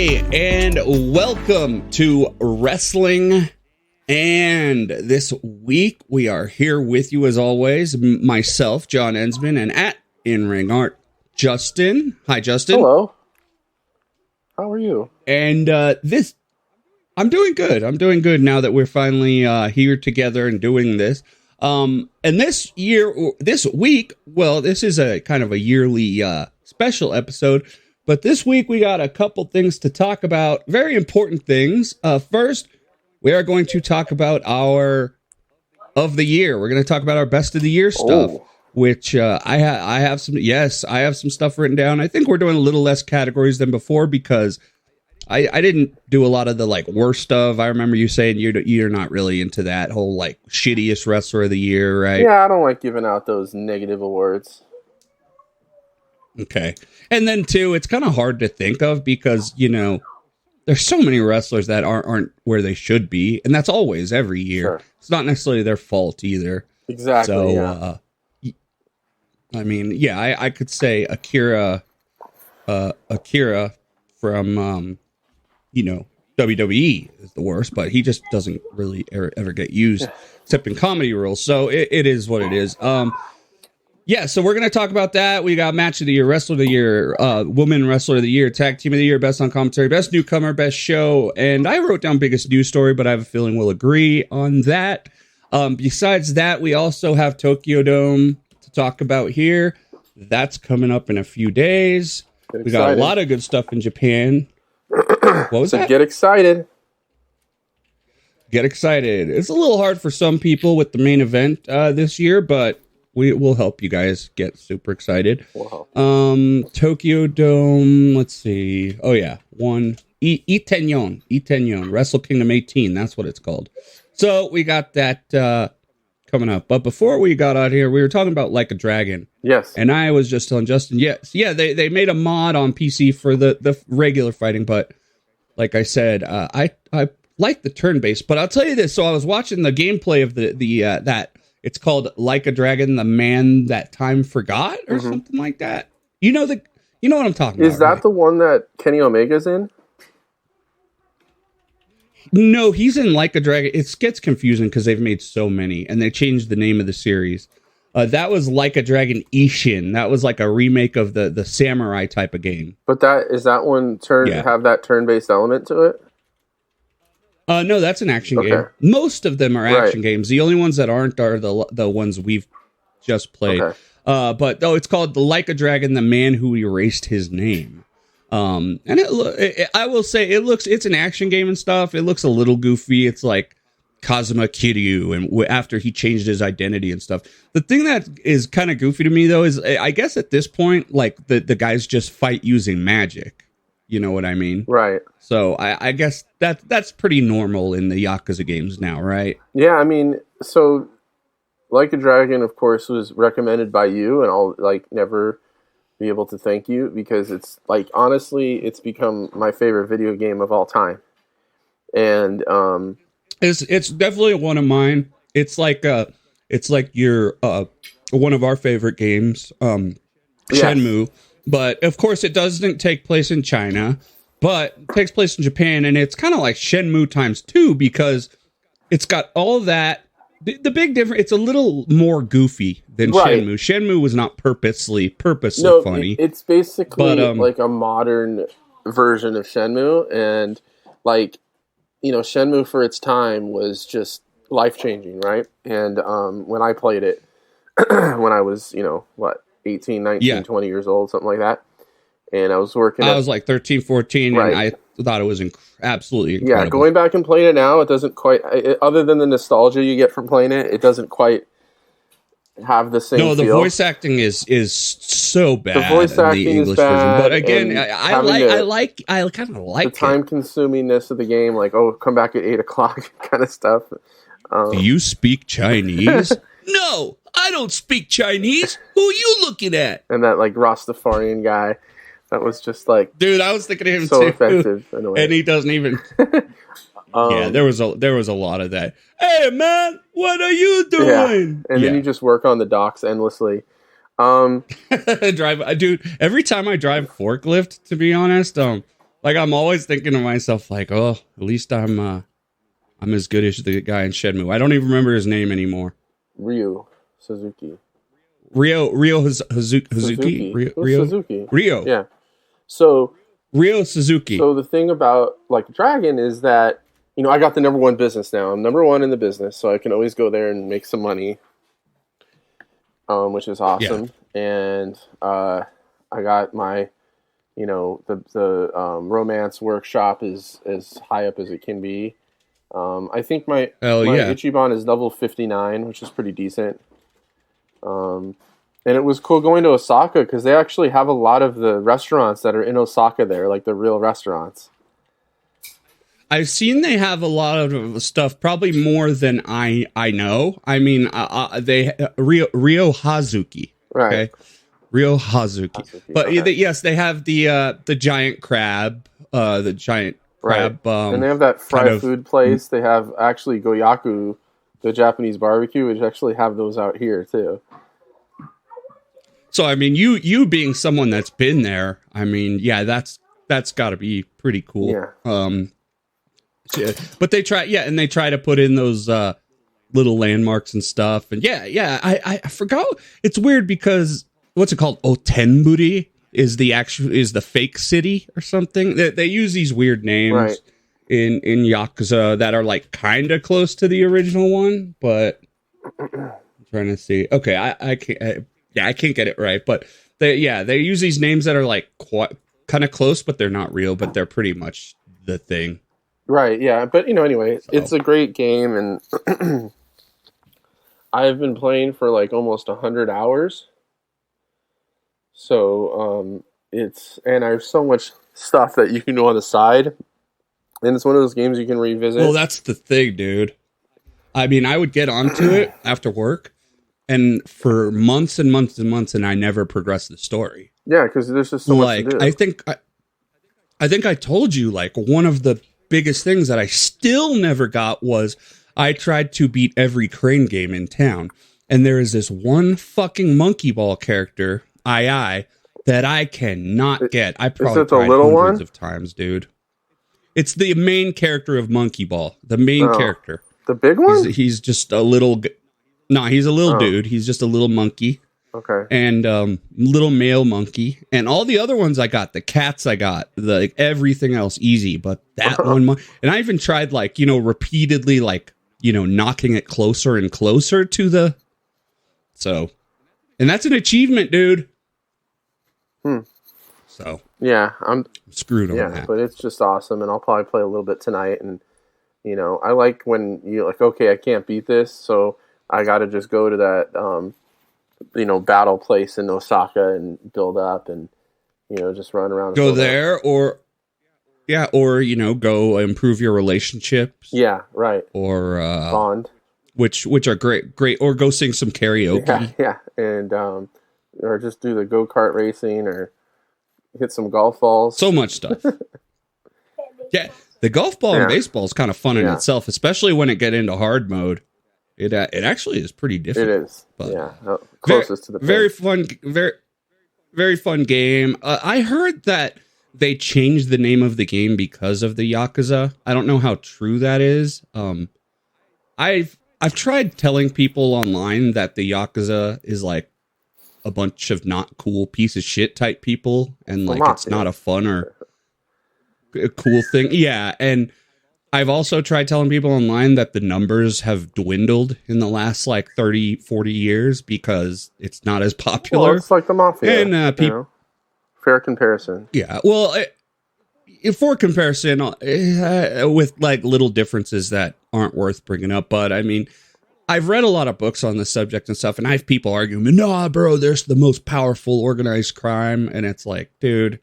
Hey, and welcome to Wrestling. And this week we are here with you as always, myself, John Ensman, and at In Ring Art, Justin. Hi, Justin. Hello. How are you? And I'm doing good. I'm doing good now that we're finally here together and doing this. And this week, well, this is a kind of a yearly special episode. But this week, we got a couple things to talk about. Very important things. First, we are going to talk about our of the year. We're going to talk about our best of the year stuff, which I have some. Yes, I have some stuff written down. I think we're doing a little less categories than before because I didn't do a lot of the like worst stuff. I remember you saying you're not really into that whole like shittiest wrestler of the year, right? Yeah, I don't like giving out those negative awards. Okay. And then, too, it's kind of hard to think of because, you know, there's so many wrestlers that aren't where they should be. And that's always every year. Sure. It's not necessarily their fault either. Exactly. So, yeah. I mean, yeah, I could say Akira from, WWE is the worst, but he just doesn't really ever get used except in comedy roles. So it is what it is. Yeah, so we're going to talk about that. We got Match of the Year, Wrestler of the Year, Woman Wrestler of the Year, Tag Team of the Year, Best on Commentary, Best Newcomer, Best Show, and I wrote down Biggest News Story, but I have a feeling we'll agree on that. Besides that, we also have Tokyo Dome to talk about here. That's coming up in a few days. We got a lot of good stuff in Japan. What was that? Get excited. Get excited. It's a little hard for some people with the main event this year, but we will help you guys get super excited. Wow. Tokyo Dome, let's see. Oh, yeah. Itenyon, Wrestle Kingdom 18. That's what it's called. So we got that coming up. But before we got out here, we were talking about Like a Dragon. Yes. And I was just telling Justin, yes. Yeah, they made a mod on PC for the regular fighting. But like I said, I like the turn-based. But I'll tell you this. So I was watching the gameplay of that. It's called Like a Dragon, the Man That Time Forgot, or something like that. You know what I'm talking about. Is that right? The one that Kenny Omega's in? No, he's in Like a Dragon. It gets confusing because they've made so many, and they changed the name of the series. That was Like a Dragon Ishin. That was like a remake of the samurai type of game. But is that one have that turn-based element to it? No, that's an action game. Most of them are action games. The only ones that aren't are the ones we've just played. Okay. But it's called Like a Dragon, the Man Who Erased His Name. And I will say it's an action game and stuff. It looks a little goofy. It's like Kazuma Kiryu, and after he changed his identity and stuff. The thing that is kind of goofy to me though is I guess at this point, like the guys just fight using magic. You know what I mean? Right. So I guess that's pretty normal in the Yakuza games now, right? Yeah, I mean, so Like a Dragon, of course, was recommended by you, and I'll never be able to thank you because it's honestly, it's become my favorite video game of all time. And it's definitely one of mine. It's like your one of our favorite games, Shenmue. But, of course, it doesn't take place in China, but it takes place in Japan, and it's kind of like Shenmue times 2 because it's got all of that. The big difference, it's a little more goofy than Shenmue. Shenmue was not purposely funny. It's basically like a modern version of Shenmue, and, Shenmue for its time was just life-changing, right? And when I played it, when I was, 18, 19, 20 years old, something like that. And I was working. I was like 13, 14, and I thought it was absolutely incredible. Yeah, going back and playing it now, it doesn't quite, other than the nostalgia you get from playing it, it doesn't quite have the same No, the feel. voice acting is so bad. The voice acting is bad. But again, I kind of like the time-consumingness of the game, come back at 8 o'clock kind of stuff. Do you speak Chinese? No, I don't speak Chinese. Who are you looking at? And that Rastafarian guy, that was just dude, I was thinking of him so too. Offensive in a way. And he doesn't even. Yeah, there was a lot of that. Hey man, what are you doing? Yeah. And then you just work on the docks endlessly. Dude, every time I drive forklift, to be honest, Like I'm always thinking to myself, like, oh, at least I'm as good as the guy in Shenmue. I don't even remember his name anymore. Ryu Suzuki. Rio Hazuki. Rio Suzuki. Rio. Yeah. So Rio Suzuki. So the thing about Like a Dragon is that, you know, I got the number one business now. I'm number one in the business, so I can always go there and make some money, which is awesome. Yeah. And I got my, you know, the romance workshop is as high up as it can be. I think my Ichiban is level 59, which is pretty decent. And it was cool going to Osaka because they actually have a lot of the restaurants that are in Osaka there, like the real restaurants. I've seen they have a lot of stuff, probably more than I know. I mean, they Rio Hazuki, right? Okay? Rio Hazuki. But okay. Yes, they have the giant crab, the giant crab, right. And they have that fried food place. They have actually Goyaku, the Japanese barbecue, which actually have those out here too. So I mean, you being someone that's been there, I mean, yeah, that's got to be pretty cool. Yeah. But they try to put in those little landmarks and stuff, and I forgot. It's weird because what's it called? Otenburi is the fake city or something. They use these weird names right. in Yakuza that are like kind of close to the original one, but I'm trying to see. Okay, I can't. I can't get it right, but they use these names that are like kind of close, but they're not real, but they're pretty much the thing. Right, yeah. But, you know, anyway, It's a great game, and I've been playing for like almost 100 hours. So, and there's so much stuff that you can do on the side, and it's one of those games you can revisit. Well, that's the thing, dude. I mean, I would get onto it after work, and for months and months and months, and I never progressed the story. Yeah, because there's just so much to do. I think I told you, like, one of the biggest things that I still never got was I tried to beat every Crane game in town, and there is this one fucking Monkey Ball character, that I cannot get. I probably tried hundreds of times, dude. It's the main character of Monkey Ball. The main character. The big one? He's just a little... No, he's a little dude. He's just a little monkey. Okay. And little male monkey. And all the other ones I got, the cats I got, everything else easy. But that one... And I even tried, like, you know, repeatedly, like, you know, knocking it closer and closer to the... So... And that's an achievement, dude. So... Yeah, I'm screwed on that. Yeah, but it's just awesome. And I'll probably play a little bit tonight. And, you know, I like when you're like, okay, I can't beat this, so... I got to just go to that, you know, battle place in Osaka and build up and, you know, just run around. Go there or, you know, go improve your relationships. Yeah, right. Or bond. Which are great. Or go sing some karaoke. Yeah. And, or just do the go-kart racing or hit some golf balls. So much stuff. Yeah. The golf ball and baseball is kind of fun in itself, especially when it get into hard mode. It actually is pretty difficult. It is, but closest to the very fun, very fun game. I heard that they changed the name of the game because of the Yakuza. I don't know how true that is. I've tried telling people online that the Yakuza is like a bunch of not cool piece of shit type people, and like it's not a fun or a cool thing. Yeah, and I've also tried telling people online that the numbers have dwindled in the last like 30, 40 years because it's not as popular. Well, it's like the Mafia. And people, fair comparison. Yeah. Well, for comparison, with like little differences that aren't worth bringing up. But I mean, I've read a lot of books on this subject and stuff, and I have people arguing, nah, bro, there's the most powerful organized crime. And it's like, dude,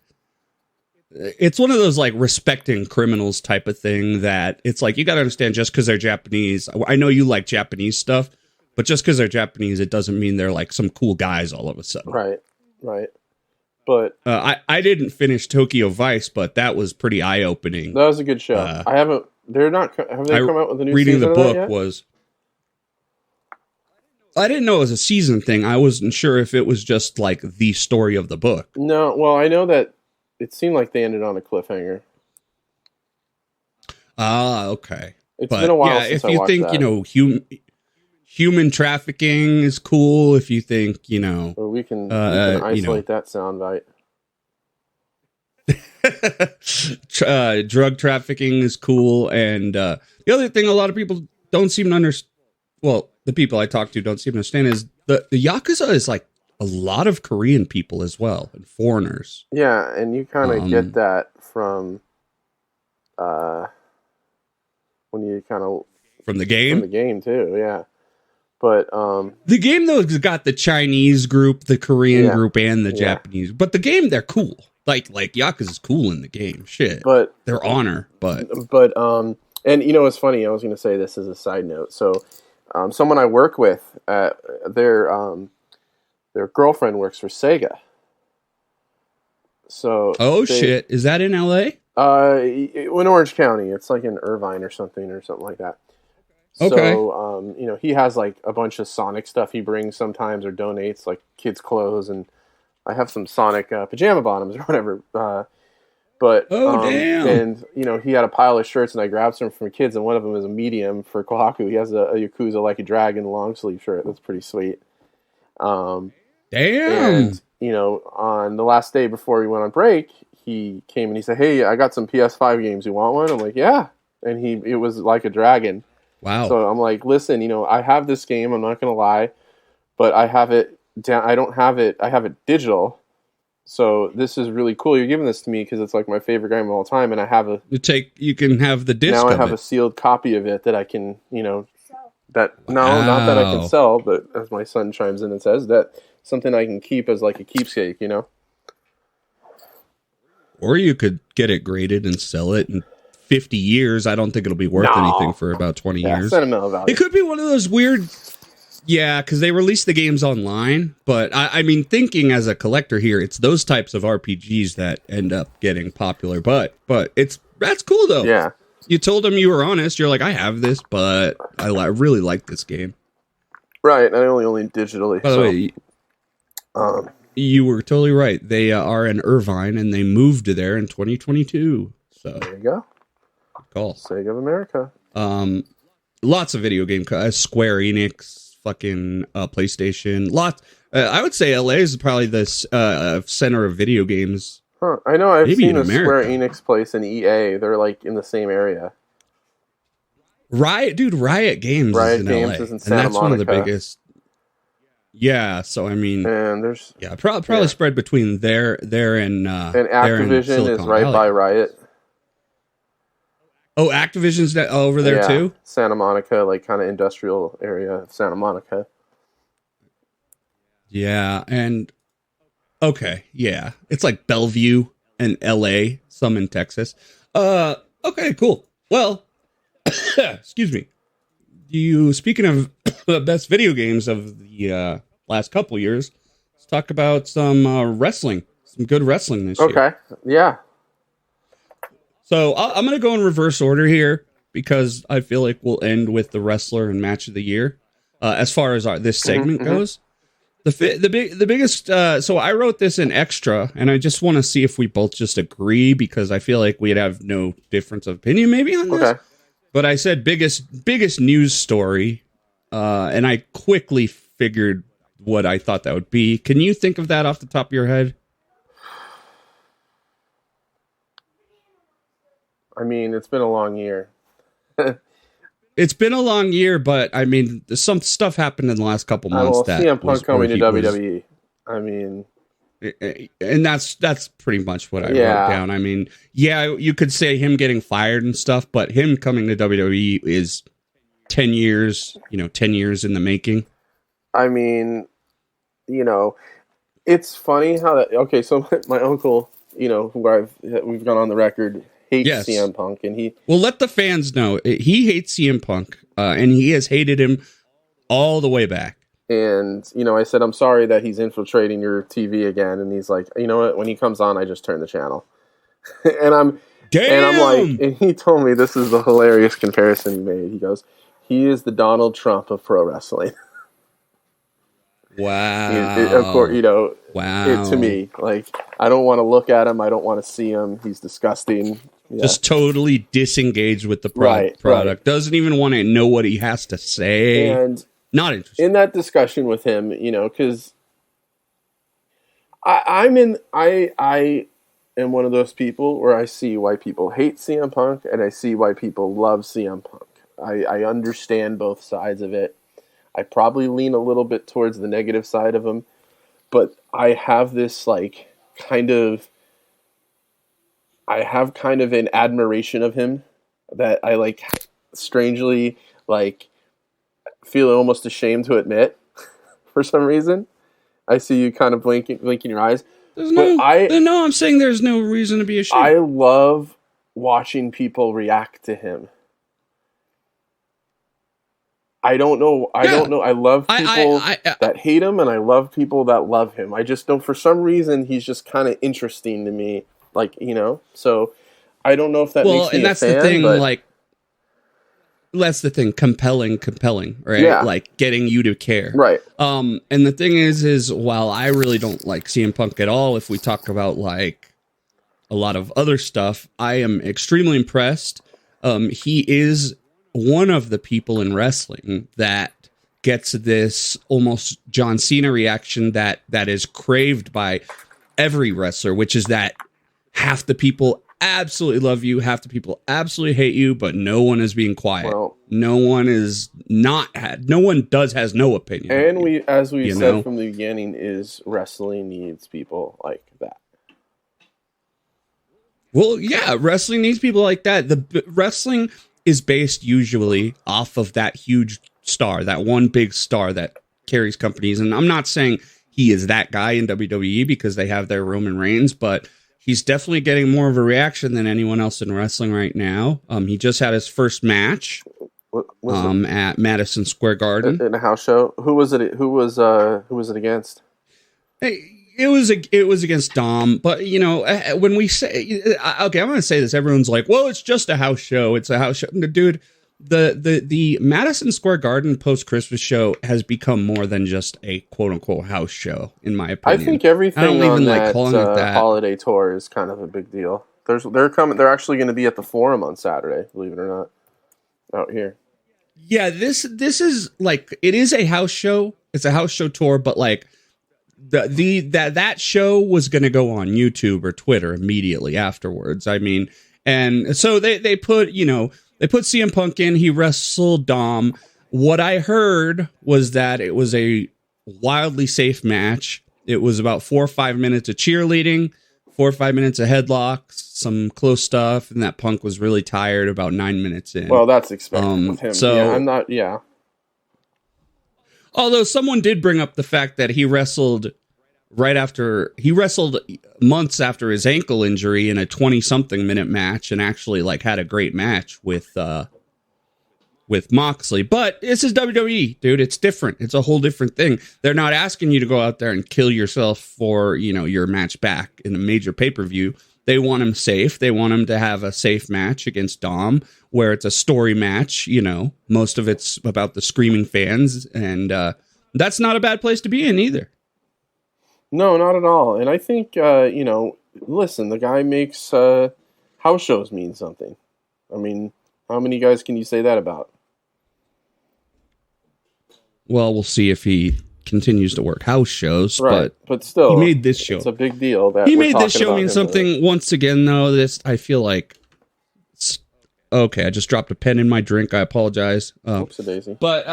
it's one of those like respecting criminals type of thing that it's like, you got to understand, just because they're Japanese. I know you like Japanese stuff, but just because they're Japanese, it doesn't mean they're like some cool guys all of a sudden. Right. But I didn't finish Tokyo Vice, but that was pretty eye opening. That was a good show. Have they come out with a new reading season the book yet? was, I didn't know it was a season thing. I wasn't sure if it was just like the story of the book. No, well, I know that it seemed like they ended on a cliffhanger. Ah, okay. It's But been a while yeah, since if I you watched think, that. you know, human trafficking is cool, if you think, you know, Or we can you know, isolate that soundbite. drug trafficking is cool, and the other thing a lot of people don't seem to understand, well, the people I talk to don't seem to understand, is the Yakuza is like a lot of Korean people as well, and foreigners. Yeah, and you kind of get Um, that from uh, when you kind of from the from the game. game too. Yeah, but The game though has got the Chinese group, the Korean yeah, group, and the yeah. Japanese. But the game, they're cool. Like Yakuza's cool in the game. Shit, But they're honor. But and you know what's funny? I was going to say this as a side note. So, someone I work with, their girlfriend works for Sega. So oh shit, is that in L.A.? In Orange County, it's like in Irvine or something like that. Okay. So, you know, he has like a bunch of Sonic stuff he brings sometimes or donates, like kids' clothes, and I have some Sonic pajama bottoms or whatever. Oh damn. And you know, he had a pile of shirts, and I grabbed some from kids, and one of them is a medium for Kohaku. He has a Yakuza Like a Dragon long sleeve shirt. That's pretty sweet. Damn. And you know, on the last day before we went on break, he came and he said, "Hey, I got some PS5 games. You want one?" I'm like, "Yeah." And it was Like a Dragon. Wow. So I'm like, "Listen, you know, I have this game. I'm not gonna lie, but I have it down. I don't have it. I have it digital. So this is really cool. You're giving this to me because it's like my favorite game of all time, and I have a You can have the disc. now I have it. a sealed copy of it that I can, you know, not that I can sell, but as my son chimes in and says, that something I can keep as like a keepsake, you know." Or you could get it graded and sell it in 50 years. I don't think it'll be worth anything for about 20 years. Sentimental value. It could be one of those weird. Yeah, because they release the games online. But I mean, thinking as a collector here, it's those types of RPGs that end up getting popular. But that's cool though. Yeah. You told them you were honest. You're like, I have this, but I really like this game. Right, and I only own it digitally. By the way, you were totally right. They are in Irvine, and they moved there in 2022. So there you go. Good call. Sega of America. Lots of video game, Square Enix, fucking PlayStation. Lots. I would say LA is probably the center of video games. Huh. I know I've Maybe seen in a America. Square Enix place in EA. They're like in the same area. Riot Games Riot is in Games LA. is in And Santa that's one of the Monica. biggest. Yeah, so I mean, And there's probably spread between there and and Activision is right by Riot. Oh, Activision's over there too? Santa Monica, like kind of industrial area of Santa Monica. Yeah, and okay, yeah. It's like Bellevue and LA, some in Texas. Okay, cool. Well, excuse me. Speaking of the best video games of the last couple years, let's talk about some wrestling. Some good wrestling this year. Okay. Yeah. So I'm going to go in reverse order here because I feel like we'll end with the wrestler and match of the year. As far as this segment goes, the biggest. So I wrote this in extra, and I just want to see if we both just agree because I feel like we'd have no difference of opinion maybe on this. Okay. But I said biggest news story, and I quickly figured what I thought that would be. Can you think of that off the top of your head? I mean, it's been a long year. It's been a long year, but I mean, some stuff happened in the last couple months. That CM Punk was coming to where he was- WWE. I mean, and that's pretty much what I wrote down. I mean, yeah, you could say him getting fired and stuff, but him coming to WWE is 10 years, 10 years in the making. I mean, it's funny how that. Okay, so my uncle, who we've gone on the record, hates CM Punk, and well, let the fans know he hates CM Punk, and he has hated him all the way back. And, I said, I'm sorry that he's infiltrating your TV again. And he's like, you know what? When he comes on, I just turn the channel. and I'm like, and he told me this is the hilarious comparison he made. He goes, he is the Donald Trump of pro wrestling. Wow. Of course, wow. To me, like, I don't want to look at him. I don't want to see him. He's disgusting. Yeah. Just totally disengaged with the Right, product. Doesn't even want to know what he has to say. And not interested. In that discussion with him, because I am one of those people where I see why people hate CM Punk and I see why people love CM Punk. I understand both sides of it. I probably lean a little bit towards the negative side of him, but I have this kind of an admiration of him that I strangely feel almost ashamed to admit for some reason. I see you kind of blinking your eyes. I'm saying there's no reason to be ashamed. I love watching people react to him. I don't know. I love people that hate him, and I love people that love him. I just don't. For some reason, he's just kind of interesting to me. So I don't know if that makes me a fan. Well, and that's the thing. That's the thing. Compelling, right? Yeah. Getting you to care, right? And the thing is while I really don't like CM Punk at all, if we talk about a lot of other stuff, I am extremely impressed. He is one of the people in wrestling that gets this almost John Cena reaction that is craved by every wrestler, which is that half the people absolutely love you, half the people absolutely hate you, but no one is being quiet. Well, no one has no opinion. And as we said from the beginning, is wrestling needs people like that. Well, yeah, wrestling needs people like that. The wrestling is based usually off of that huge star, that one big star that carries companies. And I'm not saying he is that guy in WWE because they have their Roman Reigns, but he's definitely getting more of a reaction than anyone else in wrestling right now. He just had his first match at Madison Square Garden in a house show. Who was it? Who was it against? It was against Dom, but when we say I'm going to say this, everyone's like, "Well, it's just a house show. It's a house show." Dude, the Madison Square Garden post Christmas show has become more than just a quote unquote house show, in my opinion. I think everything on that holiday tour is kind of a big deal. They're actually going to be at the Forum on Saturday, believe it or not, out here. Yeah, this is it is a house show. It's a house show tour, but that show was going to go on YouTube or Twitter immediately afterwards. I mean, and so they put CM Punk in. He wrestled Dom. What I heard was that it was a wildly safe match. It was about 4 or 5 minutes of cheerleading, 4 or 5 minutes of headlocks, some close stuff, and that Punk was really tired about 9 minutes in. Well, that's expected with him. So yeah, I'm not. Yeah. Although someone did bring up the fact that he wrestled months after his ankle injury in a 20-something minute match and actually had a great match with Moxley. But this is WWE, dude. It's different. It's a whole different thing. They're not asking you to go out there and kill yourself for, your match back in a major pay-per-view. They want him safe. They want him to have a safe match against Dom, where it's a story match. Most of it's about the screaming fans, and that's not a bad place to be in either. No, not at all. And I think, listen, the guy makes house shows mean something. I mean, how many guys can you say that about? Well, we'll see if he continues to work house shows, right. But still, he made this show. It's a big deal that he made this show mean something. Once again, though, I feel like. Okay, I just dropped a pen in my drink. I apologize. Oopsie-daisy. But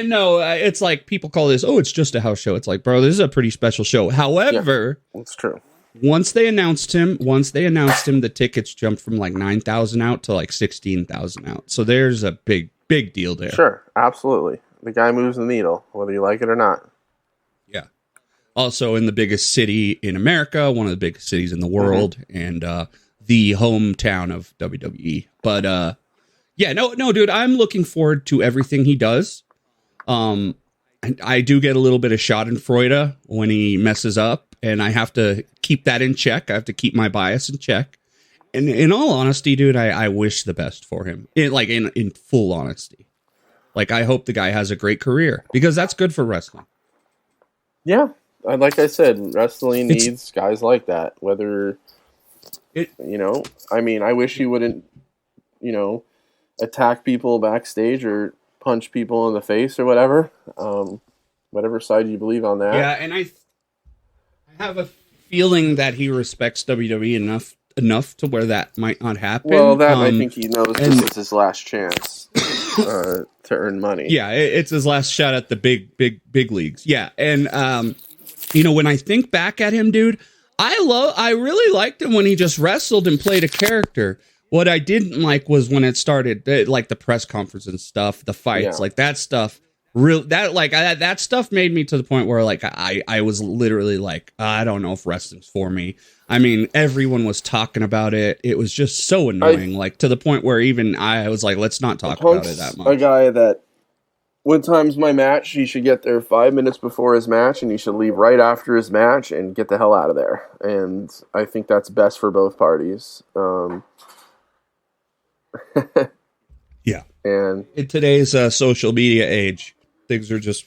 no, it's like people call this, it's just a house show. It's like, bro, this is a pretty special show. However, that's true. Once they announced him, the tickets jumped from 9,000 out to 16,000 out. So there's a big deal there. Sure, absolutely. The guy moves the needle, whether you like it or not. Yeah. Also in the biggest city in America, one of the biggest cities in the world, and the hometown of WWE. But no, dude, I'm looking forward to everything he does. I do get a little bit of schadenfreude when he messes up, and I have to keep that in check. I have to keep my bias in check. And in all honesty, dude, I wish the best for him. In full honesty. I hope the guy has a great career, because that's good for wrestling. Yeah. Like I said, wrestling needs guys like that, whether It, You know, I mean, I wish he wouldn't, you know, attack people backstage or punch people in the face or whatever. Whatever side you believe on that. yeah, and I have a feeling that he respects WWE enough to where that might not happen. Well, that I think he knows and- this is his last chance to earn money. Yeah, it's his last shot at the big leagues. Yeah, and you know, when I think back at him, dude, I really liked him when he just wrestled and played a character. What I didn't like was when it started, like the press conference and stuff, the fights, like that stuff. That stuff made me to the point where like I was literally like, I don't know if wrestling's for me. I mean, everyone was talking about it. It was just so annoying, like to the point where even I was like, let's not talk about it that much. A guy that when time's my match, he should get there 5 minutes before his match, and he should leave right after his match and get the hell out of there. And I think that's best for both parties. Yeah. And in today's social media age, things are just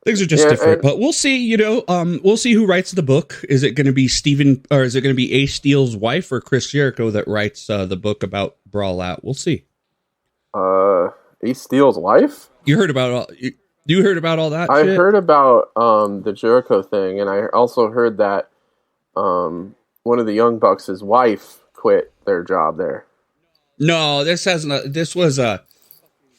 different. But we'll see. You know, we'll see who writes the book. Is it going to be Steven, or is it going to be Ace Steel's wife or Chris Jericho that writes the book about Brawl Out? We'll see. Ace Steel's wife? You heard about all? You heard about all that? I shit? heard about the Jericho thing, and I also heard that one of the Young Bucks' wife quit their job there. No, this hasn't. This was a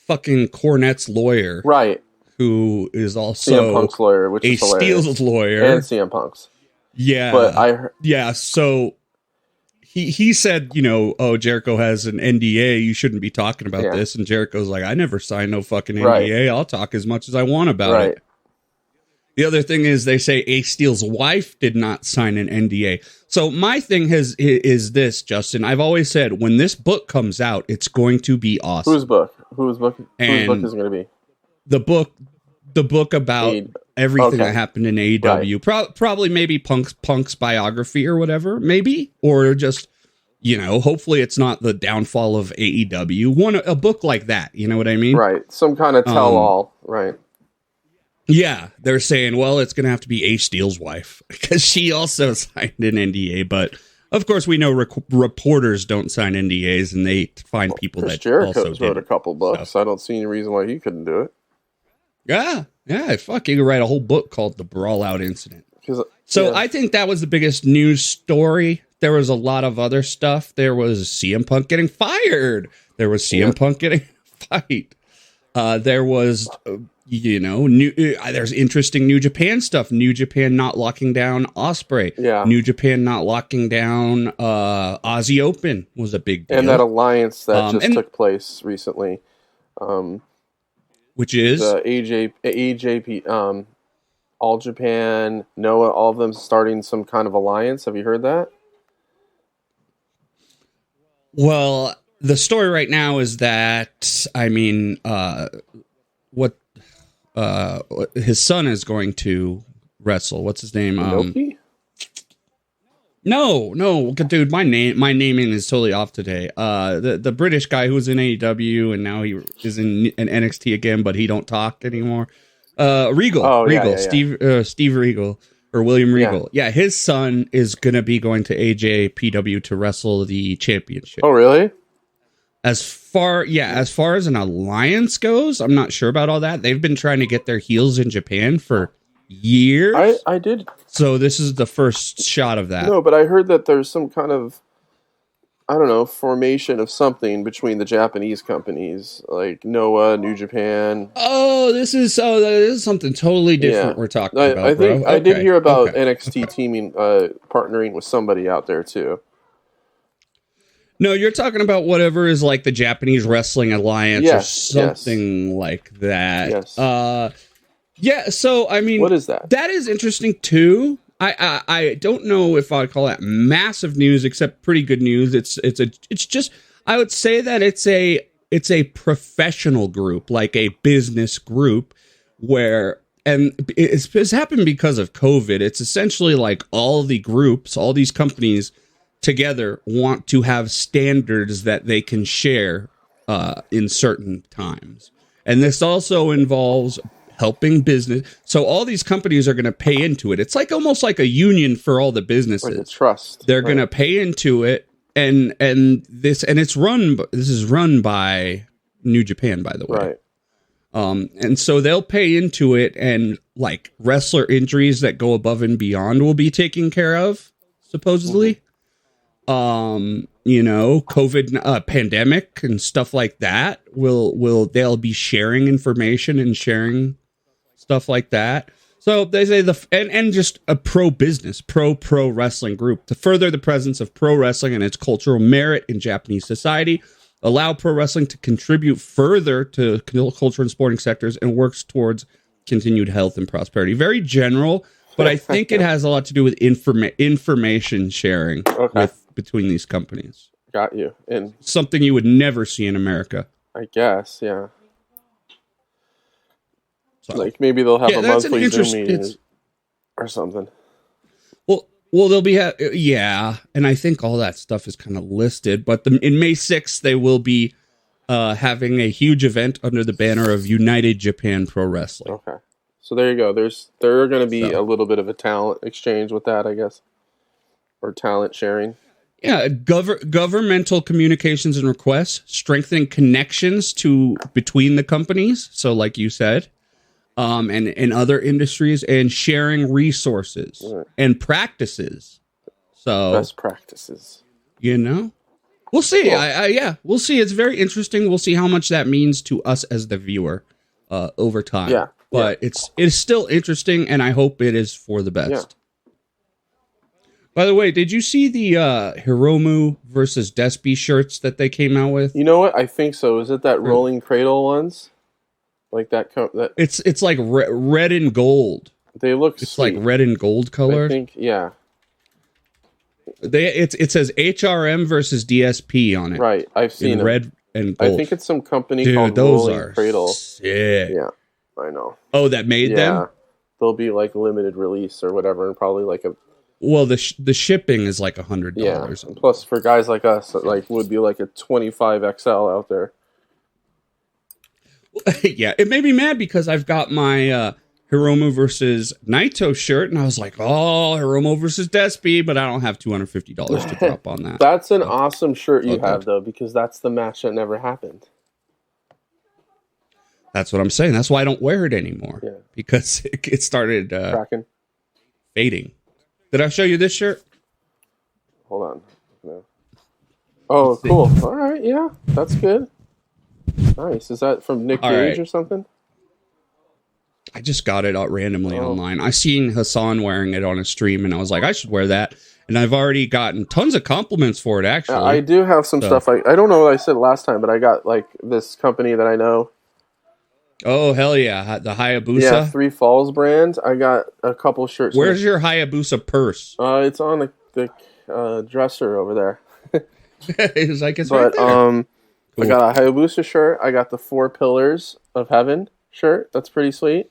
fucking Cornette's lawyer, right? Who is also CM Punk's lawyer, which is hilarious. Steel's lawyer, and CM Punk's. Yeah, but So he said, you know, oh, Jericho has an NDA. You shouldn't be talking about this. And Jericho's like, I never signed no fucking NDA. Right. I'll talk as much as I want about it. The other thing is they say Ace Steel's wife did not sign an NDA. So my thing is this, Justin. I've always said when this book comes out, it's going to be awesome. Whose book? Whose book is it going to be? The book about everything that happened in AEW. Right. Probably maybe Punk's biography or whatever, maybe, or just, you know, hopefully it's not the downfall of AEW. A book like that, you know what I mean? Right. Some kind of tell-all, right? Yeah, they're saying, well, it's going to have to be Ace Steel's wife because she also signed an NDA. But of course, we know reporters don't sign NDAs, and they find people that Jericho's also wrote a couple books. So I don't see any reason why he couldn't do it. Yeah, fuck, you could write a whole book called The Brawl Out Incident. So I think that was the biggest news story. There was a lot of other stuff. There was CM Punk getting fired. There was CM Punk getting a fight. There was, you know, there's interesting New Japan stuff. New Japan not locking down Ospreay. Yeah. New Japan not locking down Aussie Open was a big deal. And that alliance that just took place recently. Which is? The AJP, All Japan, Noah, all of them starting some kind of alliance. Have you heard that? Well, the story right now is that, I mean, his son is going to wrestle. What's his name? No, dude, my naming is totally off today. The British guy who was in AEW and now he is in NXT again, but he don't talk anymore. Regal. Yeah. Steve Regal or William Regal. Yeah, his son is gonna be going to AJPW to wrestle the championship. Oh, really? As far as an alliance goes, I'm not sure about all that. They've been trying to get their heels in Japan for years. I did. So this is the first shot of that. No, but I heard that there's some kind of, I don't know, formation of something between the Japanese companies, like Noah, New Japan. This is something totally different we're talking about, I think bro. I did hear about NXT teaming, partnering with somebody out there too. No, you're talking about whatever is like the Japanese Wrestling Alliance or something like that. Yes. So I mean, what is that? That is interesting too. I don't know if I'd call that massive news, except pretty good news. It's just, I would say that it's a professional group, like a business group where, and it's happened because of COVID. It's essentially like all the groups, all these companies together want to have standards that they can share in certain times. And this also involves helping business. So all these companies are going to pay into it. It's like almost like a union for all the businesses. Like a trust. They're going to pay into it, and this is run by New Japan, by the way. Right. And so they'll pay into it, and like wrestler injuries that go above and beyond will be taken care of, supposedly. You know, COVID pandemic and stuff like that they'll be sharing information and sharing stuff like that. So they say and just a pro wrestling group to further the presence of pro wrestling and its cultural merit in Japanese society, allow pro wrestling to contribute further to culture and sporting sectors, and works towards continued health and prosperity. Very general, but I think it has a lot to do with information sharing between these companies. Got you. And something you would never see in America, I guess. Yeah. So, like maybe they'll have a monthly Zoom meeting or something. Well, they'll be and I think all that stuff is kind of listed. But in May 6th, they will be having a huge event under the banner of United Japan Pro Wrestling. Okay, so there you go. There are going to be a little bit of a talent exchange with that, I guess, or talent sharing. Yeah, governmental communications and requests, strengthening connections between the companies. So, like you said. And in other industries, and sharing resources and practices. So best practices. You know, we'll see. Cool. We'll see. It's very interesting. We'll see how much that means to us as the viewer over time. Yeah, but it's still interesting, and I hope it is for the best. Yeah. By the way, did you see the Hiromu versus Despy shirts that they came out with? You know what? I think so. Is it that Rolling Cradle ones? Like that it's like red and gold. They look it's sweet. Like red and gold color. I think it says HRM versus DSP on it. Right, I've seen in red and gold. I think it's some company called Rolling Cradle. Sick. Yeah, I know. Oh, that made them? Yeah, they'll be like limited release or whatever, and probably like a. Well, the shipping is like $100. Yeah, and plus for guys like us, like would be like a 25 XL out there. Yeah, it made me mad because I've got my Hiromu versus Naito shirt, and I was like, oh, Hiromu versus Despy, but I don't have $250 to drop on that. That's an awesome shirt you have, though, because that's the match that never happened. That's what I'm saying. That's why I don't wear it anymore. Yeah. Because it started fading. Did I show you this shirt? Hold on. No. Oh, cool. All right, yeah, that's good. Nice. Is that from Nick Gage or something? I just got it out randomly online. I seen Hassan wearing it on a stream, and I was like, I should wear that. And I've already gotten tons of compliments for it, actually. I do have some stuff. I don't know what I said last time, but I got like this company that I know. Oh, hell yeah. The Hayabusa? Yeah, Three Falls brand. I got a couple shirts. Where's your Hayabusa purse? It's on the dresser over there. It's like it's right there. Cool. I got a Hayabusa shirt. I got the 4 Pillars of Heaven shirt. That's pretty sweet.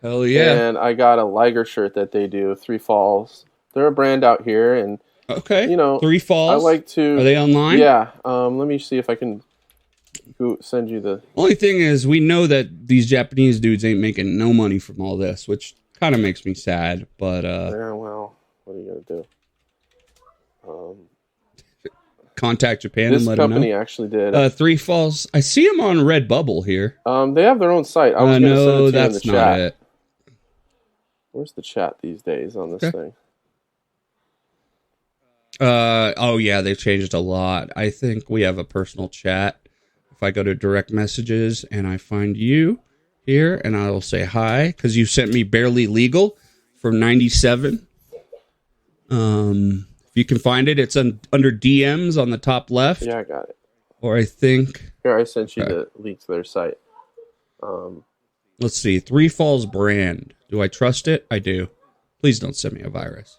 Hell yeah. And I got a Liger shirt that they do, Three Falls. They're a brand out here. And you know, Three Falls? I like to... Are they online? Yeah. Let me see if I can send you the... Only thing is, we know that these Japanese dudes ain't making no money from all this, which kind of makes me sad. But yeah, well, what are you going to do? Contact Japan and let them know. This company actually did. Three Falls. I see them on Redbubble here. They have their own site. I was going to send it to you in the chat. Not it. Where's the chat these days on this thing? Oh yeah, they've changed a lot. I think we have a personal chat. If I go to direct messages and I find you here, and I will say hi because you sent me Barely Legal from '97. If you can find it, it's under DMs on the top left. Yeah, I got it. Or I think... Here, I sent you the link to their site. Let's see. Three Falls brand. Do I trust it? I do. Please don't send me a virus.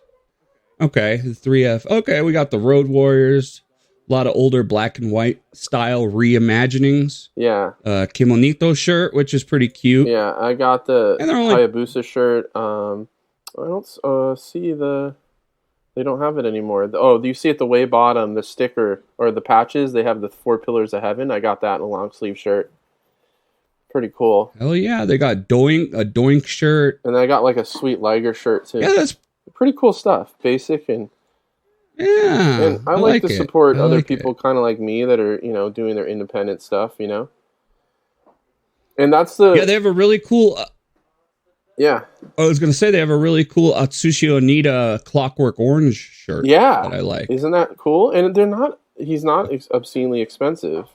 Okay, the 3F. Okay, we got the Road Warriors. A lot of older black and white style reimaginings. Yeah. Kimonito shirt, which is pretty cute. Yeah, I got the Hayabusa shirt. I don't see the... They don't have it anymore. Do you see at the way bottom, the sticker, or the patches? They have the 4 Pillars of Heaven. I got that in a long sleeve shirt. pretty cool. Hell yeah, they got a Doink shirt. And I got like a sweet Liger shirt too. Yeah, that's pretty cool stuff. Basic and I like to it. support I other like people it. kind of like me that are, doing their independent stuff, And that's the Yeah, they have a really cool. yeah. I was gonna say they have a really cool Atsushi Onita Clockwork Orange shirt. Yeah. that I like. Isn't that cool? And he's not obscenely expensive.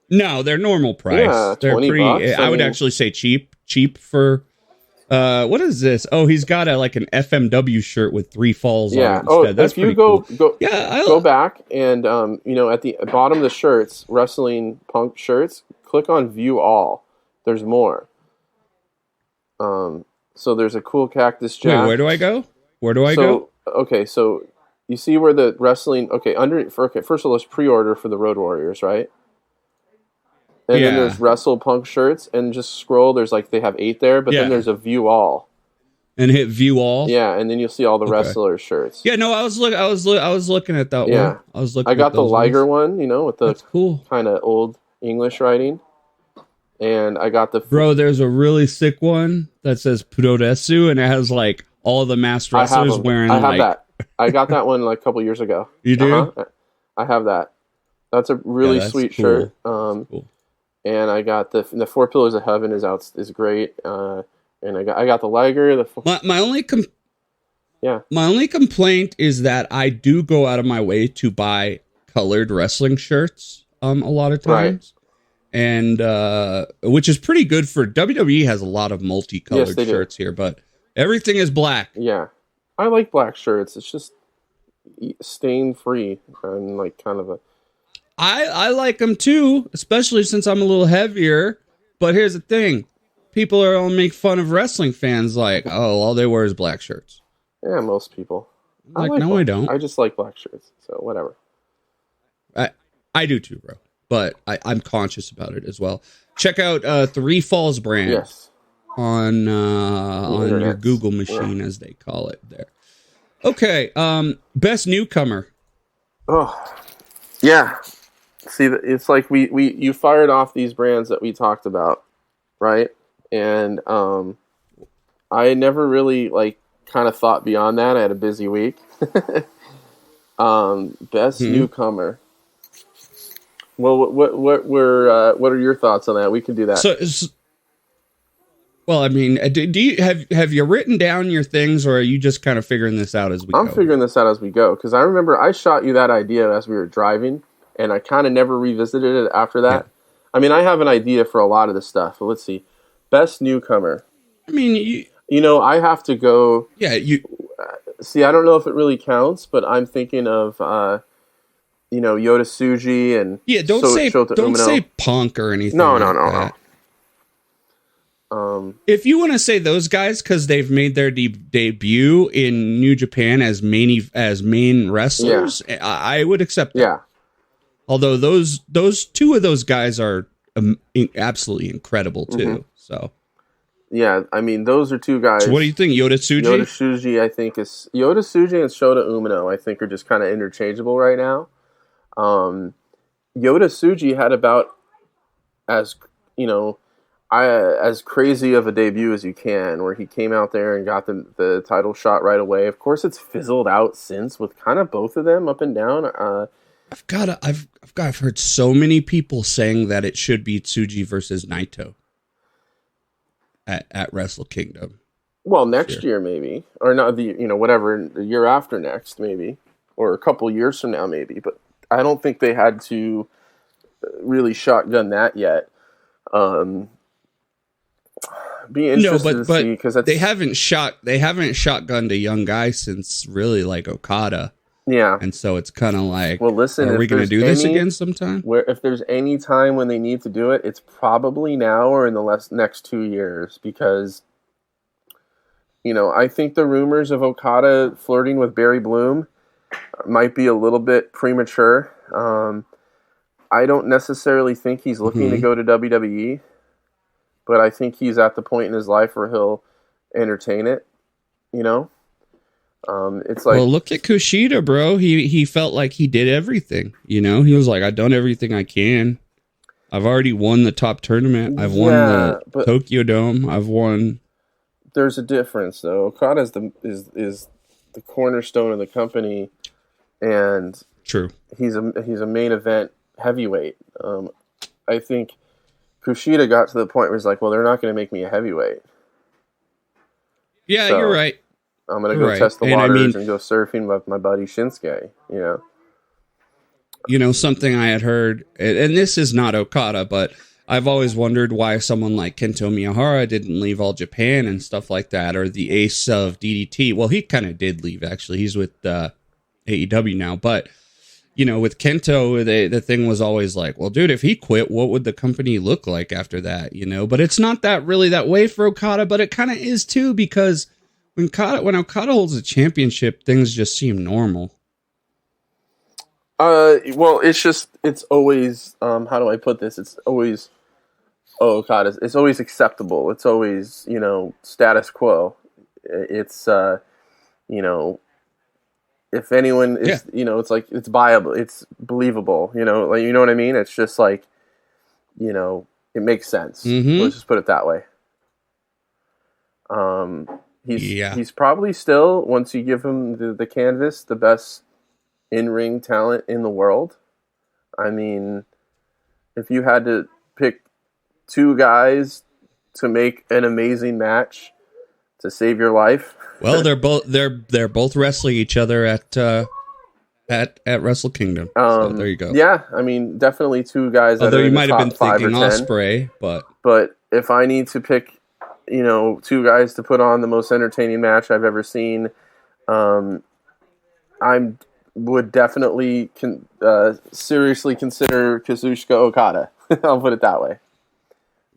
No, they're normal price. Yeah, they're $20 pretty. bucks, I would actually say cheap for. What is this? Oh, he's got like an FMW shirt with 3 falls Yeah. on it instead. That's if you pretty go cool. Yeah, go back and at the bottom of the shirts, wrestling punk shirts, click on view all. There's more. So there's a cool Cactus Jack. Wait, where do I go? Where do I go? Okay, so you see where the wrestling first of all, there's pre-order for the Road Warriors, right? And then there's Wrestle Punk shirts, and just scroll. There's they have 8 there, but then there's a view all. And hit view all. Yeah, and then you'll see all the wrestler shirts. Yeah, no, I was looking at that one. I was looking. I got the Liger one, with the That's cool kind of old English writing, and I got the bro. There's a really sick one that says Puroresu, and it has all the masked wrestlers wearing. I have that. I got that one a couple years ago. You do? Uh-huh. I have that. That's a really sweet cool. shirt. Cool. And I got the 4 Pillars of Heaven is great. And I got the Liger. My only complaint is that I do go out of my way to buy colored wrestling shirts a lot of times, and which is pretty good for WWE. Has a lot of multicolored shirts here, but everything is black. Yeah, I like black shirts. It's just stain free and kind of a. I like them too, especially since I'm a little heavier. But here's the thing. People are all make fun of wrestling fans all they wear is black shirts. Yeah, most people. No, I don't. I just like black shirts, so whatever. I do too, bro. But I'm conscious about it as well. Check out 3 Falls brand. Yes. On your Google machine, as they call it there. Okay, best newcomer. Oh, yeah. See, it's like you fired off these brands that we talked about, right? And I never really kind of thought beyond that. I had a busy week. Best newcomer. Well, what are your thoughts on that? We can do that. Well, I mean, do you have you written down your things, or are you just kind of figuring this out as we go? I'm figuring this out as we go, because I remember I shot you that idea as we were driving, and I kind of never revisited it after that. Yeah. I mean, I have an idea for a lot of this stuff, but let's see. Best newcomer. I mean, I have to go. Yeah, see, I don't know if it really counts, but I'm thinking of Yota Tsuji and don't say Punk or anything. No. If you want to say those guys because they've made their debut in New Japan as main wrestlers, I would accept that. Yeah. Although those 2 of those guys are absolutely incredible too. Mm-hmm. So. Yeah, I mean those are 2 guys. So what do you think, Yota Tsuji? Yota Tsuji, I think is Yota Tsuji and Shota Umino. I think are just kind of interchangeable right now. Yota Tsuji had about as crazy of a debut as you can, where he came out there and got the title shot right away. Of course, it's fizzled out since with kind of both of them up and down. I've heard so many people saying that it should be Tsuji versus Naito at Wrestle Kingdom. Well, next year maybe, or not whatever the year after next maybe, or a couple years from now maybe. But I don't think they had to really shotgun that yet. Be interested to see, because they haven't shotgunned a young guy since really Okada. Yeah, and so it's kind of well, listen, are we going to do this again sometime? Where if there's any time when they need to do it, it's probably now or in the next 2 years, because I think the rumors of Okada flirting with Barry Bloom might be a little bit premature. I don't necessarily think he's looking to go to WWE, but I think he's at the point in his life where he'll entertain it. It's like, well, look at Kushida, bro. He felt like he did everything. He was like, I've done everything I can. I've already won the top tournament. I've won the Tokyo Dome. I've won. There's a difference, though. Okada is the cornerstone of the company, and true. He's a main event heavyweight. I think Kushida got to the point where he's like, well, they're not going to make me a heavyweight. Yeah, so you're right. I'm going to go test the waters and go surfing with my buddy Shinsuke, you know. You know, something I had heard, and this is not Okada, but I've always wondered why someone like Kento Miyahara didn't leave All Japan and stuff like that, or the ace of DDT. Well, he kind of did leave, actually. He's with AEW now. But, you know, with Kento, the thing was always like, well, dude, if he quit, what would the company look like after that, you know? But it's not that really that way for Okada, but it kind of is, too, because when Okada holds a championship, things just seem normal. Well, it's always, how do I put this? It's always, Okada, it's always acceptable. It's always, you know, status quo. It's, you know, if anyone is, you know, it's like, it's viable, it's believable, you know, like, you know what I mean? It's just like, you know, it makes sense. Mm-hmm. Let's just put it that way. He's probably still, once you give him the canvas, the best in-ring talent in the world. I mean, if you had to pick two guys to make an amazing match to save your life, well, they're both wrestling each other at Wrestle Kingdom. So there you go. Yeah, I mean, definitely two guys. Although that are you might have been thinking Ospreay, but if I need to pick, you know, two guys to put on the most entertaining match I've ever seen, would definitely seriously consider Kazuchika Okada. I'll put it that way.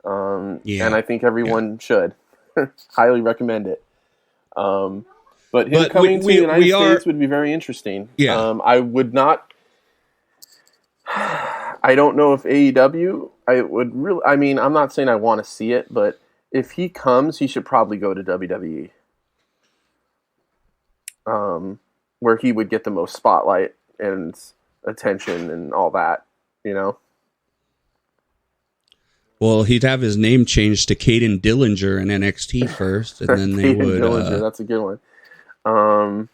And I think everyone should. Highly recommend it. But him coming to the United States would be very interesting. Yeah. I would not... I don't know if AEW... I mean, I'm not saying I want to see it, but if he comes, he should probably go to WWE. Where he would get the most spotlight and attention and all that, you know? Well, he'd have his name changed to Caden Dillinger in NXT first, and then they would... Dillinger, that's a good one.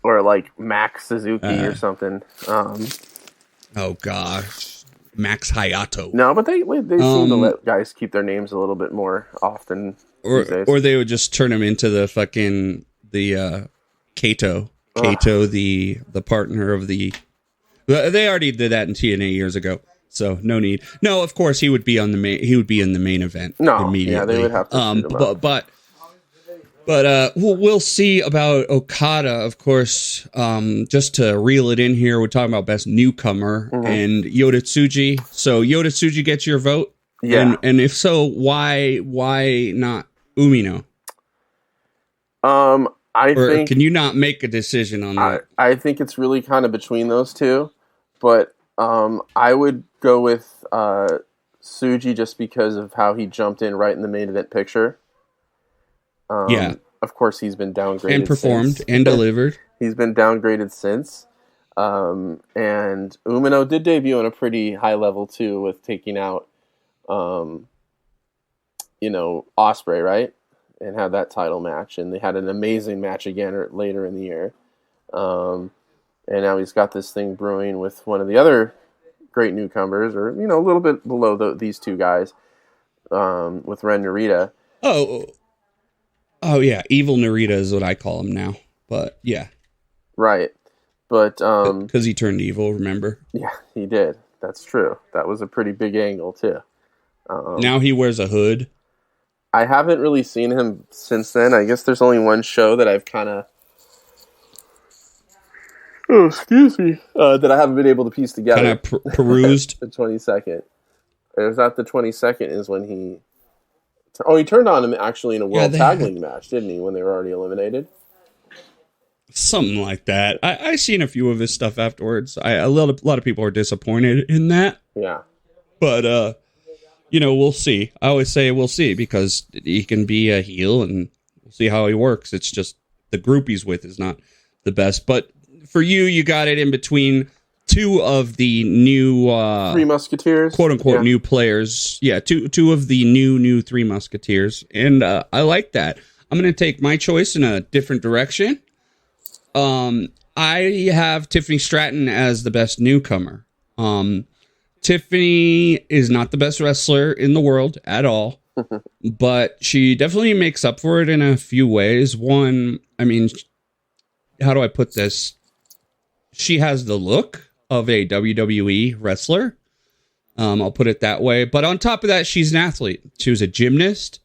Or like Max Suzuki or something. Oh, gosh. Max Hayato. No, but they seem to let guys keep their names a little bit more often these days. Or they would just turn him into the fucking... Kato. Kato, the partner of the... They already did that in TNA years ago, so no need. No, of course he would be on the main. He would be in the main event. Immediately. Yeah, they would have to. Shoot him up. But we'll see about Okada, of course. Just to reel it in here, we're talking about best newcomer and Yota Tsuji. So Yota Tsuji gets your vote. Yeah, and if so, why not Umino? Can you not make a decision on that? I think it's really kind of between those two, but I would go with Tsuji just because of how he jumped in right in the main event picture. Of course, he's been downgraded and performed and delivered. He's been downgraded since, and Umino did debut on a pretty high level too, with taking out, Ospreay, right? And had that title match, and they had an amazing match again later in the year. And now he's got this thing brewing with one of the other great newcomers, or a little bit below these two guys, with Ren Narita. Oh yeah, Evil Narita is what I call him now. But yeah, right. But because he turned evil, remember? Yeah, he did. That's true. That was a pretty big angle too. Now he wears a hood. I haven't really seen him since then. I guess there's only one show that I've kind of... Oh, excuse me. That I haven't been able to piece together. Kind of perused. The 22nd. It was at the 22nd is when he... he turned on him actually in a World Tag League match, didn't he? When they were already eliminated? Something like that. I seen a few of his stuff afterwards. A lot of people are disappointed in that. Yeah. But... we'll see. I always say we'll see because he can be a heel and we'll see how he works. It's just the group he's with is not the best. But for you got it in between two of the new Three Musketeers, quote unquote new players. Yeah, two of the new Three Musketeers, and I like that. I'm going to take my choice in a different direction. I have Tiffany Stratton as the best newcomer. Tiffany is not the best wrestler in the world at all, but she definitely makes up for it in a few ways. One, I mean, how do I put this? She has the look of a WWE wrestler. I'll put it that way. But on top of that, she's an athlete. She was a gymnast.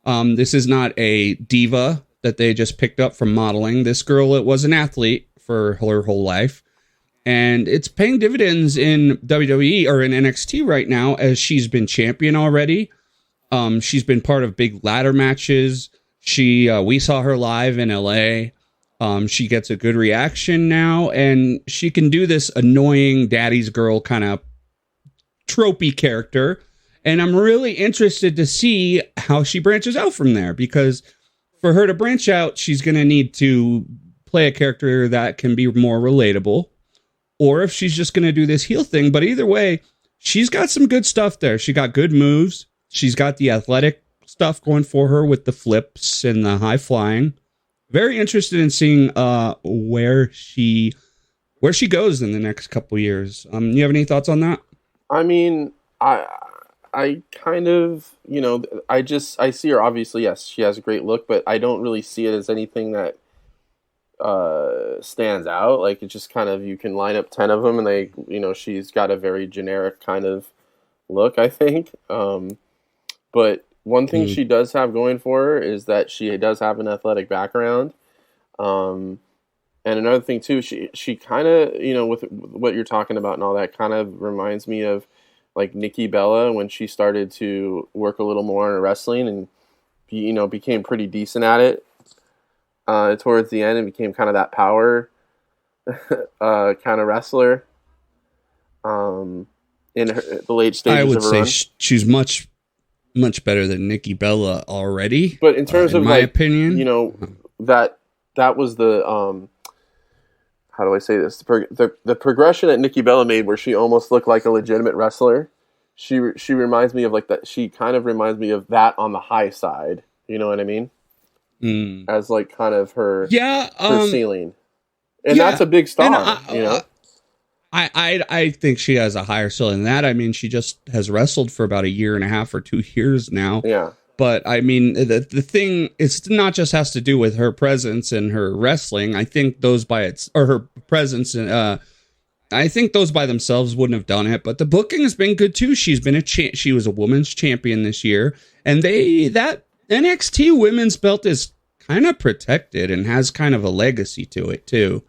This is not a diva that they just picked up from modeling. This girl was an athlete for her whole life. And it's paying dividends in WWE or in NXT right now, as she's been champion already. She's been part of big ladder matches. We saw her live in LA. She gets a good reaction now, and she can do this annoying daddy's girl kind of tropey character. And I'm really interested to see how she branches out from there, because for her to branch out, she's going to need to play a character that can be more relatable, or if she's just going to do this heel thing. But either way, she's got some good stuff there. She got good moves. She's got the athletic stuff going for her with the flips and the high flying. Very interested in seeing where she goes in the next couple years. You have any thoughts on that? I mean, I kind of, I see her, obviously, yes, she has a great look, but I don't really see it as anything that stands out. Like, it's just kind of, you can line up 10 of them and she's got a very generic kind of look, I think. But one thing she does have going for her is that she does have an athletic background. And another thing too, she kind of, with what you're talking about and all that, kind of reminds me of like Nikki Bella when she started to work a little more in wrestling and became pretty decent at it towards the end, and became kind of that power kind of wrestler in the late stages. I would say run. She's much better than Nikki Bella already. But in terms of my opinion, that was the how do I say this? The progression that Nikki Bella made, where she almost looked like a legitimate wrestler. She reminds me of like that. She kind of reminds me of that on the high side. You know what I mean? As like kind of her her ceiling, and that's a big star. I think she has a higher ceiling than that. I mean, she just has wrestled for about a year and a half or 2 years now. Yeah. But I mean, the thing, it's not just has to do with her presence and her wrestling. I think those her presence and I think those by themselves wouldn't have done it. But the booking has been good too. She's been she was a women's champion this year, and that NXT women's belt is kind of protected and has kind of a legacy to it too.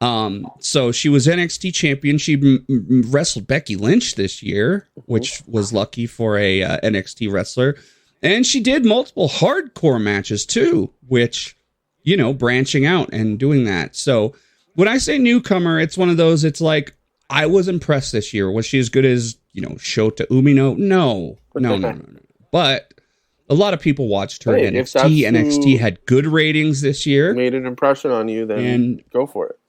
So she was NXT champion. She wrestled Becky Lynch this year, which was lucky for a NXT wrestler. And she did multiple hardcore matches too, which, branching out and doing that. So when I say newcomer, it's one of those, it's like, I was impressed this year. Was she as good as, Shota Umino? No. But a lot of people watched her in NXT. NXT had good ratings this year. Made an impression on you, then go for it.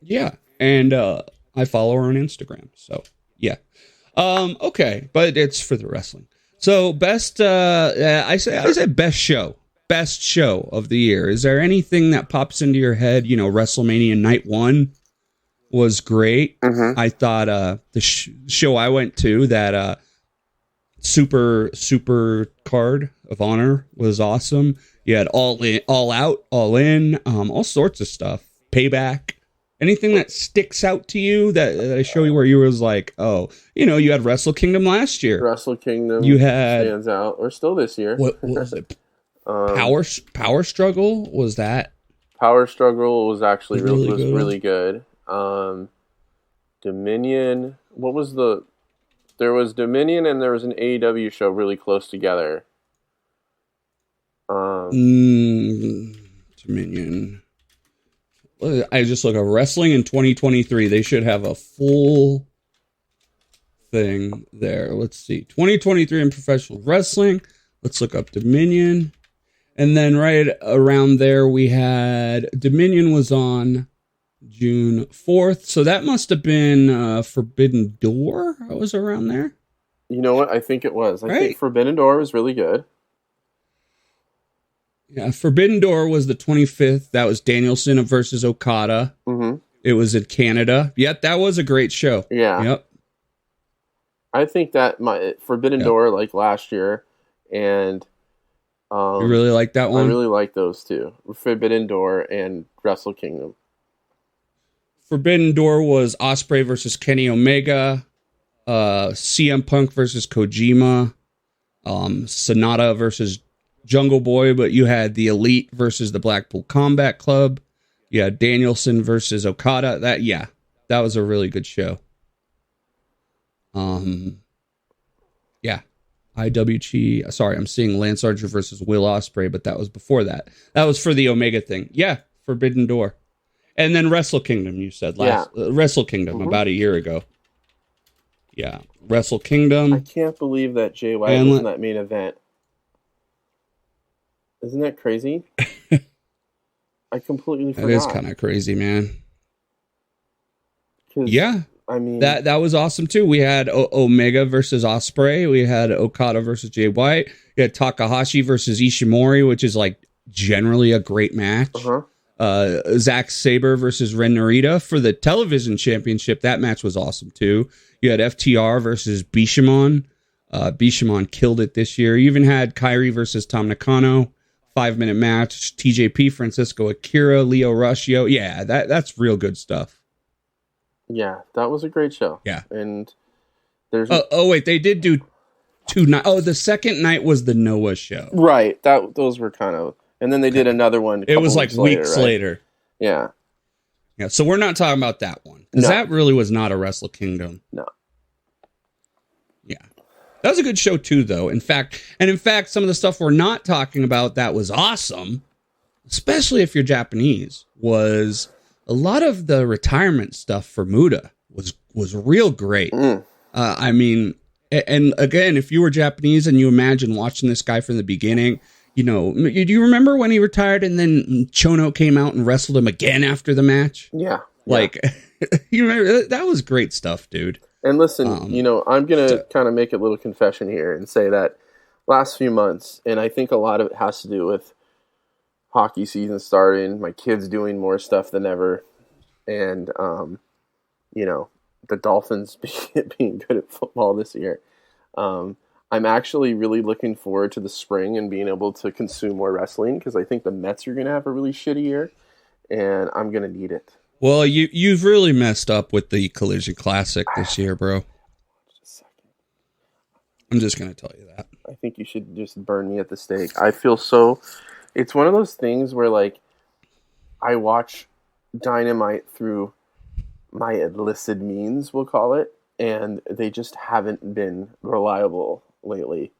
Yeah. And I follow her on Instagram. So, yeah. Okay. But it's for the wrestling. So best, I say best show of the year. Is there anything that pops into your head? WrestleMania Night 1 was great. Mm-hmm. I thought the show I went to, that super card of honor, was awesome. You had all out, all in, all sorts of stuff. Payback. Anything that sticks out to you that I show you where you was like, oh, you had Wrestle Kingdom last year. Wrestle Kingdom stands out, or still this year. What was it? Power Struggle, was that? Power Struggle was actually really good. Dominion. What was there was Dominion and there was an AEW show really close together. Dominion. I just look at wrestling in 2023. They should have a full thing there. Let's see. 2023 in professional wrestling. Let's look up Dominion. And then right around there, we had Dominion was on June 4th. So that must have been Forbidden Door. I was around there. You know what? I think it was. I Right. think Forbidden Door was really good. Yeah, Forbidden Door was the 25th. That was Danielson versus Okada. Mm-hmm. It was in Canada. Yep, that was a great show. Yeah. Yep. I think that my Forbidden Door, like last year, and You really like that I one? really like those two. Forbidden Door and Wrestle Kingdom. Forbidden Door was Ospreay versus Kenny Omega, CM Punk versus Kojima, Sonata versus Jungle Boy, but you had the Elite versus the Blackpool Combat Club. You had Danielson versus Okada. That was a really good show. Yeah. IWG. Sorry, I'm seeing Lance Archer versus Will Ospreay, but that was before that. That was for the Omega thing. Yeah, Forbidden Door. And then Wrestle Kingdom, you said Wrestle Kingdom about a year ago. Yeah, Wrestle I Kingdom. can't believe that Jay White was in that main event. Isn't that crazy? I completely forgot. That is kind of crazy, man. 'Cause, Yeah, I mean that was awesome too. We had Omega versus Ospreay. We had Okada versus Jay White. We had Takahashi versus Ishimori, which is like generally a great match. Zack Sabre versus Ren Narita for the television championship. That match was awesome too. You had FTR versus Bishamon. Bishamon killed it this year. You even had Kyrie versus Tom Nakano. 5-minute match. TJP, Francisco Akira, Leo Rush. Yeah, that's real good stuff. Yeah, that was a great show. Yeah. And there's wait, they did do 2 nights. Oh, the second night was the Noah show. Right. Those were kind of, and then they did another one. It was like weeks later. Yeah. Yeah. So we're not talking about that one because that really was not a Wrestle Kingdom. No. Yeah. That was a good show too, though. In fact, some of the stuff we're not talking about that was awesome, especially if you're Japanese, was a lot of the retirement stuff for Muda was real great. I mean, and again, if you were Japanese and you imagine watching this guy from the beginning, do you remember when he retired and then Chono came out and wrestled him again after the match? Yeah. Like, you remember that was great stuff, dude. And listen, I'm going to kind of make a little confession here and say that last few months, and I think a lot of it has to do with hockey season starting, my kids doing more stuff than ever, and, the Dolphins being good at football this year. I'm actually really looking forward to the spring and being able to consume more wrestling because I think the Mets are going to have a really shitty year, and I'm going to need it. Well, you've really messed up with the Collision Classic this year, bro. I'm just going to tell you that. I think you should just burn me at the stake. I feel so... It's one of those things where, like, I watch Dynamite through my illicit means, we'll call it, and they just haven't been reliable lately.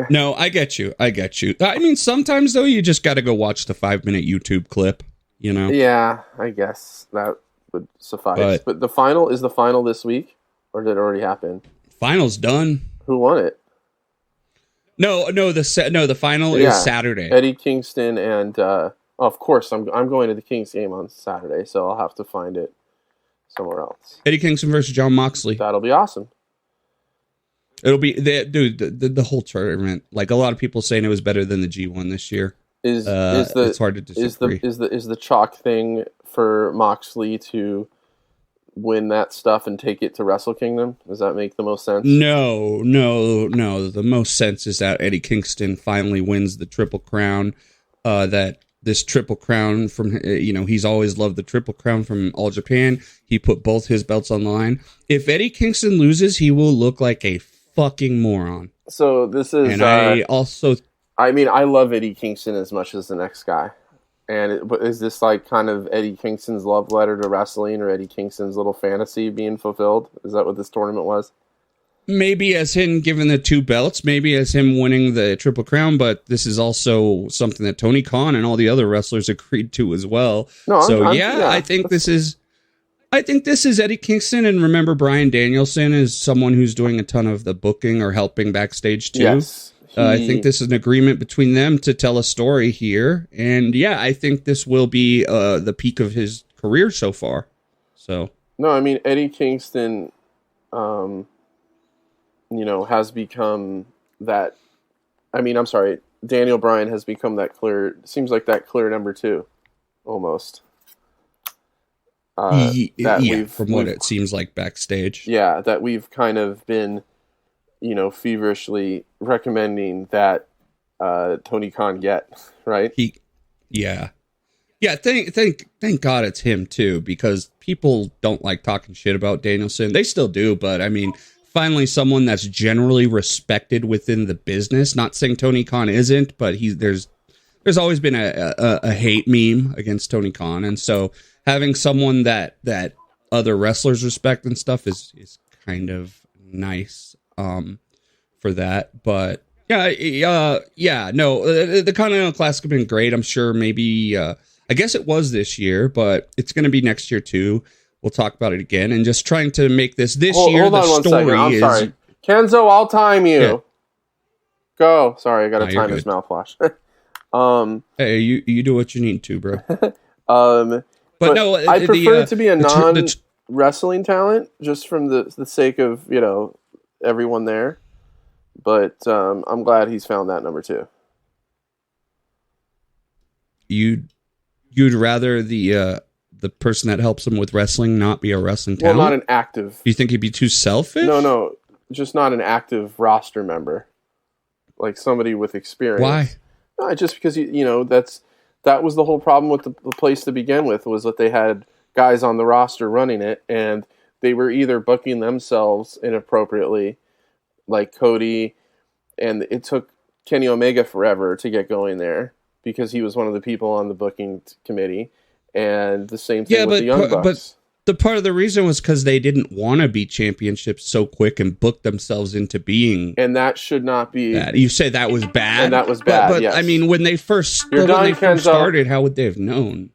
No, I get you. I mean, sometimes, though, you just got to go watch the 5-minute YouTube clip, Yeah, I guess that would suffice. But the final this week? Or did it already happen? Final's done. Who won it? No, the final is Saturday. Eddie Kingston and of course I'm going to the Kings game on Saturday, so I'll have to find it somewhere else. Eddie Kingston versus Jon Moxley. That'll be awesome. It'll be the whole tournament. Like a lot of people saying it was better than the G1 this year. It's hard to disagree. Is the chalk thing for Moxley to win that stuff and take it to Wrestle Kingdom? Does that make the most sense? No. The most sense is that Eddie Kingston finally wins the Triple Crown. That this Triple Crown from, he's always loved the Triple Crown from All Japan. He put both his belts on the line. If Eddie Kingston loses, he will look like a fucking moron. So this is... And I love Eddie Kingston as much as the next guy. But is this like kind of Eddie Kingston's love letter to wrestling or Eddie Kingston's little fantasy being fulfilled? Is that what this tournament was? Maybe as him given the 2 belts, maybe as him winning the Triple Crown, but this is also something that Tony Khan and all the other wrestlers agreed to as well. I think this is Eddie Kingston, and remember Bryan Danielson is someone who's doing a ton of the booking or helping backstage too. Yes. I think this is an agreement between them to tell a story here. And yeah, I think this will be the peak of his career so far. So no, I mean, Eddie Kingston, has become that. I mean, I'm sorry, Daniel Bryan has become that clear. Seems like that clear number 2, almost. From what it seems like backstage. Yeah, that we've kind of been, feverishly recommending that Tony Khan get, right? Thank God it's him too, because people don't like talking shit about Danielson. They still do, but I mean, finally someone that's generally respected within the business. Not saying Tony Khan isn't, but there's always been a hate meme against Tony Khan, and so having someone that other wrestlers respect and stuff is kind of nice for that. But the Continental Classic have been great. I'm sure maybe I guess it was this year, but it's going to be next year too. We'll talk about it again, and just trying to make this year. Hold on one second. I'm sorry, Kenzo. I'll time you. Yeah. Go. Sorry, I got to time his mouthwash. Hey, you do what you need to, bro. But no, I prefer it to be a non-wrestling talent, just from the sake of everyone there. But I'm glad he's found that number 2. You'd rather the person that helps him with wrestling not be a wrestling talent? Well, not an active. You think he'd be too selfish? No, just not an active roster member, like somebody with experience. Why? No, just because that was the whole problem with the place to begin with, was that they had guys on the roster running it, and they were either booking themselves inappropriately, like Cody, and it took Kenny Omega forever to get going there because he was one of the people on the booking committee, and the same thing with the Young Bucks. But the part of the reason was because they didn't want to be championships so quick and book themselves into being. And that should not be. Bad. You say that was bad? And that was bad, but yes. I mean, when they first started, how would they have known?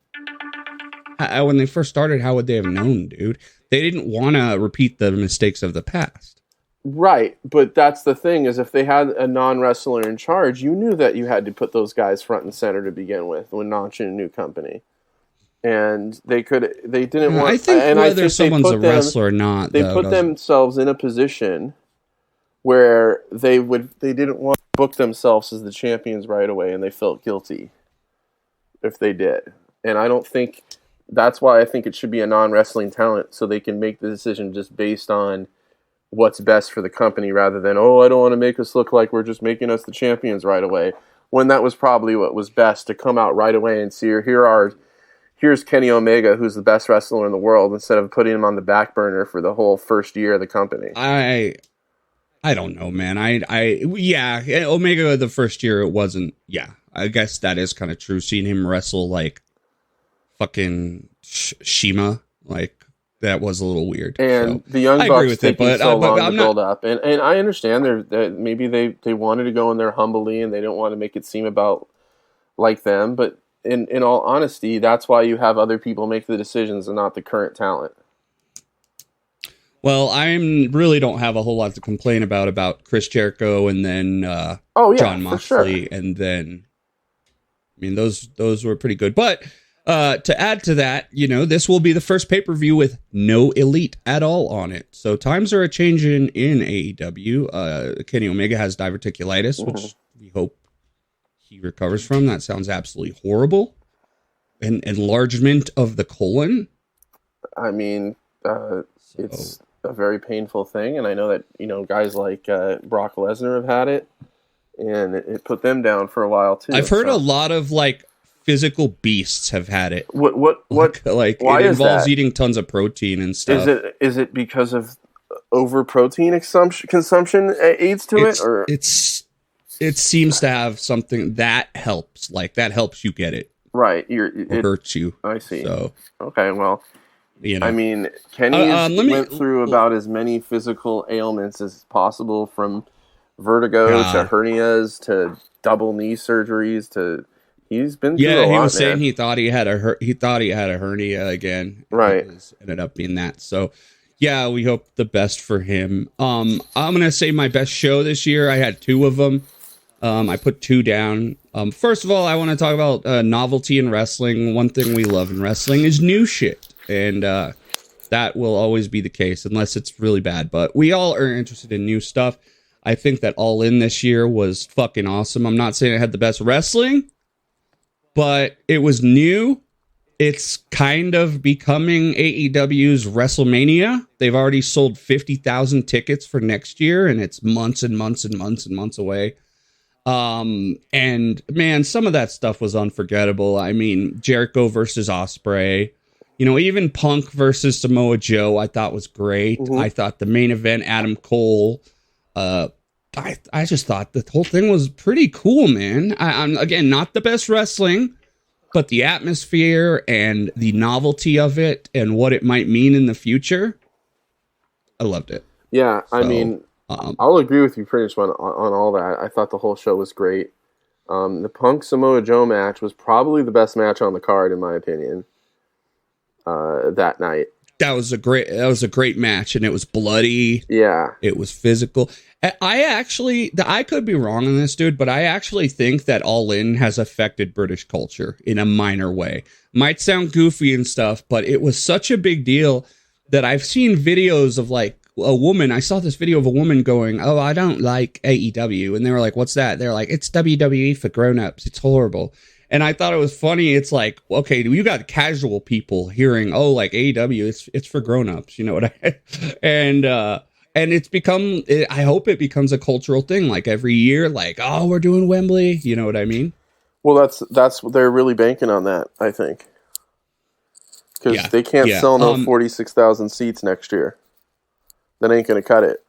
When they first started, how would they have known, dude? They didn't want to repeat the mistakes of the past. Right, but that's the thing, is if they had a non-wrestler in charge, you knew that you had to put those guys front and center to begin with when launching a new company. And they didn't want. I think whether someone's a wrestler or not, they put themselves in a position where they didn't want to book themselves as the champions right away, and they felt guilty if they did. And I don't think that's why I think it should be a non-wrestling talent, so they can make the decision just based on what's best for the company, rather than, I don't want to make us look like we're just making us the champions right away, when that was probably what was best, to come out right away and see, here's Kenny Omega, who's the best wrestler in the world, instead of putting him on the back burner for the whole first year of the company. I don't know, man. Omega the first year, it wasn't. Yeah, I guess that is kind of true. Seeing him wrestle like fucking Shima, like, that was a little weird. And the Young Bucks taking so long to build up. And I understand that maybe they wanted to go in there humbly and they don't want to make it seem about like them. But in all honesty, that's why you have other people make the decisions and not the current talent. Well, I really don't have a whole lot to complain about Chris Jericho and then Jon Moxley. Sure. And then, I mean, those were pretty good. But to add to that, this will be the first pay-per-view with no Elite at all on it. So times are a-changing in AEW. Kenny Omega has diverticulitis, which we hope he recovers from. That sounds absolutely horrible. An enlargement of the colon. I mean, it's a very painful thing, and I know that guys like Brock Lesnar have had it, and it put them down for a while too. I've heard a lot of physical beasts have had it. What? Like why it involves is that? Eating tons of protein and stuff. Is it because of over protein consumption aids to it, or it seems to have something that helps. Like that helps you get it. Right. It hurts you. I see. So okay, well. I mean, Kenny went through about as many physical ailments as possible, from vertigo to hernias to double knee surgeries to he's been through a lot. He was saying he thought he had a hernia again. Right. It ended up being that. So, yeah, we hope the best for him. I'm going to say my best show this year. I had two of them. I put 2 down. First of all, I want to talk about novelty in wrestling. One thing we love in wrestling is new shit. And that will always be the case unless it's really bad. But we all are interested in new stuff. I think that All In this year was fucking awesome. I'm not saying it had the best wrestling, but it was new. It's kind of becoming AEW's WrestleMania. They've already sold 50,000 tickets for next year, and it's months and months and months and months away. And man, some of that stuff was unforgettable. I mean, Jericho versus Ospreay, you know, even Punk versus Samoa Joe, I thought was great. Mm-hmm. I thought the main event, Adam Cole, I just thought the whole thing was pretty cool, man. I'm again not the best wrestling, but the atmosphere and the novelty of it and what it might mean in the future, I loved it. Yeah, I mean, I'll agree with you pretty much on all that. I thought the whole show was great. The Punk Samoa Joe match was probably the best match on the card, in my opinion, that night. That was a great match, and it was bloody. Yeah, it was physical. I could be wrong on this, dude, but I actually think that All In has affected British culture in a minor way. Might sound goofy and stuff, but it was such a big deal that I've seen videos of like a woman. I saw this video of a woman going, "Oh, I don't like AEW," and they were like, "What's that?" They're like, "It's WWE for grown-ups. It's horrible." And I thought it was funny. It's like, okay, you got casual people hearing, "Oh, like AEW, it's for grown-ups." You know what and it's become, I hope it becomes a cultural thing. Like every year, like, "Oh, we're doing Wembley." You know what I mean? Well, that's what they're really banking on that, I think. Because they can't sell no 46,000 seats next year. That ain't going to cut it.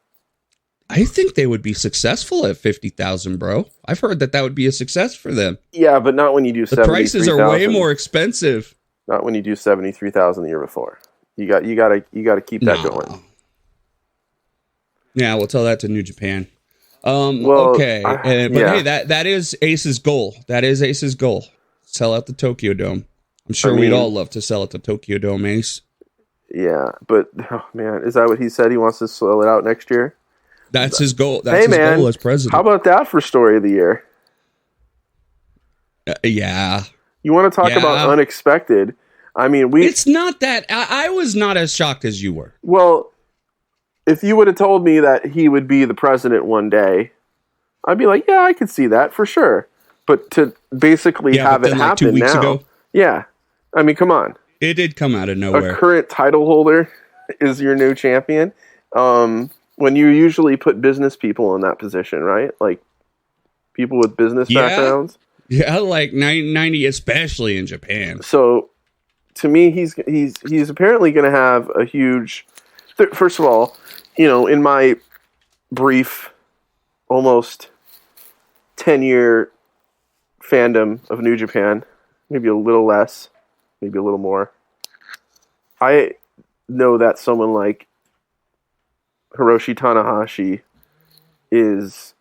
I think they would be successful at 50,000, bro. I've heard that would be a success for them. Yeah, but not when you do 73,000. The prices are way more expensive. Not when you do 73,000 the year before. You got to keep that going. Yeah, we'll tell that to New Japan. Okay, but hey, that is Ace's goal. That is Ace's goal. Sell out the Tokyo Dome. I'm sure we'd all love to sell out the Tokyo Dome, Ace. Yeah, but oh man, is that what he said? He wants to sell it out next year. That's his goal. That's his goal as president. How about that for story of the year? Yeah. You want to talk about unexpected? I mean, it's not that. I was not as shocked as you were. Well, if you would have told me that he would be the president one day, I'd be like, yeah, I could see that for sure. But to basically have it happen 2 weeks ago? Yeah. I mean, come on. It did come out of nowhere. A current title holder is your new champion. When you usually put business people in that position, right? Like people with business backgrounds. Yeah, like 90, especially in Japan. So to me, he's apparently going to have a huge. First of all, you know, in my brief, almost 10-year fandom of New Japan, maybe a little less, maybe a little more, I know that someone like Hiroshi Tanahashi is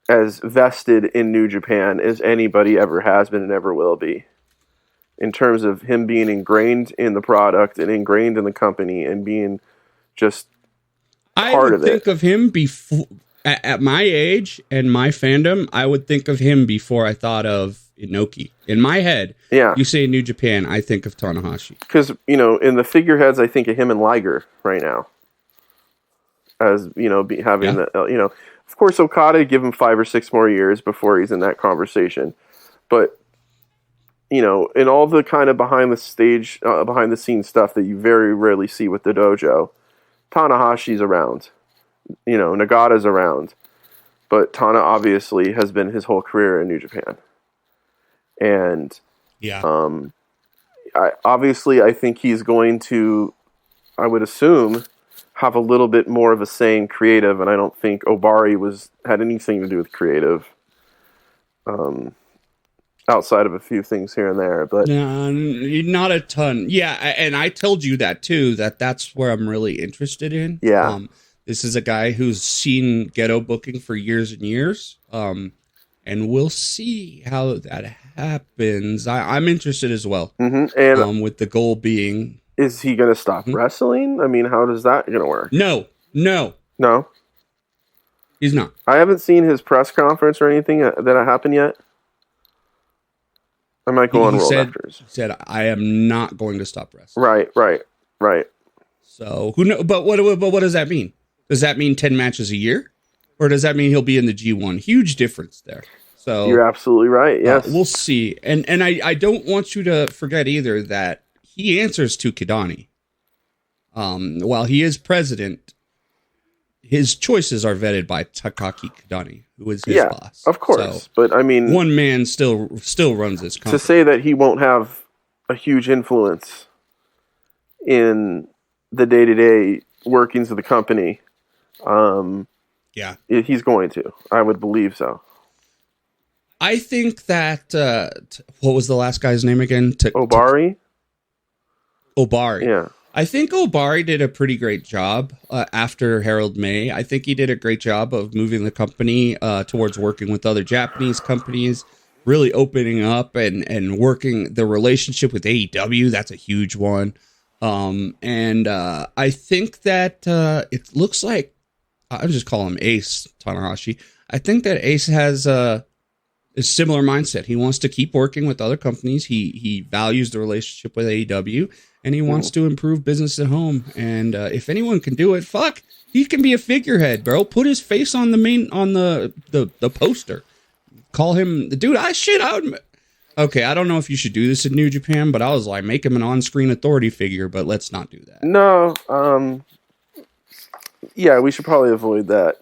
as vested in New Japan as anybody ever has been and ever will be. In terms of him being ingrained in the product and ingrained in the company and being just part of it. I would think of him before, at my age and my fandom, I would think of him before I thought of Inoki. In my head, you say New Japan, I think of Tanahashi. Because, you know, in the figureheads, I think of him and Liger right now. As, you know, having the, you know, of course, Okada, give him 5 or 6 more years before he's in that conversation. But, you know, in all the kind of behind the scenes stuff that you very rarely see with the dojo, Tanahashi's around. You know, Nagata's around. But Tana obviously has been his whole career in New Japan. And, I think he's going to, I would assume, have a little bit more of a say in creative, and I don't think Obari had anything to do with creative. Outside of a few things here and there, but not a ton. Yeah, and I told you that too. That's where I'm really interested in. Yeah, this is a guy who's seen ghetto booking for years and years. And we'll see how that happens. I'm interested as well. Mm-hmm. And with the goal being, is he going to stop wrestling? I mean, how does that going to work? No. He's not. I haven't seen his press conference or anything that happened yet. I might go on World Afters. He said, I am not going to stop wrestling. Right. So who knows? But what does that mean? Does that mean 10 matches a year? Or does that mean he'll be in the G1? Huge difference there. So you're absolutely right. Yes. We'll see. And I don't want you to forget either that he answers to Kidani. While he is president, his choices are vetted by Takaki Kidani, who is his boss. Of course. So, but I mean, one man still runs this company. To say that he won't have a huge influence in the day-to-day workings of the company, he's going to. I would believe so. I think that what was the last guy's name again? Obari. Obari. Yeah. I think Obari did a pretty great job after Harold May. I think he did a great job of moving the company towards working with other Japanese companies, really opening up and working the relationship with AEW. That's a huge one. And I think that it looks like, I'll just call him Ace Tanahashi. I think that Ace has a similar mindset. He wants to keep working with other companies. He values the relationship with AEW, and he wants to improve business at home. And if anyone can do it, he can be a figurehead, bro. Put his face on the poster. Call him the dude. Okay, I don't know if you should do this in New Japan, but I was like, make him an on-screen authority figure, but let's not do that. No, yeah, we should probably avoid that.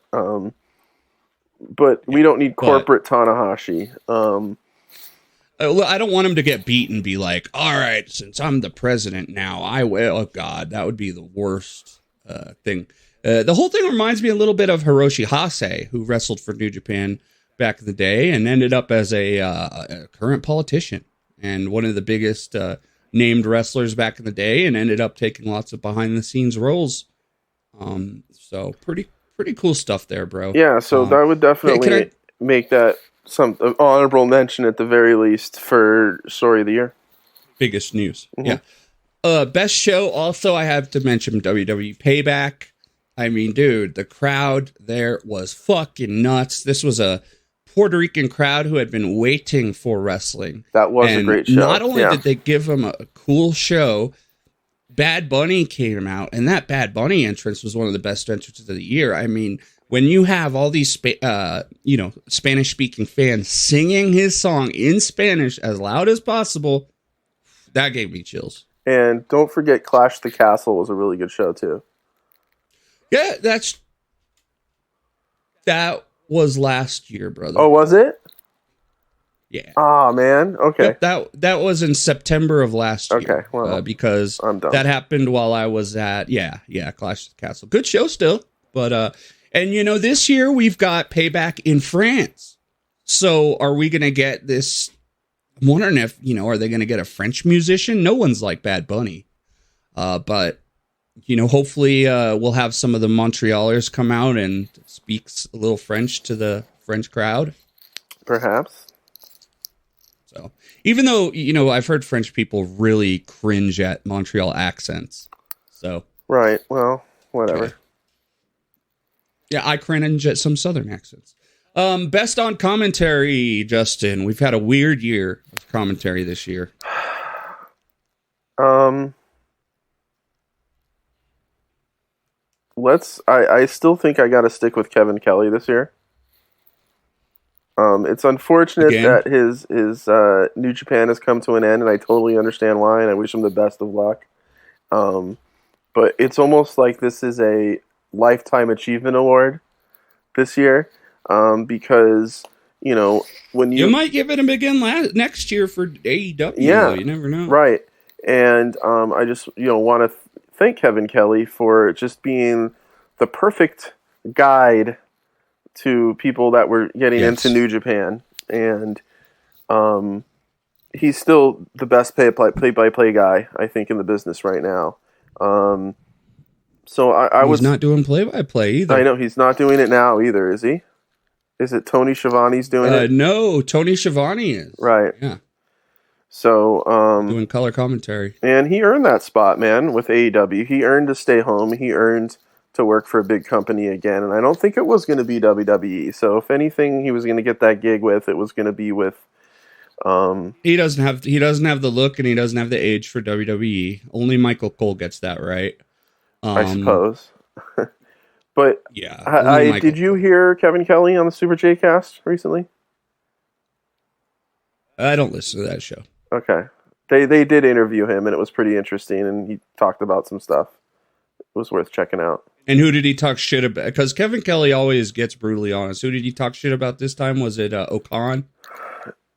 But we don't need corporate Tanahashi. I don't want him to get beat and be like, all right, since I'm the president now, I will. Oh, God, that would be the worst thing. The whole thing reminds me a little bit of Hiroshi Hase, who wrestled for New Japan back in the day and ended up as a current politician and one of the biggest named wrestlers back in the day, and ended up taking lots of behind-the-scenes roles. So pretty cool stuff there, bro. Yeah, so that would definitely make that some honorable mention at the very least for Story of the Year. Biggest news. Mm-hmm. Yeah. Best show, also I have to mention WWE Payback. I mean, dude, the crowd there was fucking nuts. This was a Puerto Rican crowd who had been waiting for wrestling. That was a great show. Not only did they give them a cool show, Bad Bunny came out, and that Bad Bunny entrance was one of the best entrances of the year. I mean, when you have all these Spanish-speaking fans singing his song in Spanish as loud as possible, that gave me chills. And don't forget Clash the Castle was a really good show, too. Yeah, that was last year, brother. Oh, was it? Yeah. Oh, man. Okay. Yep, that was in September of last year. Okay, well, because I'm done. That happened while I was at, Clash of the Castle. Good show still. But, and this year we've got Payback in France. So are we going to get this? I'm wondering if, are they going to get a French musician? No one's like Bad Bunny. But, hopefully we'll have some of the Montrealers come out and speaks a little French to the French crowd. Perhaps. So, even though, I've heard French people really cringe at Montreal accents. So. Right. Well, whatever. Okay. Yeah, I cringe at some Southern accents. Best on commentary, Justin. We've had a weird year of commentary this year. I still think I got to stick with Kevin Kelly this year. It's unfortunate that his New Japan has come to an end, and I totally understand why, and I wish him the best of luck. But it's almost like this is a Lifetime Achievement Award this year, because when you might give it him again next year for AEW. Yeah, though. You never know, right? And I just want to thank Kevin Kelly for just being the perfect guide to people that were getting into New Japan, and he's still the best play-by-play guy, I think, in the business right now. So I was not doing play-by-play either. I know he's not doing it now either, is he? Is it Tony Schiavone's doing it? No, Tony Schiavone is. Right. Yeah. So doing color commentary, and he earned that spot, man, with AEW. He earned to stay home. He earned to work for a big company again, and I don't think it was going to be WWE. So if anything, he was going to get that gig with, it was going to be with. He doesn't have the look, and he doesn't have the age for WWE. Only Michael Cole gets that right. I suppose. But yeah, did you hear Kevin Kelly on the Super J Cast recently? I don't listen to that show. Okay. They did interview him, and it was pretty interesting, and he talked about some stuff. It was worth checking out. And who did he talk shit about? Because Kevin Kelly always gets brutally honest. Who did he talk shit about this time? Was it Okan?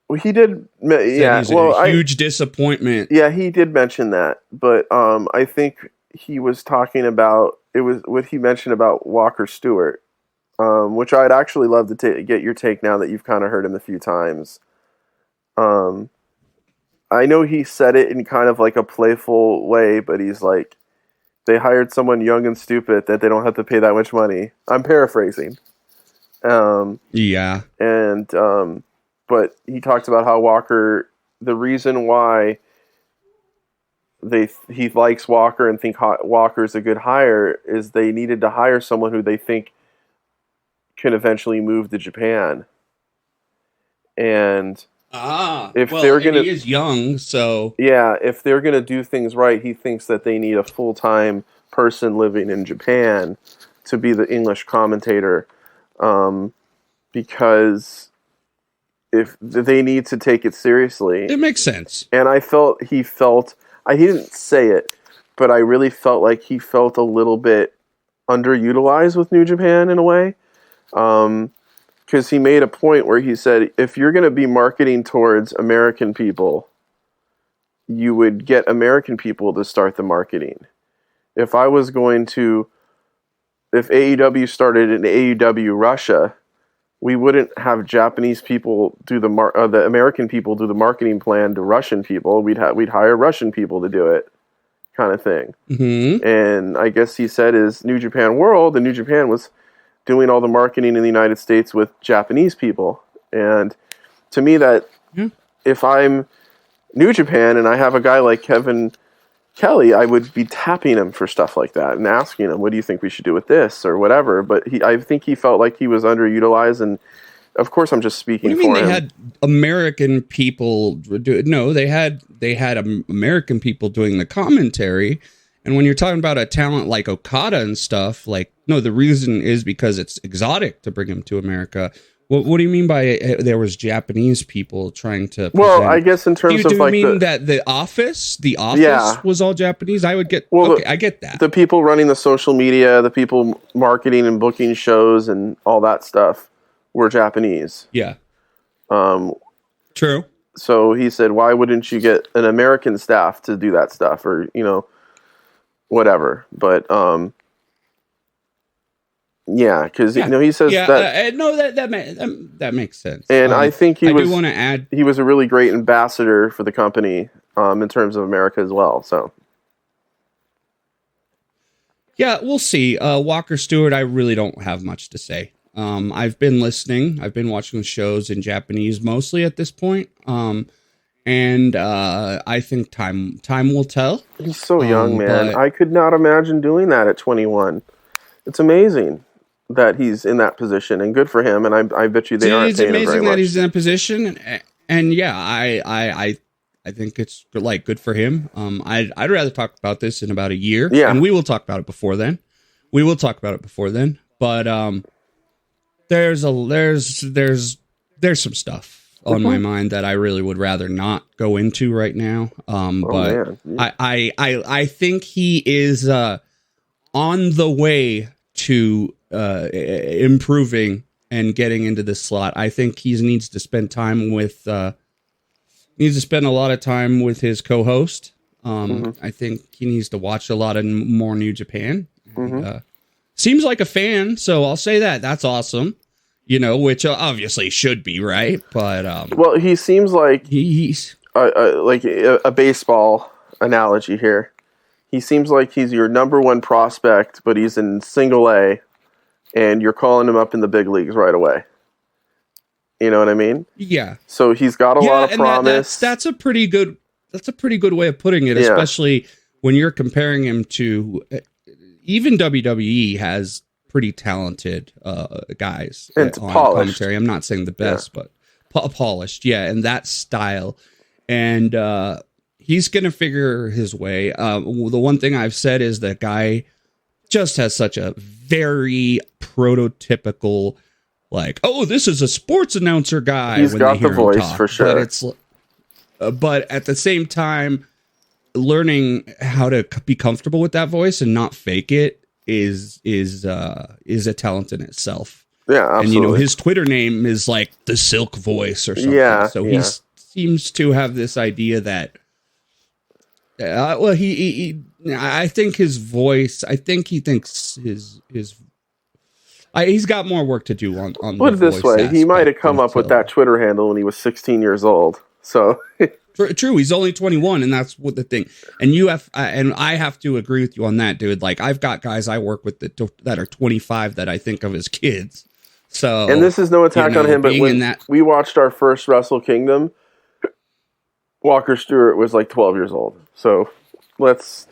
Well, he did. Yeah. He's a huge disappointment. Yeah, he did mention that, but I think he was talking about it was what he mentioned about Walker Stewart, which I'd actually love to get your take now that you've kind of heard him a few times. I know he said it in kind of like a playful way, but he's like, they hired someone young and stupid that they don't have to pay that much money. I'm paraphrasing. Yeah. And but he talks about how Walker, the reason why he likes Walker and think Walker's a good hire is they needed to hire someone who they think can eventually move to Japan. And they're gonna, he is young, so yeah, if they're gonna do things right, he thinks that they need a full-time person living in Japan to be the English commentator, because if they need to take it seriously, it makes sense. And he didn't say it, but I really felt like he felt a little bit underutilized with New Japan in a way. Because he made a point where he said, if you're going to be marketing towards American people, you would get American people to start the marketing. If AEW started in AEW Russia, we wouldn't have Japanese people do the American people do the marketing plan to Russian people. We'd hire Russian people to do it, kind of thing. Mm-hmm. And I guess he said is New Japan World, and New Japan was doing all the marketing in the United States with Japanese people. And to me, that if I'm New Japan and I have a guy like Kevin Kelly, I would be tapping him for stuff like that and asking him, what do you think we should do with this or whatever? But I think he felt like he was underutilized. And of course, I'm just speaking for him. They had American people they had American people doing the commentary. And when you're talking about a talent like Okada and stuff, like, no, the reason is because it's exotic to bring him to America. What do you mean by there was Japanese people trying to present? Well, I guess in terms of like... Do you mean that the office was all Japanese? I would get... Well, okay, I get that. The people running the social media, the people marketing and booking shows and all that stuff were Japanese. Yeah. True. So he said, why wouldn't you get an American staff to do that stuff? Or, whatever, but yeah, because he says that that makes sense, and I think do want to add he was a really great ambassador for the company in terms of America as well. So yeah, we'll see. Walker Stewart, I really don't have much to say. I've been listening. I've been watching the shows in Japanese mostly at this point. And I think time will tell. He's so young, man. I could not imagine doing that at 21. It's amazing that he's in that position, and good for him. And I bet you they aren't paying him very much. It's amazing that he's in a position, and yeah, I think it's like good for him. I'd rather talk about this in about a year. Yeah, and we will talk about it before then. But there's some stuff on my mind that I really would rather not go into right now. I think he is on the way to improving and getting into this slot. I think he needs to spend time with a lot of time with his co-host. I think he needs to watch a lot of more New Japan. Seems like a fan, so I'll say that. That's awesome. Which obviously should be right, but well, he seems like he's like a baseball analogy here. He seems like he's your number one prospect, but he's in single A, and you're calling him up in the big leagues right away. You know what I mean? Yeah. So he's got a lot of promise. That's a pretty good way of putting it, especially when you're comparing him to. even WWE has pretty talented guys And on polished. commentary. I'm not saying the best, but polished, yeah, and that style. And he's going to figure his way. The one thing I've said is that guy just has such a very prototypical, like, oh, this is a sports announcer guy. He's got the voice for sure. But at the same time, learning how to be comfortable with that voice and not fake it is a talent in itself. Yeah, absolutely. And his Twitter name is like the Silk Voice or something. Yeah, so he seems to have this idea that I think his voice, I think he thinks he's got more work to do on put it this way, he might have come up with that Twitter handle when he was 16 years old. So true, he's only 21, and that's what the thing. And I have to agree with you on that, dude. Like, I've got guys I work with that are 25 that I think of as kids. So, and this is no attack on him, but when we watched our first Wrestle Kingdom, Walker Stewart was like 12 years old. So let's.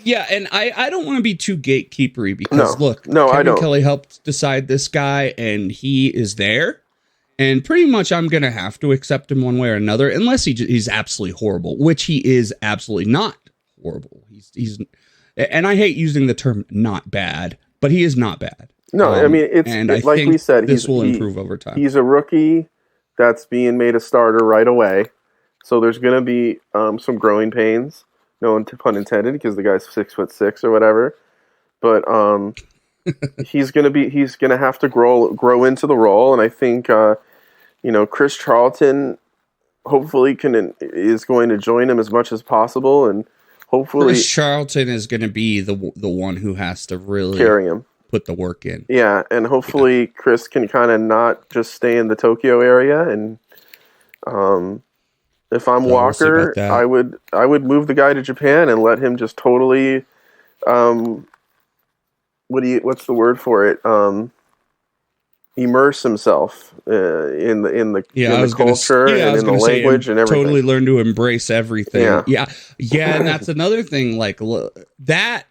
Yeah, and I don't want to be too gatekeepery because Kevin I don't. Kelly helped decide this guy, and he is there. And pretty much I'm going to have to accept him one way or another, unless he's absolutely horrible, which he is absolutely not horrible. He's and I hate using the term not bad, but he is not bad. No, I mean, it's like we said, this will improve over time. He's a rookie that's being made a starter right away. So there's going to be some growing pains, no pun intended, because the guy's 6'6" or whatever. But he's going to have to grow into the role, and I think Chris Charlton hopefully is going to join him as much as possible, and hopefully Chris Charlton is going to be the one who has to really carry him, put the work in. Yeah, and hopefully Chris can kind of not just stay in the Tokyo area, and if I'm Walker, I would move the guy to Japan and let him just totally what's the word for it? Immerse himself in the culture and in the language and everything. Totally learn to embrace everything. Yeah, and that's another thing. Like that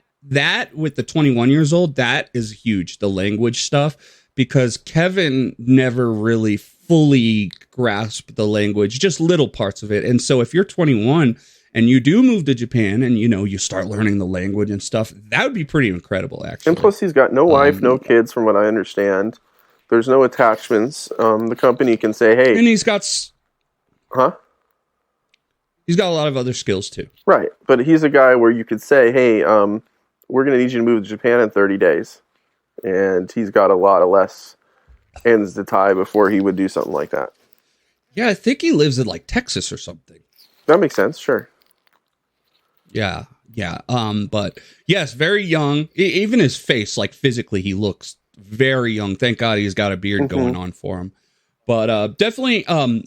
with the 21 years old, that is huge. The language stuff, because Kevin never really fully grasped the language, just little parts of it. And so if you're 21 and you do move to Japan and you start learning the language and stuff, that would be pretty incredible, actually. And plus, he's got no wife, no kids, from what I understand. There's no attachments. The company can say, hey. And he's got a lot of other skills, too. Right. But he's a guy where you could say, hey, we're going to need you to move to Japan in 30 days. And he's got a lot of less ends to tie before he would do something like that. Yeah, I think he lives in, like, Texas or something. That makes sense, sure. Yeah. But, yes, very young. Even his face, like, physically, he looks very young. Thank God he's got a beard going on for him. But definitely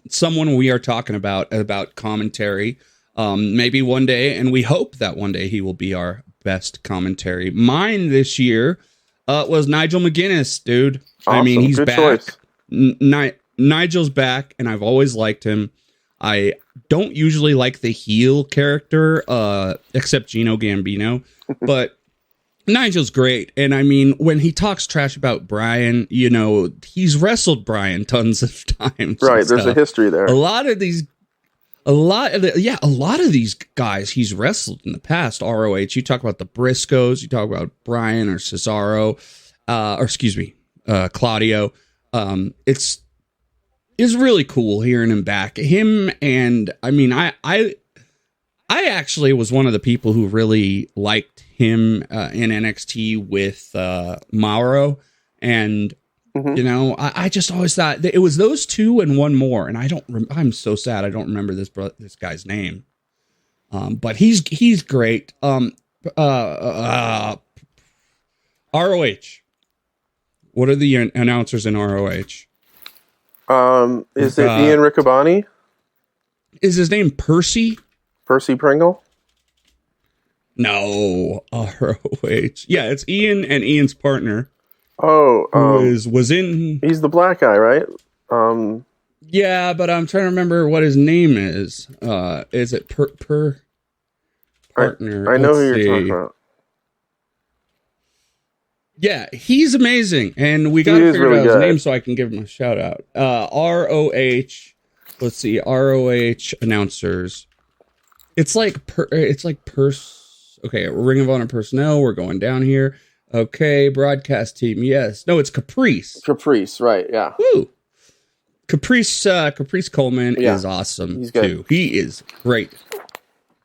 someone we are talking about commentary. Maybe one day, and we hope that one day he will be our best commentary. Mine this year was Nigel McGuinness, dude. Awesome. I mean, he's good back. Choice. Nigel's back, and I've always liked him. I don't usually like the heel character, except Gino Gambino, but Nigel's great. And I mean, when he talks trash about Bryan, he's wrestled Bryan tons of times. Right. There's a history there. A lot of these guys he's wrestled in the past. ROH. You talk about the Briscoes. You talk about Bryan or Cesaro, Claudio. It's really cool hearing him back. Him and I mean, I actually was one of the people who really liked him in NXT with Mauro, and I just always thought that it was those two and one more, and I'm so sad I don't remember this guy's name, but he's great. ROH. What are the announcers in ROH? Is it Ian Riccaboni? Is his name Percy? Percy Pringle? No, ROH. Yeah, it's Ian and Ian's partner. Oh, was in. He's the black guy, right? Yeah, but I'm trying to remember what his name is. Is it per partner? I know who you're talking about. Yeah, he's amazing, and we He got to is figure really out his good. name so I can give him a shout out. ROH. Let's see, ROH announcers. It's like Okay, Ring of Honor personnel. We're going down here. Okay, broadcast team. Yes, no, it's Caprice. Caprice, right? Yeah. Woo. Caprice Coleman Yeah. is awesome He's good. too. He is great.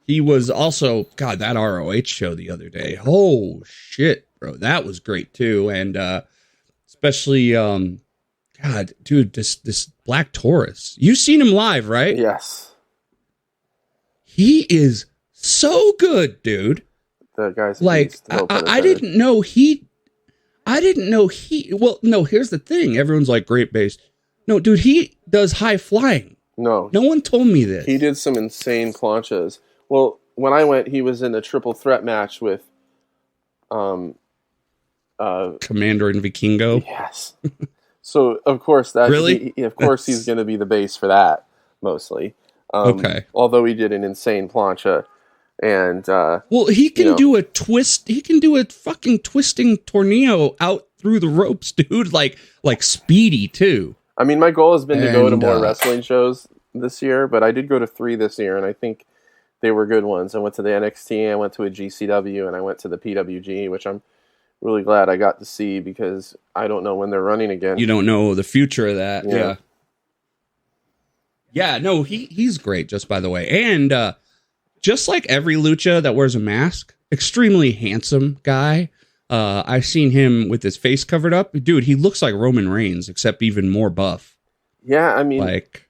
He was also that ROH show the other day. Oh shit, bro, that was great too, and especially God, dude, this Black Taurus. You've seen him live, right? Yes. He is so good, dude. The guy's Like beast, no pun I intended. didn't know he. Well, no. Here's the thing. Everyone's like great base. No, dude, he does high flying. No, No one told me this. he did some insane planchas. Well, when I went, he was in a triple threat match with, Commander and Vikingo. yes. So of course that Really? of course he's going to be the base for that mostly. Okay. Although he did an insane plancha, and Well, he can you know. do a twist. He can do a fucking twisting tornado out through the ropes, dude. Like Speedy too. I mean, my goal has been to go to And, more wrestling shows this year, but I did go to 3 this year, and I think they were good ones. I went to the NXT, I went to a GCW, and I went to the PWG, which I'm really glad I got to see because I don't know when they're running again. You don't know the future of that. Yeah. Yeah. Yeah, no, he's great, just by the way. And just like every lucha that wears a mask, extremely handsome guy. I've seen him with his face covered up. Dude, he looks like Roman Reigns, except even more buff. Yeah, I mean, Like,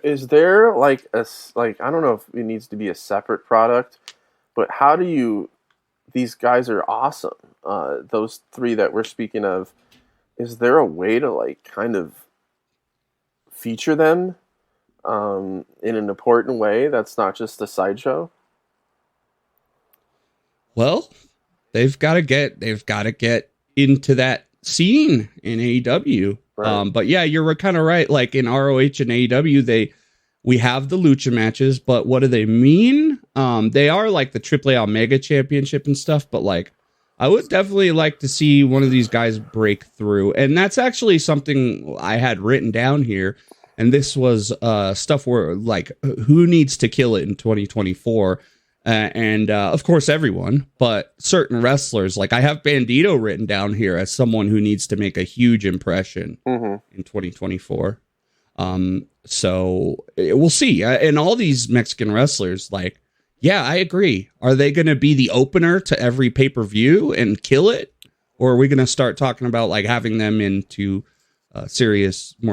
is there like I don't know if it needs to be a separate product, but how do you? These guys are awesome. Those 3 that we're speaking of, is there a way to like kind of feature them in an important way that's not just a sideshow? well, they've got to get into that scene in AEW. Right. But yeah, you're kind of right. Like in ROH and AEW, we have the lucha matches, but what do they mean? They are like the AAA Omega Championship and stuff, but like I would definitely like to see one of these guys break through. And that's actually something I had written down here. And this was stuff where like who needs to kill it in 2024? And of course, everyone, but certain wrestlers. Like I have Bandito written down here as someone who needs to make a huge impression in 2024. So we'll see. And all these Mexican wrestlers, like, yeah, I agree. Are they going to be the opener to every pay-per-view and kill it? Or are we going to start talking about like having them into more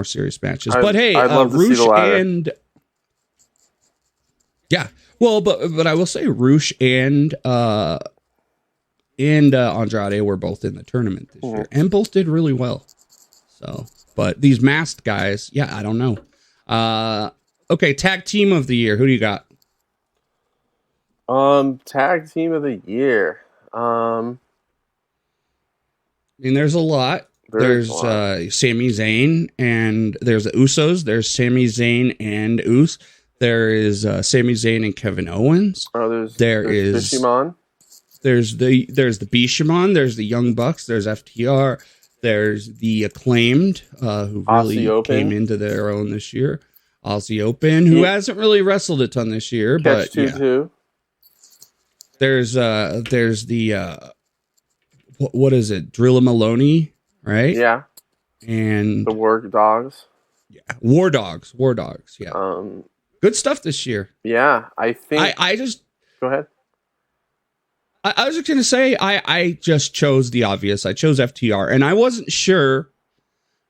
serious matches? But hey, I'd love to see the latter. and yeah, well, but I will say Roosh and Andrade were both in the tournament this year and both did really well. So, but these masked guys, yeah, I don't know. Okay, tag team of the year. Who do you got? Tag team of the year. I mean, there's a lot. There's Sami Zayn and there's the Usos. There's Sami Zayn and Us. There is Sami Zayn and Kevin Owens. Oh, there's Bishamon. There's the Bishamon. There's the Young Bucks. There's FTR. There's the Acclaimed, who really came into their own this year. Aussie Open, who hasn't really wrestled a ton this year, but yeah. There's the what is it? Drilla Maloney, right? Yeah. And the War Dogs. Yeah, War Dogs. Yeah. Good stuff this year. Yeah, I think. I just go ahead. I was just gonna say I just chose the obvious. I chose FTR, and I wasn't sure,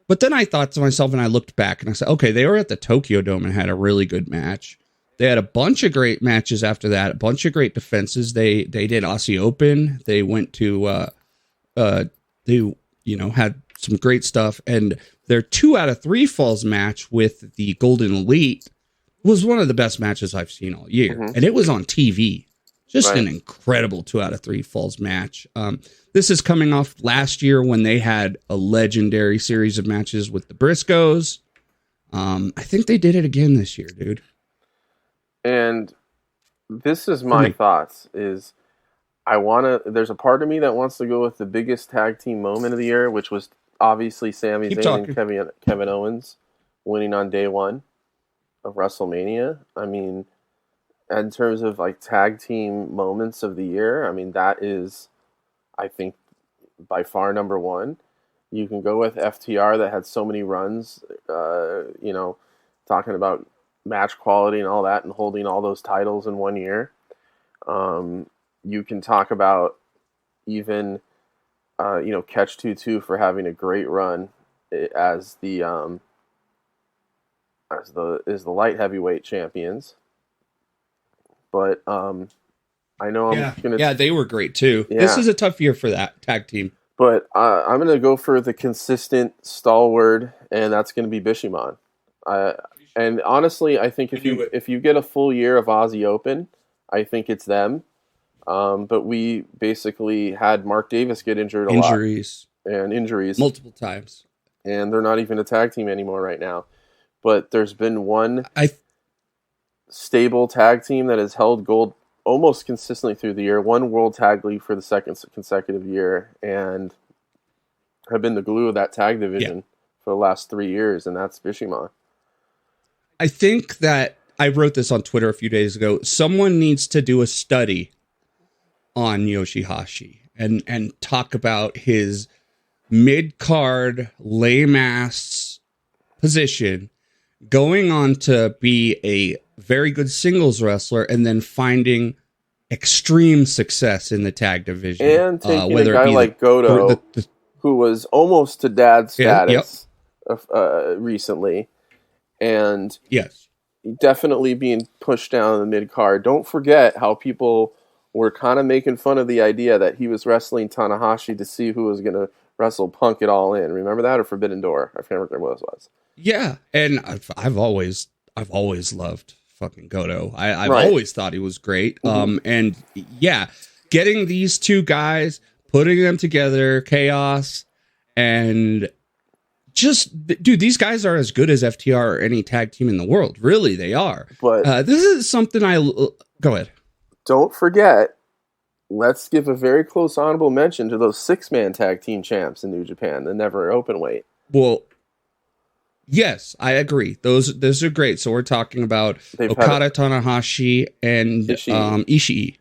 but then I thought to myself, and I looked back, and I said, okay, they were at the Tokyo Dome and had a really good match. They had a bunch of great matches after that, a bunch of great defenses. They did Aussie Open. They went to had some great stuff, and their 2 out of 3 falls match with the Golden Elite was one of the best matches I've seen all year, and it was on TV. Just an incredible 2 out of 3 falls match. This is coming off last year when they had a legendary series of matches with the Briscoes. I think they did it again this year, dude. And this is my thoughts, is There's a part of me that wants to go with the biggest tag team moment of the year, which was obviously Sami Zayn and Kevin Owens winning on day one of WrestleMania. I mean, in terms of like tag team moments of the year, I mean, that is, I think, by far number one. You can go with FTR that had so many runs, talking about match quality and all that, and holding all those titles in 1 year. You can talk about even, Catch 22 for having a great run as the light heavyweight champions. But I know they were great too. Yeah. This is a tough year for that tag team. But I'm gonna go for the consistent stalwart, and that's gonna be Bishamon. And honestly, I think if you get a full year of Aussie Open, I think it's them. But we basically had Mark Davis get injured a lot. Injuries. Multiple times. And they're not even a tag team anymore right now. But there's been one stable tag team that has held gold almost consistently through the year. One World Tag League for the second consecutive year. And have been the glue of that tag division for the last 3 years. And that's Bishamon. I think that I wrote this on Twitter a few days ago. Someone needs to do a study on Yoshihashi and talk about his mid-card lame-ass position, going on to be a very good singles wrestler, and then finding extreme success in the tag division. And taking a guy like Goto, who was almost to dad status recently, and definitely being pushed down in the mid-card. Don't forget how people were kind of making fun of the idea that he was wrestling Tanahashi to see who was going to wrestle Punk at All In. Remember that, or Forbidden Door? I can't remember what it was. Yeah, and I've always loved fucking Goto. I've always thought he was great. Mm-hmm. And yeah, getting these two guys, putting them together, Chaos, and just, dude, these guys are as good as FTR or any tag team in the world. Really, they are. But this is something go ahead. Don't forget, let's give a very close honorable mention to those 6-man tag team champs in New Japan, the never open weight. Well, yes, I agree. Those are great. So we're talking about Okada, Tanahashi, and Ishii.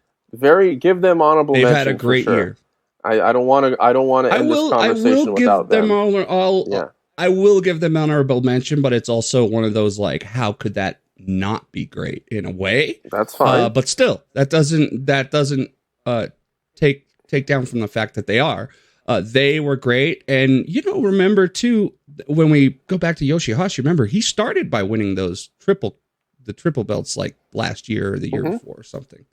Give them honorable mention. They've had a great year. I don't want to end this conversation without them. I will give them honorable mention, but it's also one of those like, how could that not be great in a way? That's fine. But still, that doesn't take down from the fact that they are. They were great. And, remember too, when we go back to Yoshihashi, remember he started by winning those triple belts like last year or the year before or something.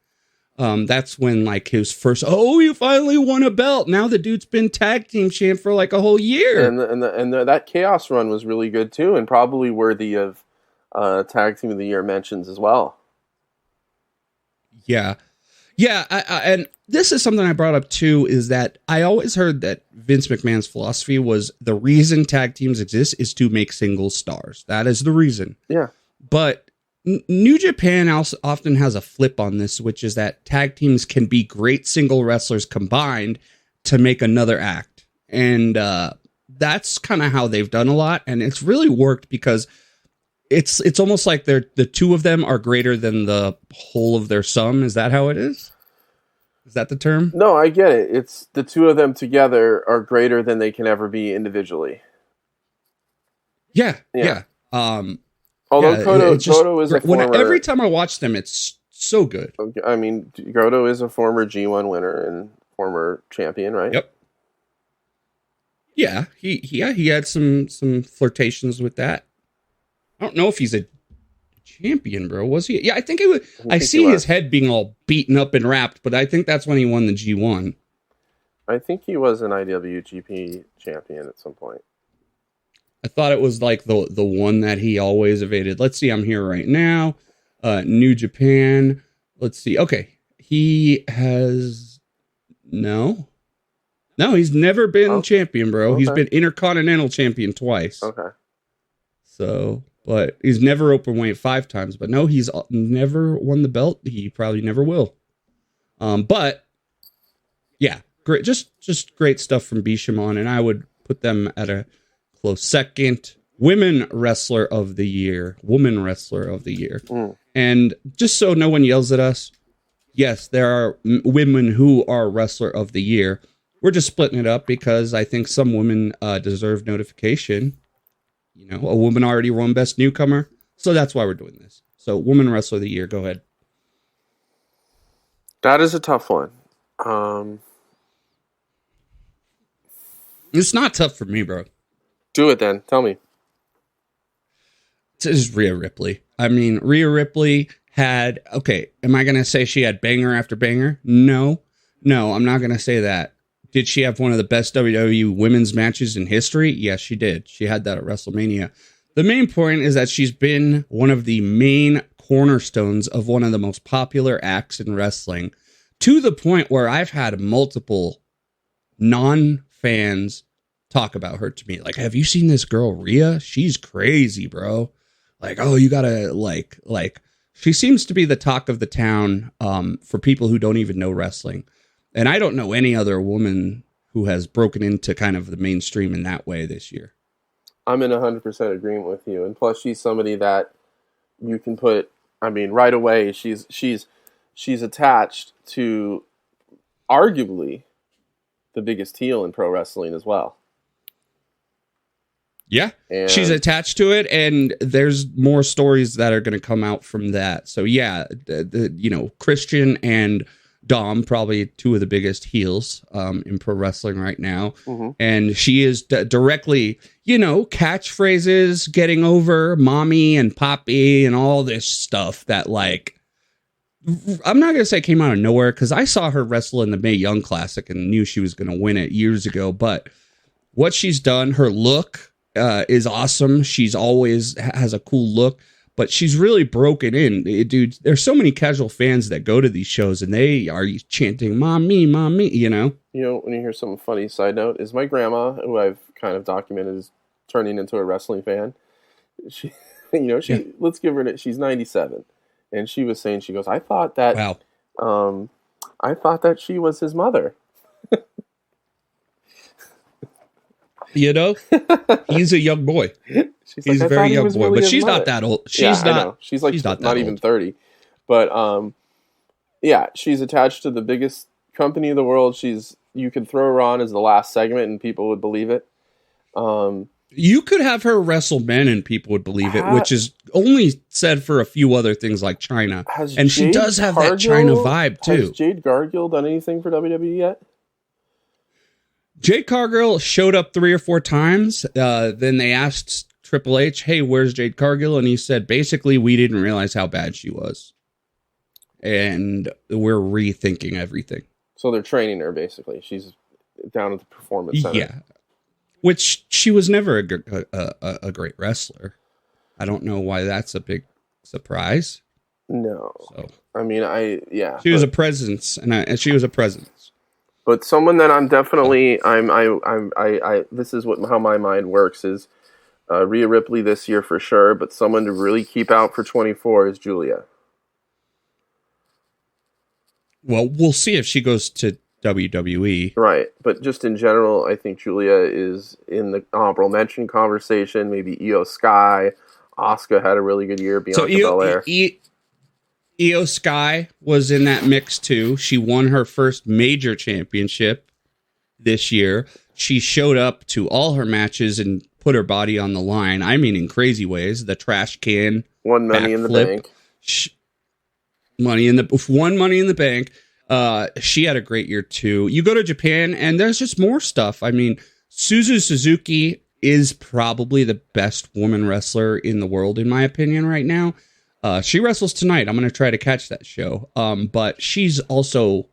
That's when like his first, you finally won a belt. Now the dude's been tag team champ for like a whole year. And that Chaos run was really good too, and probably worthy of tag team of the year mentions as well. Yeah. And this is something I brought up too, is that I always heard that Vince McMahon's philosophy was the reason tag teams exist is to make single stars. That is the reason. Yeah. But New Japan also often has a flip on this, which is that tag teams can be great single wrestlers combined to make another act. And that's kind of how they've done a lot. And it's really worked because it's almost like the two of them are greater than the whole of their sum. Is that how it is? Is that the term? No, I get it. It's the two of them together are greater than they can ever be individually. Yeah. Although Goto is a former... Every time I watch them, it's so good. I mean, Goto is a former G1 winner and former champion, right? Yep. Yeah, he had some flirtations with that. I don't know if he's a champion, bro. Was he? Yeah, I think he was. I see his head being all beaten up and wrapped, but I think that's when he won the G1. I think he was an IWGP champion at some point. I thought it was like the one that he always evaded. Let's see. I'm here right now. New Japan. Let's see. Okay. He has no, he's never been champion, bro. Okay. He's been Intercontinental champion twice. Okay. So, but he's never open weight 5 times, but no, he's never won the belt. He probably never will. But yeah, great, just great stuff from Bishamon, and I would put them at a close second. Woman wrestler of the year. And just so no one yells at us, yes, there are women who are wrestler of the year. We're just splitting it up because I think some women deserve notification. You know, a woman already won Best Newcomer, so that's why we're doing this. So, woman wrestler of the year, go ahead. That is a tough one. It's not tough for me, bro. Do it then. Tell me. This is Rhea Ripley. I mean, Rhea Ripley had, okay, am I going to say she had banger after banger? No, I'm not going to say that. Did she have one of the best WWE women's matches in history? Yes, she did. She had that at WrestleMania. The main point is that she's been one of the main cornerstones of one of the most popular acts in wrestling, to the point where I've had multiple non-fans talk about her to me. Like, have you seen this girl, Rhea? She's crazy, bro. Like, oh, you gotta, like, she seems to be the talk of the town for people who don't even know wrestling. And I don't know any other woman who has broken into kind of the mainstream in that way this year. I'm in 100% agreement with you. And plus, she's somebody that you can put, I mean, right away, she's attached to arguably the biggest heel in pro wrestling as well. Yeah, and she's attached to it, and there's more stories that are going to come out from that. So yeah, you know, Christian and Dom, probably two of the biggest heels in pro wrestling right now. Mm-hmm. And she is directly, you know, catchphrases, getting over mommy and poppy and all this stuff that, like, I'm not going to say came out of nowhere, because I saw her wrestle in the Mae Young Classic and knew she was going to win it years ago. But what she's done, her look is awesome. She's always has a cool look. But she's really broken in, dude. There's so many casual fans that go to these shows and they are chanting "mommy, mommy," you know. You know, when you hear something funny, side note, is my grandma, who I've kind of documented as turning into a wrestling fan. She, you know, let's give her she's 97, and she was saying, she goes, I thought that she was his mother. You know, he's a young boy. He's a very young boy, but she's not that old. She's not. She's like not even 30. But yeah, she's attached to the biggest company in the world. You could throw her on as the last segment and people would believe it. You could have her wrestle men and people would believe it, which is only said for a few other things like China. And she does have that China vibe too. Has Jade Cargill done anything for WWE yet? Jade Cargill showed up 3 or 4 times. Then they asked Triple H, hey, where's Jade Cargill? And he said, basically, we didn't realize how bad she was. And we're rethinking everything. So they're training her, basically. She's down at the Performance Center. Yeah. Which she was never a great wrestler. I don't know why that's a big surprise. No. So, I mean, She was a presence, and she was a presence. But someone that I'm definitely, this is how my mind works is Rhea Ripley this year for sure, but someone to really keep out for 24 is Julia. Well, we'll see if she goes to WWE. Right, but just in general, I think Julia is in the honorable mention conversation. Maybe Io Sky, Asuka had a really good year. Bianca Belair. Io Sky was in that mix too. She won her first major championship this year. She showed up to all her matches and put her body on the line. I mean, in crazy ways. The trash can, won Money in the Bank. Money in the Bank. She had a great year too. You go to Japan and there's just more stuff. I mean, Suzu Suzuki is probably the best woman wrestler in the world, in my opinion, right now. She wrestles tonight. I'm going to try to catch that show. But she's also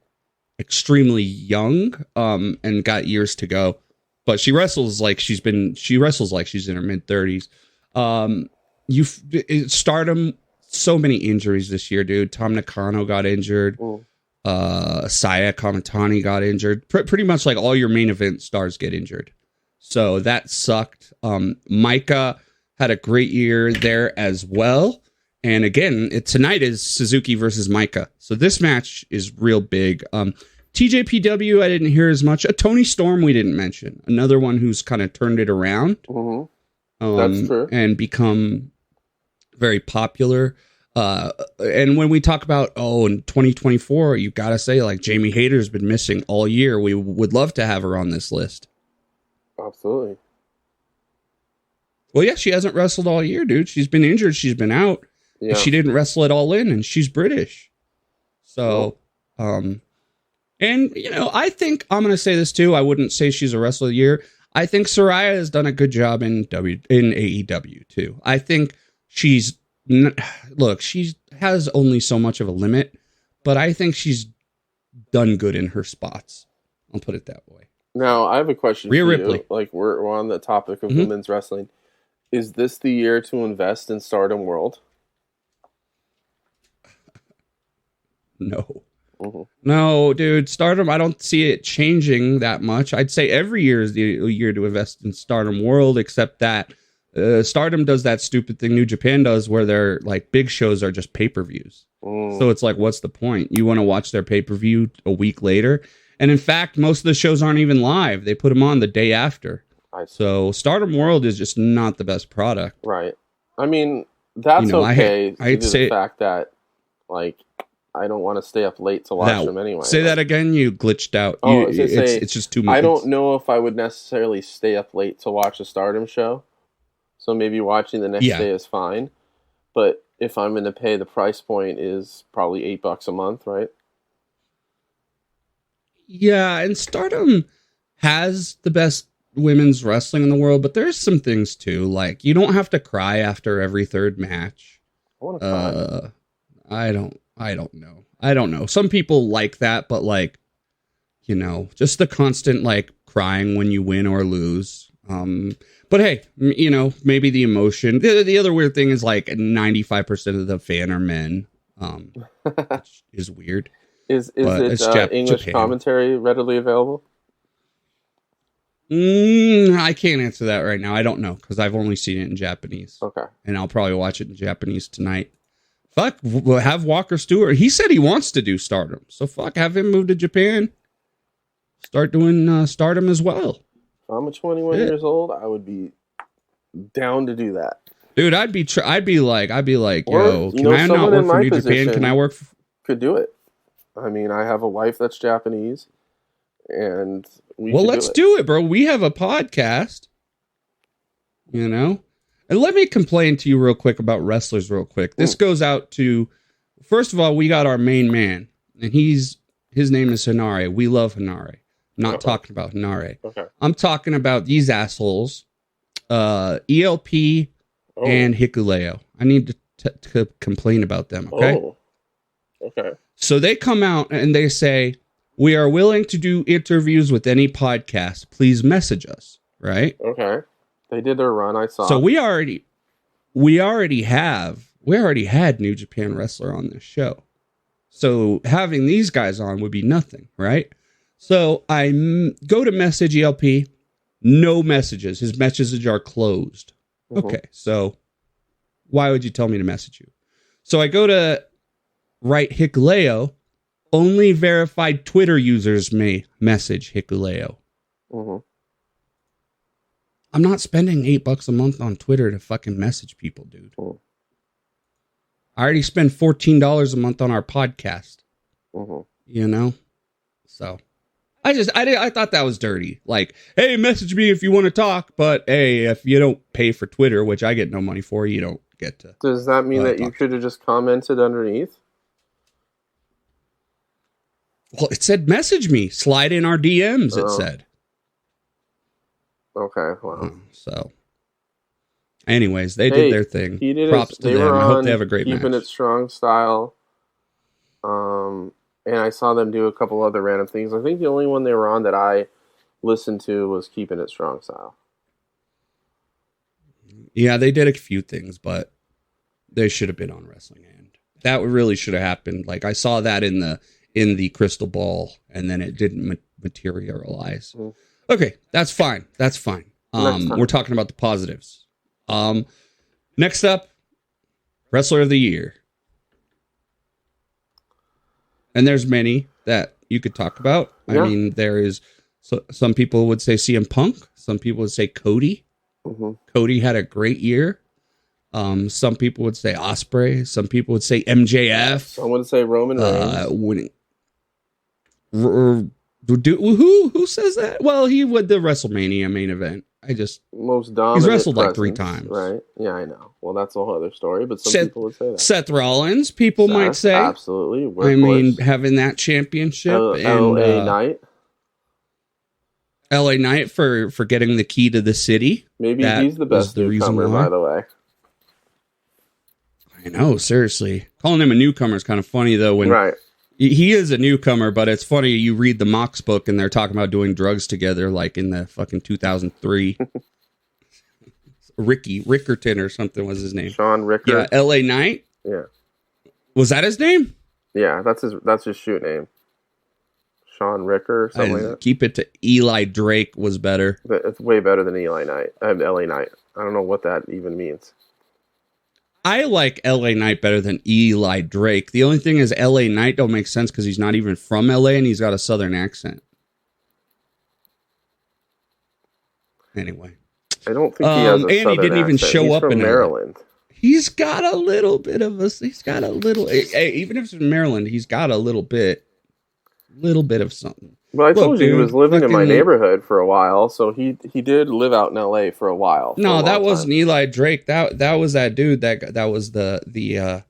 extremely young and got years to go. But she wrestles like she's in her mid 30s. Stardom, so many injuries this year, dude. Tam Nakano got injured. Saya Kamatani got injured. Pretty much like all your main event stars get injured. So that sucked. Micah had a great year there as well. And again, tonight is Suzuki versus Micah. So this match is real big. TJPW, I didn't hear as much. Tony Storm, we didn't mention. Another one who's kind of turned it around. That's true. And become very popular. And when we talk about, in 2024, you got to say, like, Jamie Hayter's been missing all year. We would love to have her on this list. Absolutely. Well, yeah, she hasn't wrestled all year, dude. She's been injured. She's been out. Yeah. She didn't wrestle it all in, and she's British. So, and, I think I'm going to say this too. I wouldn't say she's a wrestler of the year. I think Saraya has done a good job in AEW too. I think she has only so much of a limit, but I think she's done good in her spots. I'll put it that way. Now, I have a question Rhea for Ripley. you. Like, we're on the topic of women's wrestling. Is this the year to invest in Stardom World? No. No, dude. Stardom, I don't see it changing that much. I'd say every year is the year to invest in Stardom World, except that Stardom does that stupid thing New Japan does where their like big shows are just pay-per-views. So it's like, what's the point? You want to watch their pay-per-view a week later? And in fact, most of the shows aren't even live. They put them on the day after. So Stardom World is just not the best product. Right. I mean, that's okay. I'd say the fact that, like, I don't want to stay up late to watch them anyway. Say that again. You glitched out. It's just too much. I don't know if I would necessarily stay up late to watch a Stardom show. So maybe watching the next day is fine. But if I'm going to pay, the price point is probably $8 a month, right? Yeah, and Stardom has the best women's wrestling in the world, but there's some things too. Like, you don't have to cry after every third match. I want to cry. I don't know. Some people like that, but like, just the constant like crying when you win or lose. But hey, maybe the emotion. The other weird thing is like 95% of the fan are men, which is weird. Is it English Japan. Commentary readily available? I can't answer that right now. I don't know because I've only seen it in Japanese. Okay. And I'll probably watch it in Japanese tonight. Fuck, we'll have Walker Stewart. He said he wants to do Stardom. So fuck, have him move to Japan. Start doing Stardom as well. If I'm 21 years old, I would be down to do that. Dude, I'd be like, yo, can I not work for New Japan? Can I work for... Could do it. I mean, I have a wife that's Japanese, and let's do it, bro. We have a podcast, And let me complain to you real quick about wrestlers real quick. This goes out to, first of all, we got our main man, and his name is Hanare. We love Hanare. I'm not talking about Hanare. Okay. I'm talking about these assholes, ELP and Hikuleo. I need to complain about them, okay? Oh. Okay. So they come out and they say, we are willing to do interviews with any podcast. Please message us, right? Okay. They did their run, I saw. So we already had New Japan Wrestler on this show. So having these guys on would be nothing, right? So I go to message ELP, no messages. His messages are closed. Okay, so why would you tell me to message you? So I go to write Hikuleo. Only verified Twitter users may message Hikuleo. I'm not spending $8 a month on Twitter to fucking message people, dude. I already spend $14 a month on our podcast. So I thought that was dirty. Like, hey, message me if you want to talk, but hey, if you don't pay for Twitter, which I get no money for, you don't get to. Does that mean that you could have just commented underneath? Well, it said message me, slide in our DMs. It said. Okay, wow. So, anyways, they did their thing. Props to them. I hope they have a great match. Keeping It Strong style. And I saw them do a couple other random things. I think the only one they were on that I listened to was Keeping It Strong style. Yeah, they did a few things, but they should have been on Wrestling End. That really should have happened. Like, I saw that in the crystal ball, and then it didn't materialize. Okay, that's fine. We're talking about the positives. Next up, Wrestler of the Year. And there's many that you could talk about. Yeah. I mean, there is some people would say CM Punk. Some people would say Cody. Mm-hmm. Cody had a great year. Some people would say Ospreay. Some people would say MJF. I want to say Roman Reigns. Winning. Who says that? Well, he would the WrestleMania main event. Most dominant. He's wrestled like presence, 3 times, right? Yeah, I know. Well, that's a whole other story. But some people would say that. Seth Rollins, people might say, absolutely. I mean, having that championship and LA Knight. LA Knight for getting the key to the city. Maybe he's the best newcomer, by the way. I know, seriously. Calling him a newcomer is kind of funny, though. When right. He is a newcomer, but it's funny. You read the Mox book, and they're talking about doing drugs together, like in the fucking 2003. Ricky Rickerton or something was his name. Sean Ricker. Yeah, L.A. Knight. Yeah. Was that his name? Yeah, that's his shoot name. Sean Ricker or something like that. Keep it to Eli Drake was better. It's way better than Eli Knight. I have L.A. Knight. I don't know what that even means. I like L.A. Knight better than Eli Drake. The only thing is L.A. Knight don't make sense because he's not even from L.A. and he's got a southern accent. Anyway. I don't think he has a and he didn't even accent. show he's up from in Maryland. He's got a little bit of a... He's got a little... Hey, even if it's in Maryland, he's got a little bit of something. Well, I told you he was living in my neighborhood for a while, so he did live out in L.A. for a while. No, that wasn't Eli Drake. That was that dude. That was that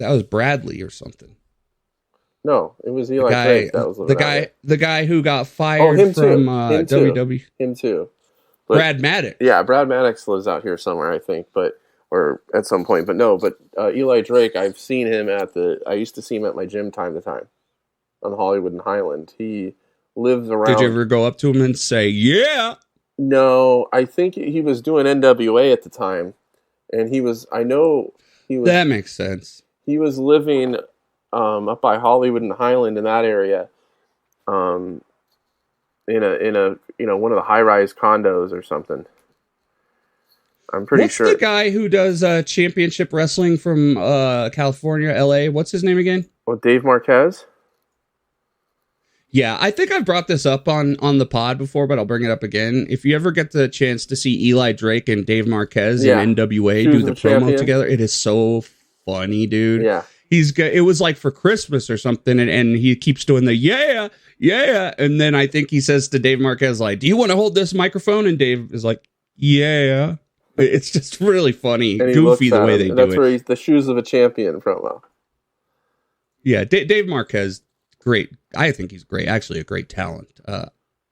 was Bradley or something. No, it was Eli Drake. That was the guy who got fired from WWE. Him too. But, Brad Maddox. Yeah, Brad Maddox lives out here somewhere, I think, or at some point. But no, Eli Drake, I've seen him I used to see him at my gym time to time. On Hollywood and Highland. He lives around. Did you ever go up to him and say, yeah? No, I think he was doing NWA at the time. And that makes sense. He was living up by Hollywood and Highland in that area. In a one of the high-rise condos or something. I'm pretty sure. What's the guy who does championship wrestling from California, LA? What's his name again? Well, Dave Marquez? Yeah, I think I've brought this up on the pod before, but I'll bring it up again. If you ever get the chance to see Eli Drake and Dave Marquez in NWA do the promo together, it is so funny, dude. Yeah. It was like for Christmas or something, and he keeps doing the yeah, and then I think he says to Dave Marquez, like, do you want to hold this microphone? And Dave is like, yeah. It's just really funny, goofy the way they do it. That's where he's the shoes of a champion promo. Yeah, Dave Marquez, great. I think he's great. Actually, a great talent.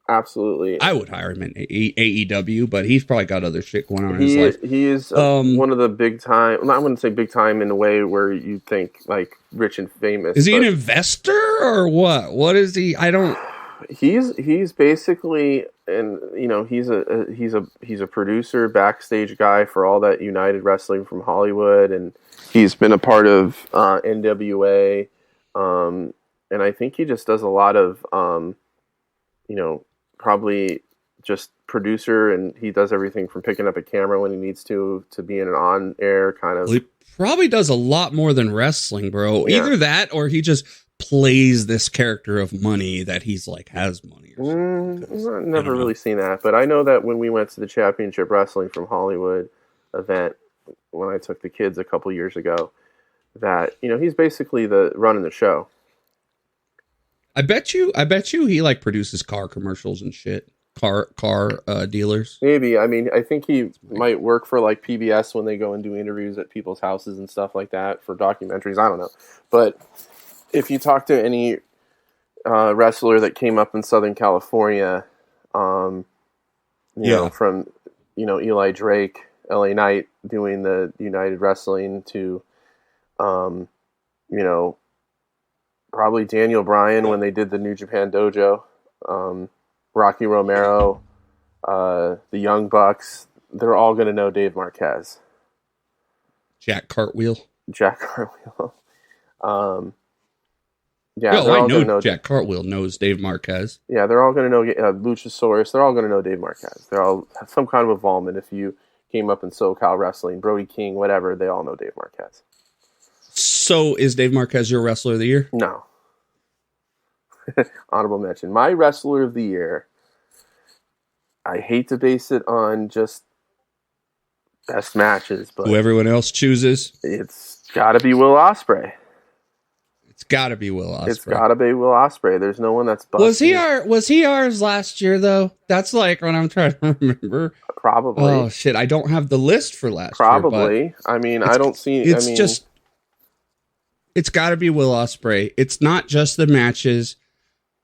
Absolutely. I would hire him in AEW, but he's probably got other shit going on in his life. He is one of the big time. I wouldn't say big time in a way where you think like rich and famous. Is he an investor or what? What is he? I don't. He's basically, and he's a producer, backstage guy for all that United Wrestling from Hollywood, and he's been a part of NWA. And I think he just does a lot of, probably just producer, and he does everything from picking up a camera when he needs to being an on-air kind of. Well, he probably does a lot more than wrestling, bro. Yeah. Either that or he just plays this character of money that he's like has money. Or I've never really seen that, but I know that when we went to the Championship Wrestling from Hollywood event when I took the kids a couple years ago, that he's basically running the show. I bet you he like produces car commercials and shit. Car dealers. Maybe. I mean, I think he might work for like PBS when they go and do interviews at people's houses and stuff like that for documentaries. I don't know. But if you talk to any wrestler that came up in Southern California, from Eli Drake, LA Knight doing the United Wrestling to probably Daniel Bryan when they did the New Japan Dojo, Rocky Romero, the Young Bucks, they're all going to know Dave Marquez. Jack Cartwheel. I know Jack Cartwheel knows Dave Marquez. Yeah, they're all going to know Luchasaurus. They're all going to know Dave Marquez. They're all have some kind of involvement. If you came up in SoCal wrestling, Brody King, whatever, they all know Dave Marquez. So is Dave Marquez your wrestler of the year? No. honorable mention. My wrestler of the year. I hate to base it on just best matches, but Who everyone else chooses. it's got to be Will Ospreay. It's got to be Will Ospreay. It's got to be Will Ospreay. There's no one that's busted. Was he ours last year though? That's like what I'm trying to remember. Probably. Oh shit! I don't have the list for last year. Probably. I mean, I don't see. It's just. It's got to be Will Ospreay. It's not just the matches.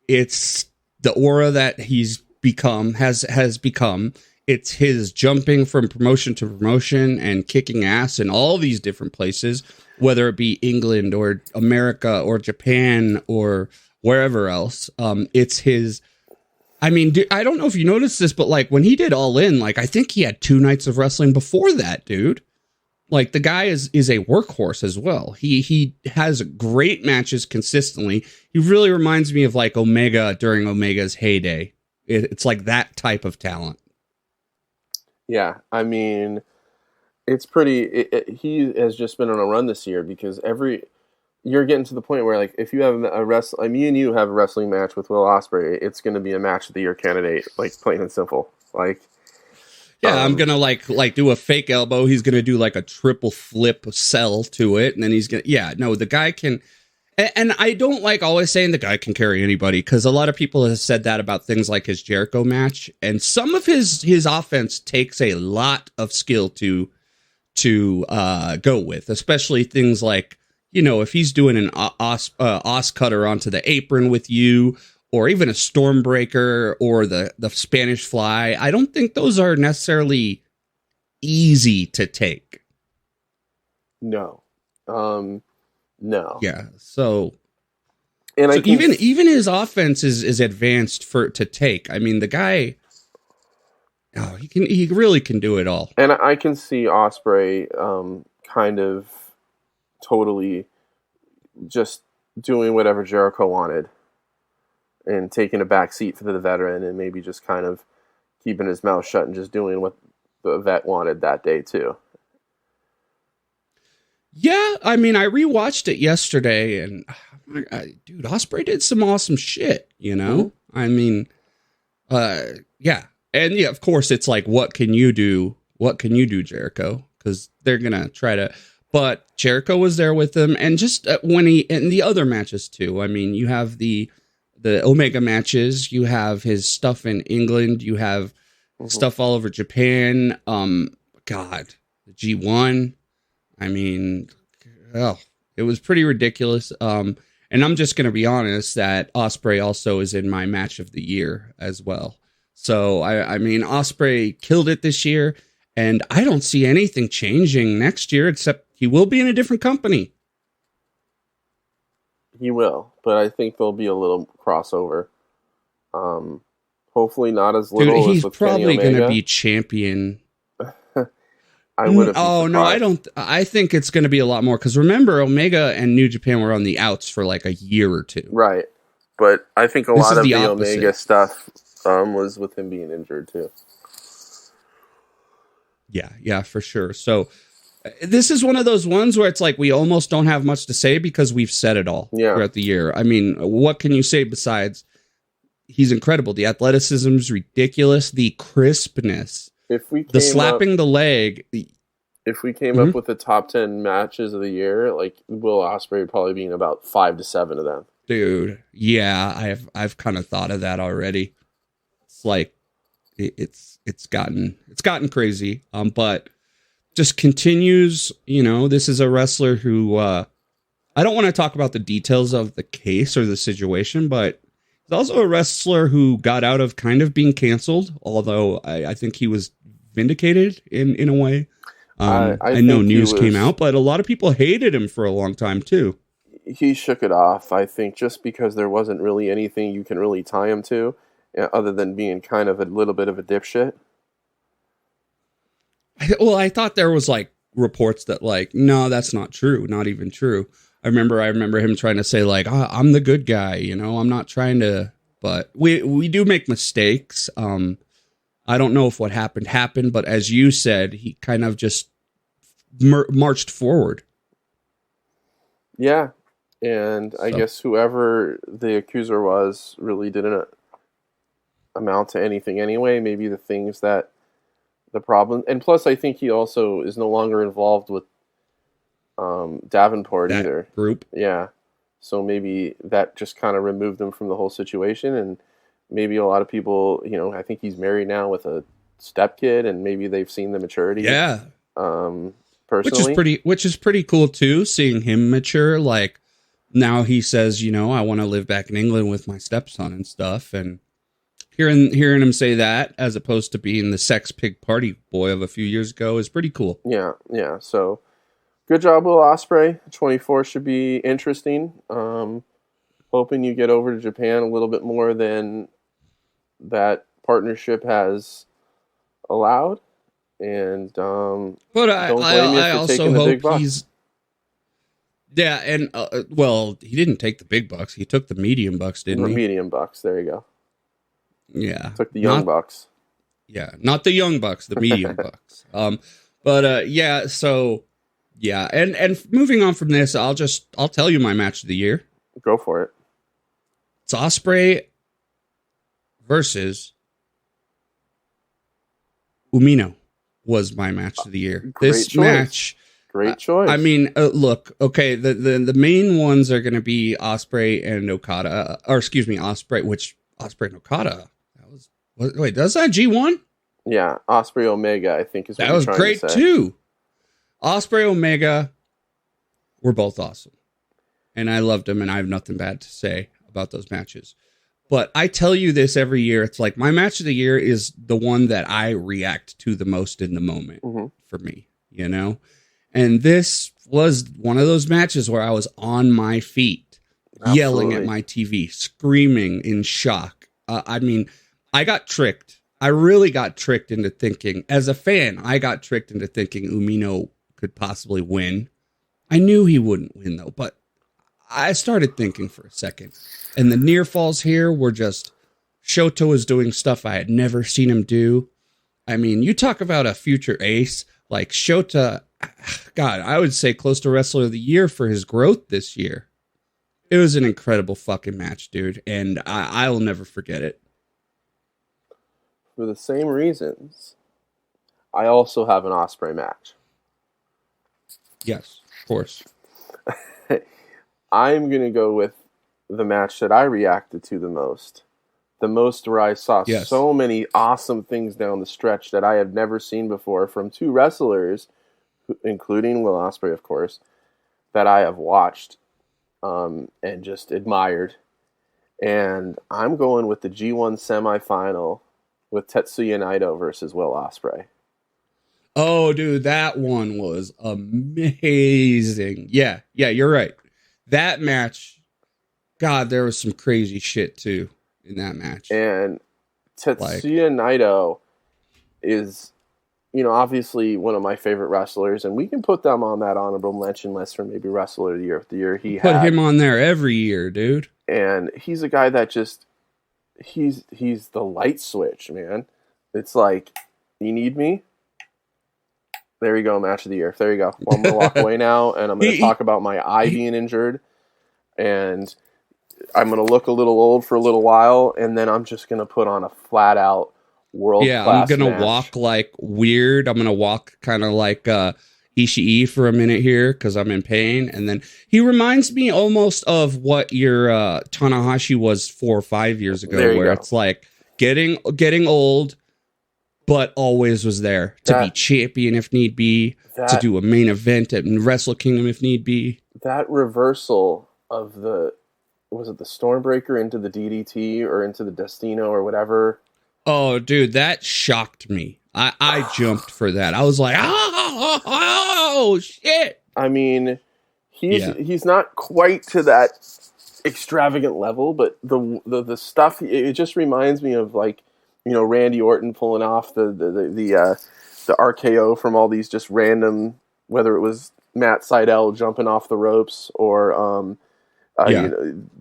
It's the aura that he's has become. It's his jumping from promotion to promotion and kicking ass in all these different places, whether it be England or America or Japan or wherever else. It's his. I mean, I don't know if you noticed this, but like when he did All In, like I think he had 2 nights of wrestling before that, dude. Like the guy is a workhorse as well. He has great matches consistently. He really reminds me of like Omega during Omega's heyday. It's like that type of talent. Yeah, I mean, it's pretty. He has just been on a run this year because you're getting to the point where like if you have me and you have a wrestling match with Will Ospreay, it's going to be a match of the year candidate, like plain and simple. Like, yeah, I'm gonna like do a fake elbow. He's gonna do like a triple flip sell to it, and then he's gonna. Yeah, no, the guy can. And I don't like always saying the guy can carry anybody because a lot of people have said that about things like his Jericho match, and some of his offense takes a lot of skill to go with, especially things like, you know, if he's doing an os cutter onto the apron with you, or even a Stormbreaker or the Spanish Fly. I don't think those are necessarily easy to take. No. No. Yeah. So and even his offense is advanced to take. I mean, the guy, he really can do it all. And I can see Ospreay kind of totally just doing whatever Jericho wanted and taking a back seat for the veteran and maybe just kind of keeping his mouth shut and just doing what the vet wanted that day too. Yeah, I mean, I rewatched it yesterday, and dude, Ospreay did some awesome shit. You know, mm-hmm. I mean, yeah, and yeah, of course, it's like, what can you do? What can you do, Jericho? Because they're gonna try to. But Jericho was there with him, and just when in the other matches too. I mean, you have the Omega matches, you have his stuff in England, you have mm-hmm. stuff all over Japan. God, the G1. I mean, it was pretty ridiculous. And I'm just going to be honest that Ospreay also is in my match of the year as well. So, I mean, Ospreay killed it this year, and I don't see anything changing next year, except he will be in a different company. He will, but I think there'll be a little crossover. Hopefully not as little. Dude, he's as with probably going to be champion. I would have. Oh no, I don't. I think it's going to be a lot more because remember, Omega and New Japan were on the outs for like a year or two. Right, but I think a lot of the Omega stuff was with him being injured too. Yeah, for sure. So this is one of those ones where it's like we almost don't have much to say because we've said it all throughout the year. I mean, what can you say besides he's incredible? The athleticism is ridiculous. The crispness. The slapping the leg. If we came up with the top 10 matches of the year, like Will Ospreay would probably be in about 5 to 7 of them. Dude, yeah, I've kind of thought of that already. It's like it's gotten crazy. But just continues. You know, this is a wrestler who I don't want to talk about the details of the case or the situation, but he's also a wrestler who got out of kind of being canceled, although I think he was vindicated in a way. I know news came out, but a lot of people hated him for a long time too. He shook it off, I think, just because there wasn't really anything you can really tie him to, other than being kind of a little bit of a dipshit. Well, I thought there was like reports that like, no, that's not true. Not even true. I remember him trying to say like, I'm the good guy, you know, I'm not trying to, but we do make mistakes. I don't know if what happened, but as you said, he kind of just marched forward. Yeah. And I So guess whoever the accuser was really didn't amount to anything anyway. Maybe the things that the problem, and plus I think he also is no longer involved with Davenport that either. group. Yeah, so maybe that just kind of removed him from the whole situation, and maybe a lot of people, I think he's married now with a stepkid, and maybe they've seen the maturity. Yeah. Personally, Which is pretty cool too, seeing him mature. Like now he says, I want to live back in England with my stepson and stuff, and hearing him say that as opposed to being the sex pig party boy of a few years ago is pretty cool. Yeah. So good job, Will Ospreay. 24 should be interesting. Hoping you get over to Japan a little bit more than that partnership has allowed. And but I also hope he's. Yeah, and well, he didn't take the big bucks. He took the medium bucks, didn't he? Medium bucks. There you go. Yeah, took the young bucks. Yeah, not the young bucks, the medium bucks. Yeah. So yeah, and moving on from this, I'll tell you my match of the year. Go for it. It's Ospreay versus Umino was my match of the year. Great choice. I mean, look, okay, the main ones are going to be Ospreay and Okada, or excuse me, Ospreay and Okada. Wait, does that G1? Yeah, Ospreay Omega, I think is what that was great too. Ospreay Omega were both awesome, and I loved them, and I have nothing bad to say about those matches. But I tell you this every year. It's like my match of the year is the one that I react to the most in the moment for me, And this was one of those matches where I was on my feet, yelling at my TV, screaming in shock. I mean, I got tricked. I really got tricked into thinking, as a fan, Umino could possibly win. I knew he wouldn't win, though, but I started thinking for a second. And the near falls here were just, Shota was doing stuff I had never seen him do. I mean, you talk about a future ace, like Shota, God, I would say close to Wrestler of the Year for his growth this year. It was an incredible fucking match, dude, and I'll never forget it. For the same reasons, I also have an Ospreay match. Yes, of course. I'm going to go with the match that I reacted to the most where I saw so many awesome things down the stretch that I have never seen before from two wrestlers, including Will Ospreay, of course, that I have watched and just admired. And I'm going with the G1 semifinal with Tetsuya Naito versus Will Ospreay. Oh, dude, that one was amazing. Yeah, you're right. That match, God, there was some crazy shit, too, in that match. And Tetsuya Naito is, obviously one of my favorite wrestlers, and we can put them on that honorable mention list for maybe Wrestler of the Year of the year he had. Put him on there every year, dude. And he's a guy that just, he's the light switch, man. It's like, you need me? There you go, match of the year. There you go. Well, I'm going to walk away now, and I'm going to talk about my eye being injured, and I'm going to look a little old for a little while, and then I'm just going to put on a flat-out world-class I'm going match. to walk like weird. I'm going to walk kind of like Ishii for a minute here because I'm in pain. And then he reminds me almost of what your Tanahashi was 4 or 5 years ago, where it's like getting old, but always was there to be champion if need be, to do a main event at Wrestle Kingdom if need be. That reversal of was it the Stormbreaker into the DDT or into the Destino or whatever? Oh, dude, that shocked me. I jumped for that. I was like, oh shit. I mean, he's not quite to that extravagant level, but the stuff, it just reminds me of like, Randy Orton pulling off the RKO from all these just random, whether it was Matt Sydal jumping off the ropes or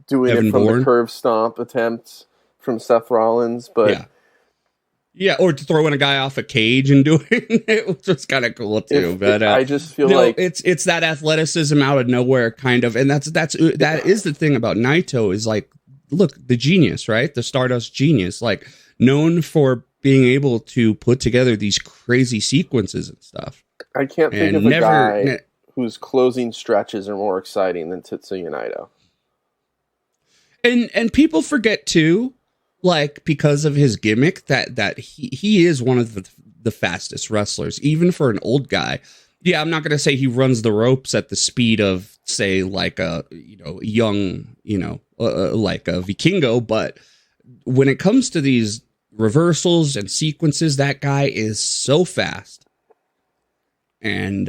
doing Evan it from Bourne. the curve stomp attempt from Seth Rollins. But Yeah, or to throw in a guy off a cage and doing it, which was kind of cool too. But I just feel like it's that athleticism out of nowhere kind of, and that is the thing about Naito is like, look, the genius, right? The Stardust genius, like known for being able to put together these crazy sequences and stuff. I can't think of a guy whose closing stretches are more exciting than Tetsuya Naito. And people forget too, like because of his gimmick, that he is one of the fastest wrestlers, even for an old guy. Yeah, I'm not going to say he runs the ropes at the speed of, say, like a young, like a Vikingo, but when it comes to these reversals and sequences, that guy is so fast. And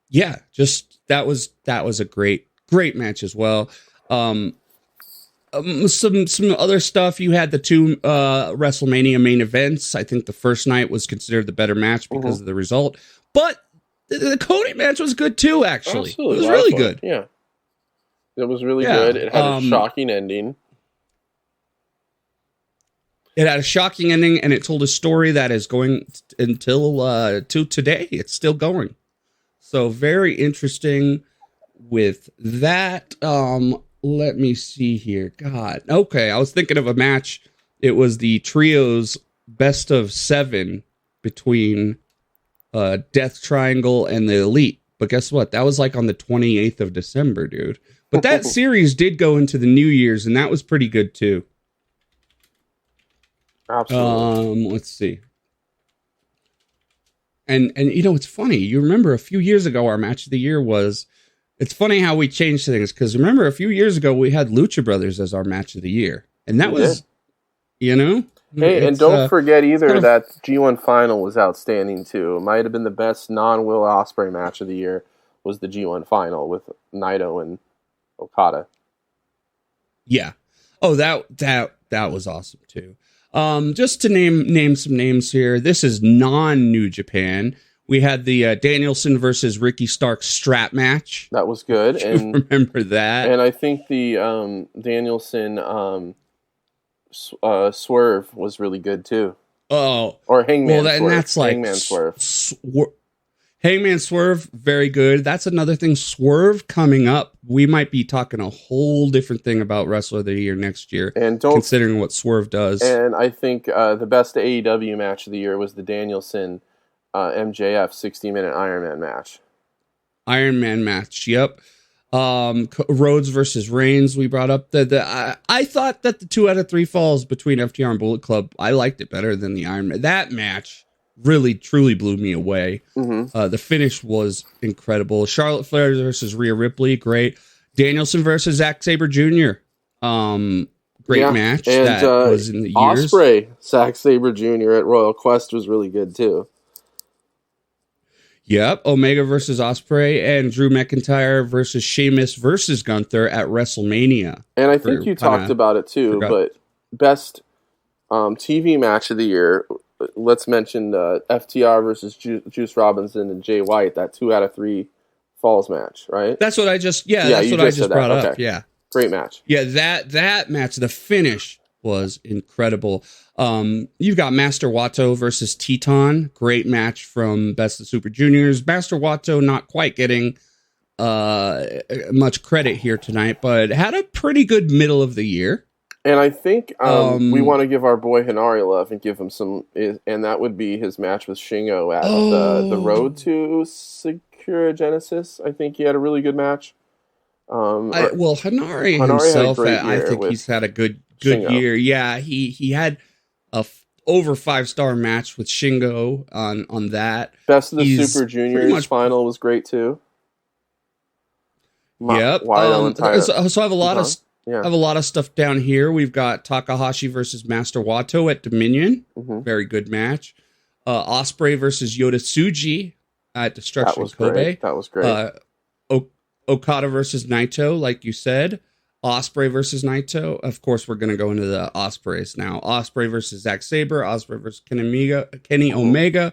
yeah, just that was a great match as well. Some other stuff. You had the two WrestleMania main events. I think the first night was considered the better match because of the result, but the Cody match was good too. Actually, absolutely. It was really good. Yeah, it was really good. It had a shocking ending. It had a shocking ending, and it told a story that is going until to today. It's still going. So very interesting with that. Let me see here. God. Okay, I was thinking of a match. It was the trios best of 7 between Death Triangle and the Elite. But guess what? That was like on the 28th of December, dude. But that series did go into the New Year's, and that was pretty good too. Absolutely. Let's see. And it's funny. You remember a few years ago, our match of the year was. It's funny how we changed things, because remember a few years ago we had Lucha Brothers as our match of the year, and that was, Hey, and don't forget either that G1 final was outstanding too. It might have been the best non-Will Ospreay match of the year. Was the G1 final with Naito and Okada? Yeah. Oh, that was awesome too. Just to name some names here. This is non-New Japan. We had the Danielson versus Ricky Starks strap match. That was good. And remember that? And I think the Danielson Swerve was really good too. Oh, or Hangman. Well, and that's like Hangman Swerve. Hangman Swerve, very good. That's another thing. Swerve coming up. We might be talking a whole different thing about Wrestler of the Year next year, and considering what Swerve does. And I think the best AEW match of the year was the Danielson MJF 60-minute Iron Man match. Iron Man match, yep. Rhodes versus Reigns, we brought up. I thought that the 2 out of 3 falls between FTR and Bullet Club, I liked it better than the Iron Man. That match really, truly blew me away. Mm-hmm. The finish was incredible. Charlotte Flair versus Rhea Ripley, great. Danielson versus Zack Sabre Jr., great match. And that was in the years. Ospreay, Zack Sabre Jr. at Royal Quest was really good too. Yep, Omega versus Ospreay and Drew McIntyre versus Sheamus versus Gunther at WrestleMania. And I think you talked about it too, but best TV match of the year, let's mention FTR versus Juice Robinson and Jay White, that 2 out of 3 falls match, right? That's what I just brought up. Okay. Yeah. Great match. Yeah, that match, the finish was incredible. You've got Master Wato versus Teton. Great match from Best of Super Juniors. Master Wato not quite getting much credit here tonight, but had a pretty good middle of the year. And I think we want to give our boy Hinari love and give him some, and that would be his match with Shingo at the Road to Sakura Genesis. I think he had a really good match. Hinari himself, I think he's had a good year. Yeah, he had a over 5-star match with Shingo on that. Best of the Super Juniors final was great too. Yep. So I have a lot of I have a lot of stuff down here. We've got Takahashi versus Master Wato at Dominion. Mm-hmm. Very good match. Ospreay versus Yota Tsuji at Destruction Kobe. That was great. Okada versus Naito, like you said. Ospreay versus Naito. Of course, we're going to go into the Ospreys now. Ospreay versus Zack Sabre. Ospreay versus Kenny Omega.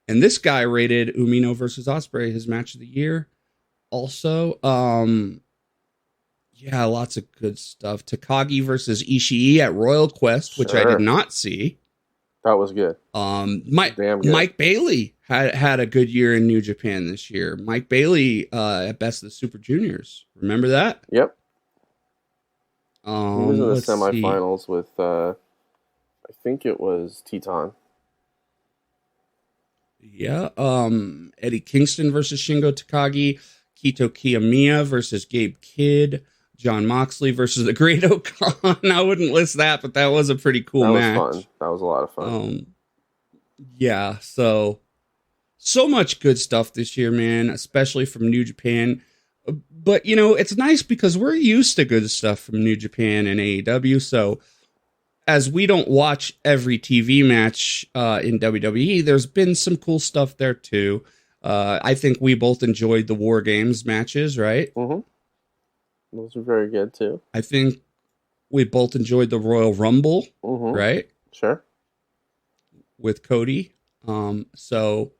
And this guy rated Umino versus Ospreay his match of the year. Also, lots of good stuff. Takagi versus Ishii at Royal Quest, which I did not see. That was good. Mike Damn good. Mike Bailey had a good year in New Japan this year. Mike Bailey at Best of the Super Juniors. Remember that? Yep. He was in the let's see. semifinals with, I think it was Teton. Yeah. Eddie Kingston versus Shingo Takagi. Kito Kiyomiya versus Gabe Kidd. John Moxley versus the Great O'Khan. I wouldn't list that, but that was a pretty cool match. That was fun. That was a lot of fun. Yeah, so much good stuff this year, man, especially from New Japan. But, you know, it's nice because we're used to good stuff from New Japan and AEW. So as we don't watch every TV match in WWE, there's been some cool stuff there, too. I think we both enjoyed the War Games matches, right? Mm-hmm. Those were very good, too. I think we both enjoyed the Royal Rumble, right? Sure. With Cody. So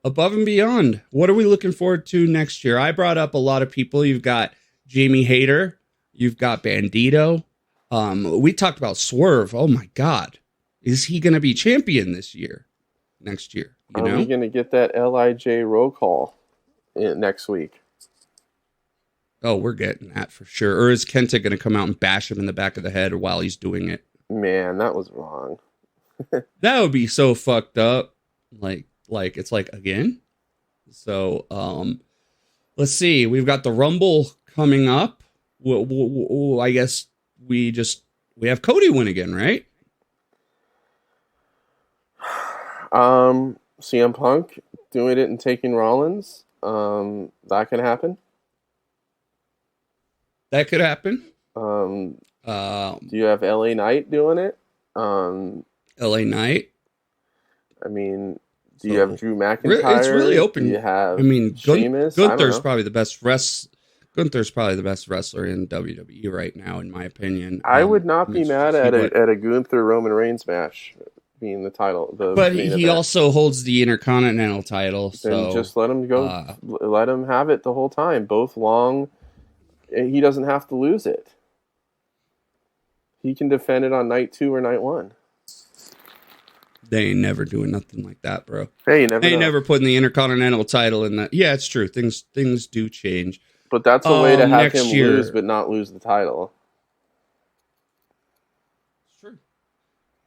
above and beyond, what are we looking forward to next year? I brought up a lot of people. You've got Jamie Hayter. You've got Bandito. We talked about Swerve. Oh, my God. Is he going to be champion next year? Are we going to get that LIJ roll call next week? Oh, we're getting that for sure. Or is Kenta going to come out and bash him in the back of the head while he's doing it? Man, that was wrong. That would be so fucked up. Like it's like again. So, let's see. We've got the Rumble coming up. I guess we have Cody win again, right? CM Punk doing it and taking Rollins. That can happen. That could happen. Do you have LA Knight doing it? LA Knight. I mean, do you have Drew McIntyre? It's really open. Do you have Sheamus? Gunther's probably the best Gunther's probably the best wrestler in WWE right now, in my opinion. I would not be mad at a Gunther Roman Reigns match being the title. But he also holds the Intercontinental title. So then just let him go. Let him have it the whole time. Both long. He doesn't have to lose it. He can defend it on night 2 or night 1. They ain't never doing nothing like that, bro. Hey, they ain't never putting the Intercontinental title in that. Yeah, it's true. Things do change. But that's a way to have him lose, but not lose the title.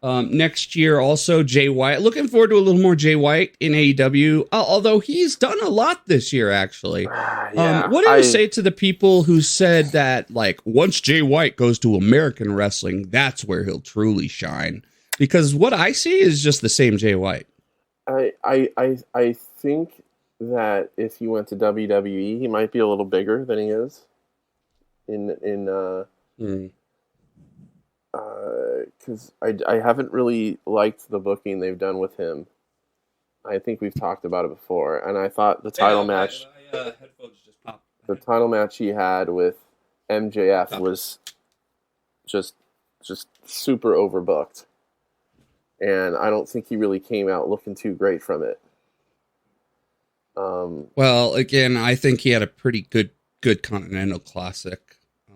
Next year, also Jay White. Looking forward to a little more Jay White in AEW. Although he's done a lot this year, actually. What do you say to the people who said that, like, once Jay White goes to American wrestling, that's where he'll truly shine? Because what I see is just the same Jay White. I think that if he went to WWE, he might be a little bigger than he is. Because I haven't really liked the booking they've done with him. I think we've talked about it before, and I thought the title match, the title match he had with MJF was just super overbooked, and I don't think he really came out looking too great from it. Well, again, I think he had a pretty good Continental Classic.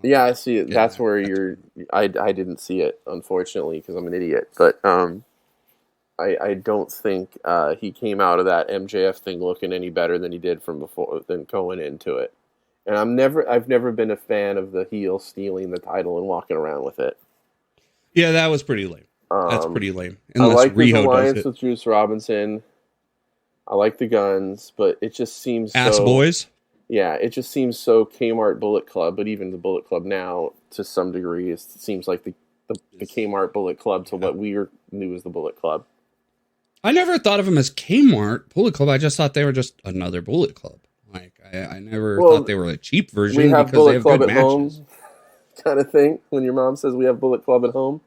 Yeah, I see it. That's where I didn't see it, unfortunately, because I'm an idiot. But I don't think he came out of that MJF thing looking any better than he did than going into it. And I've never been a fan of the heel stealing the title and walking around with it. Yeah, that was pretty lame. That's pretty lame. Unless I like his alliance with Juice Robinson. I like the Guns, but it just seems Ass Boys. Yeah, it just seems so Kmart Bullet Club, but even the Bullet Club now, to some degree, it seems like the Kmart Bullet Club to what we knew as the Bullet Club. I never thought of them as Kmart Bullet Club. I just thought they were just another Bullet Club. Like I never thought they were a cheap version. We have because Bullet they have Club good at matches. home, kind of thing. When your mom says we have Bullet Club at home,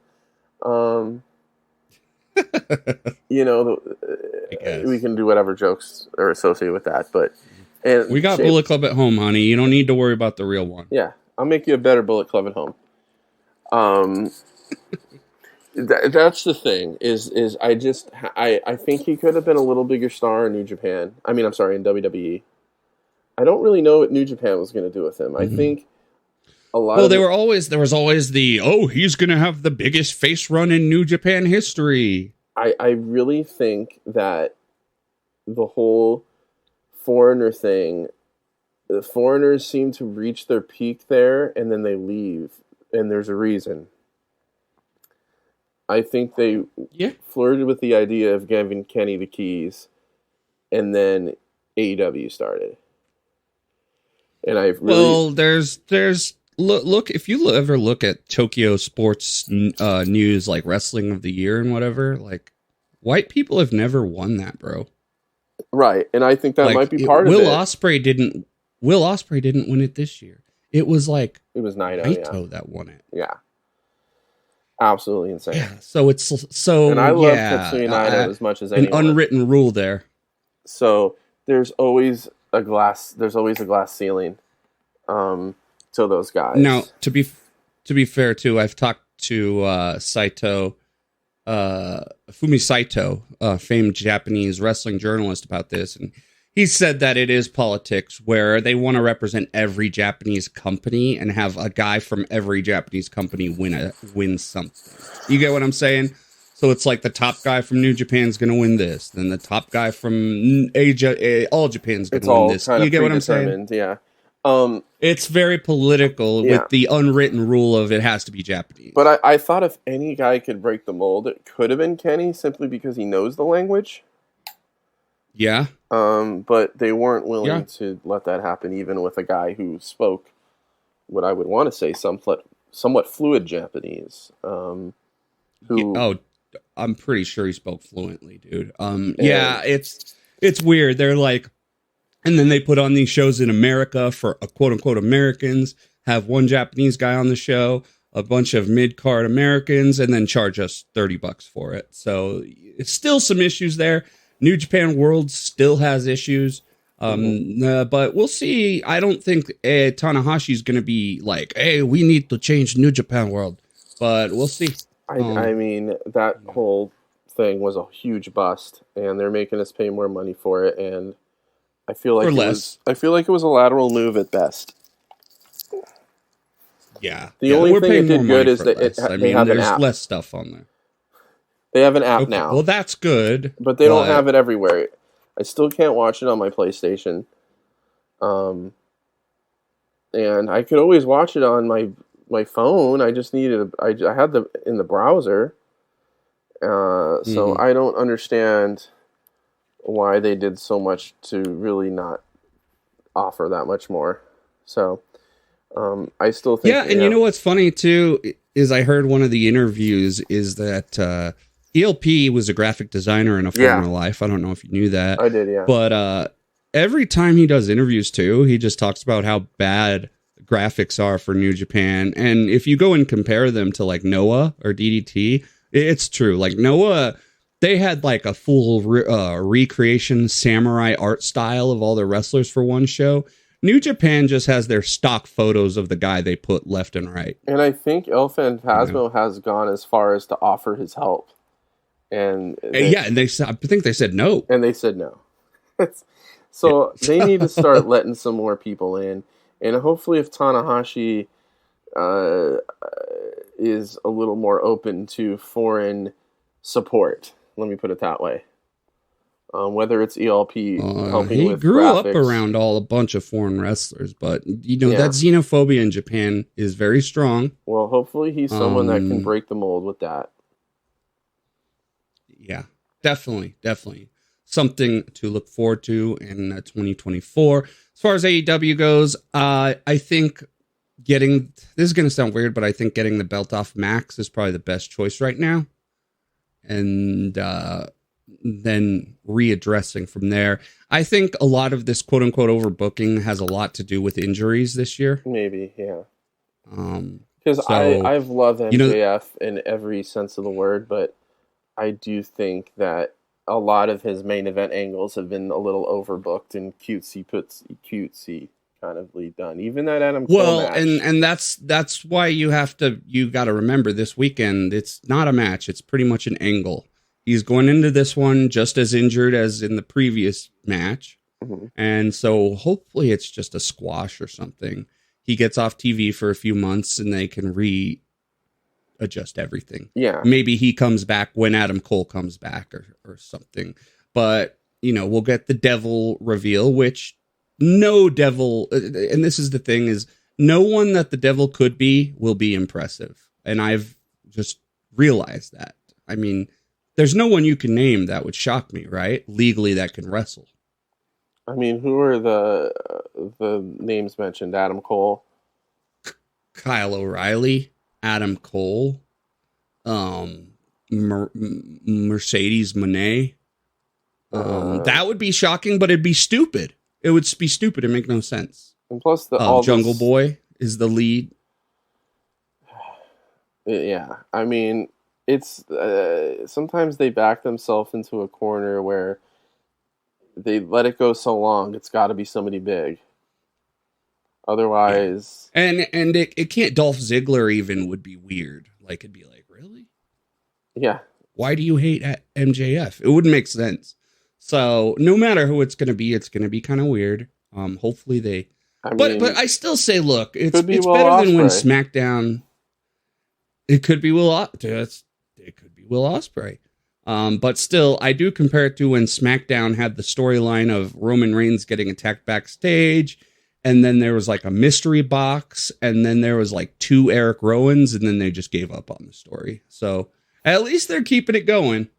we can do whatever jokes are associated with that, but. And we got Bullet Club at home, honey. You don't need to worry about the real one. Yeah, I'll make you a better Bullet Club at home. That's the thing. I think he could have been a little bigger star in New Japan. I mean, I'm sorry, in WWE. I don't really know what New Japan was going to do with him. I think a lot. Well, there was always the he's going to have the biggest face run in New Japan history. I really think that the whole foreigner thing, the foreigners seem to reach their peak there and then they leave, and there's a reason. I think they flirted with the idea of giving Kenny the keys, and then AEW started. And I really there's look if you ever look at Tokyo sports news, like wrestling of the year and whatever, like white people have never won that, bro. Right, and I think that like, might be part of it. Will Ospreay didn't win it this year. It was Naito that won it. Yeah. Absolutely insane. Yeah, so it's so. And I love Tetsuya Naito as much as anyone. An unwritten rule there. So there's always a glass ceiling to those guys. Now, to be fair too, I've talked to Saito, Fumi Saito, famed Japanese wrestling journalist, about this, and he said that it is politics where they want to represent every Japanese company and have a guy from every Japanese company win something. You get what I'm saying? So it's like the top guy from New Japan's going to win this, then the top guy from Asia, all Japan's going to win this. You get what I'm saying? Yeah. It's very political with the unwritten rule of it has to be Japanese. But I thought if any guy could break the mold, it could have been Kenny, simply because he knows the language. Yeah. But they weren't willing to let that happen, even with a guy who spoke what I would want to say somewhat fluid Japanese. I'm pretty sure he spoke fluently, dude. It's weird. They're like, and then they put on these shows in America for quote unquote Americans, have one Japanese guy on the show, a bunch of mid-card Americans, and then charge us $30 for it. So it's still some issues there. New Japan World still has issues, but we'll see. I don't think Tanahashi's going to be like, hey, we need to change New Japan World, but we'll see. I mean, that whole thing was a huge bust, and they're making us pay more money for it, and I feel like it was a lateral move at best. Yeah. The only thing it did good is that they have an app. Less stuff on there. They have an app now. Well, that's good. But they don't have it everywhere. I still can't watch it on my PlayStation. And I could always watch it on my phone. I just needed I had the in the browser. So I don't understand why they did so much to really not offer that much more. So I still think you know what's funny too is I heard one of the interviews is that ELP was a graphic designer in a former life. I don't know if you knew that. I did, yeah. But every time he does interviews too, he just talks about how bad graphics are for New Japan. And if you go and compare them to like Noah or DDT, it's true. Like Noah, they had like a full recreation samurai art style of all their wrestlers for one show. New Japan just has their stock photos of the guy they put left and right. And I think El Phantasmo has gone as far as to offer his help. And I think they said no. And they said no. So they need to start letting some more people in. And hopefully if Tanahashi is a little more open to foreign support, let me put it that way. Whether it's ELP helping with he grew graphics. up around a bunch of foreign wrestlers, but that xenophobia in Japan is very strong. Well, hopefully he's someone that can break the mold with that. Yeah, definitely. Something to look forward to in 2024. As far as AEW goes, I think this is going to sound weird, but I think getting the belt off Max is probably the best choice right now. And then readdressing from there. I think a lot of this quote unquote overbooking has a lot to do with injuries this year. Maybe, yeah. Because I've loved MJF in every sense of the word, but I do think that a lot of his main event angles have been a little overbooked and cutesy kind of done. Even that Adam Cole match. and that's why you got to remember this weekend. It's not a match. It's pretty much an angle. He's going into this one just as injured as in the previous match. Mm-hmm. And so hopefully it's just a squash or something. He gets off TV for a few months and they can adjust everything. Yeah. Maybe he comes back when Adam Cole comes back or something. But, we'll get the devil reveal, which no devil, and this is the thing, is no one that the devil could be will be impressive. And I've just realized that. I mean, there's no one you can name that would shock me, right? Legally, that can wrestle. I mean, who are the names mentioned? Adam Cole, Kyle O'Reilly, Adam Cole, Mercedes Moné. That would be shocking, but it'd be stupid. It would be stupid and make no sense. And plus, Jungle Boy is the lead. Yeah, I mean, it's sometimes they back themselves into a corner where they let it go so long. It's got to be somebody big. Otherwise, and it can't. Dolph Ziggler even would be weird. Like, it'd be like, really? Yeah. Why do you hate MJF? It wouldn't make sense. So no matter who it's going to be kind of weird. Hopefully they. But I still say, look, it's better than when SmackDown. It could be Will. It could be Will Ospreay. But still, I do compare it to when SmackDown had the storyline of Roman Reigns getting attacked backstage, and then there was like a mystery box, and then there was like 2 Eric Rowans, and then they just gave up on the story. So at least they're keeping it going.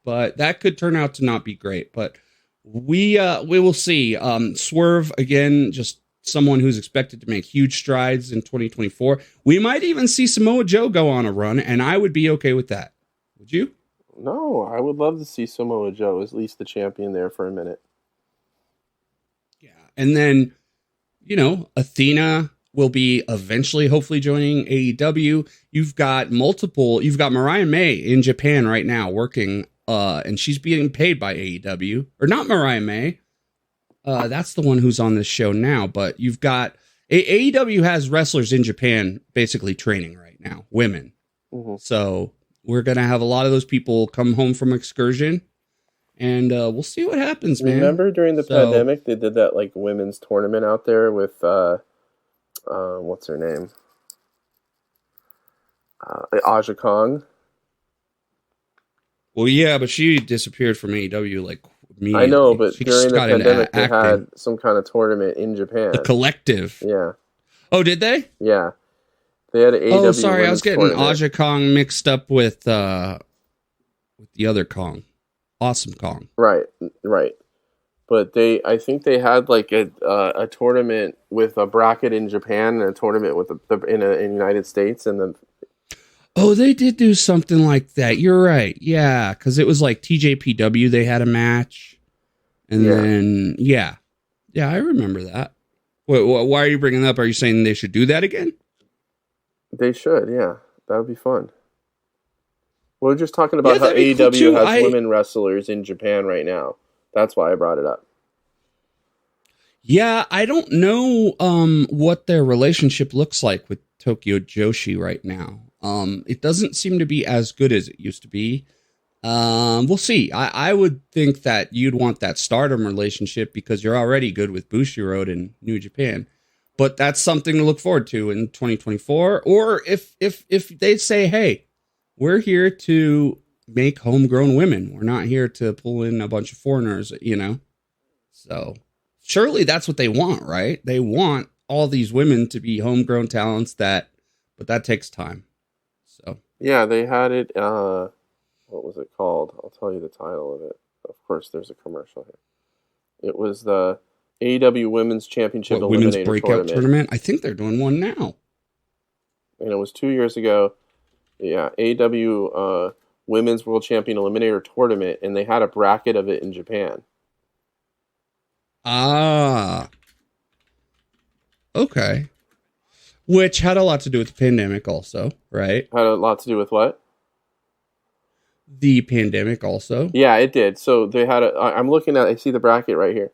But that could turn out to not be great. But we will see. Swerve, again, just someone who's expected to make huge strides in 2024. We might even see Samoa Joe go on a run, and I would be okay with that. Would you? No, I would love to see Samoa Joe, at least the champion, there for a minute. Yeah. And then, Athena will be eventually, hopefully, joining AEW. You've got Mariah May in Japan right now working, and she's being paid by AEW. Or not Mariah May. That's the one who's on this show now. But you've got AEW has wrestlers in Japan basically training right now, women. Mm-hmm. So we're going to have a lot of those people come home from excursion, and we'll see what happens, man. Remember during the pandemic, they did that like women's tournament out there with, what's her name? Aja Kong. Well, yeah, but she disappeared from AEW like immediately. I know, but during the pandemic, they had some kind of tournament in Japan. The Collective. Yeah. Oh, did they? Yeah. They had an AEW. Oh, sorry, I was getting Aja Kong mixed up with the other Kong, Awesome Kong. Right. But I think they had like a tournament with a bracket in Japan and a tournament with in the United States, and then. Oh, they did do something like that. You're right. Yeah, because it was like TJPW. They had a match, and then I remember that. Why are you bringing it up? Are you saying they should do that again? They should, yeah. That would be fun. We're just talking about how AEW has women wrestlers in Japan right now. That's why I brought it up. Yeah, I don't know what their relationship looks like with Tokyo Joshi right now. It doesn't seem to be as good as it used to be. We'll see. I would think that you'd want that Stardom relationship because you're already good with Bushiroad and New Japan. But that's something to look forward to in 2024. Or if they say, hey, we're here to make homegrown women. We're not here to pull in a bunch of foreigners, So surely that's what they want, right? They want all these women to be homegrown talents but that takes time. So yeah, they had it. What was it called? I'll tell you the title of it. Of course, there's a commercial here. It was the AEW Women's Championship Eliminator Women's Breakout Tournament. I think they're doing one now. And it was 2 years ago. Yeah, AEW Women's World Champion Eliminator Tournament, and they had a bracket of it in Japan. Ah. Okay. Which had a lot to do with the pandemic also, right? Had a lot to do with what? The pandemic also. Yeah, it did. So they had I see the bracket right here.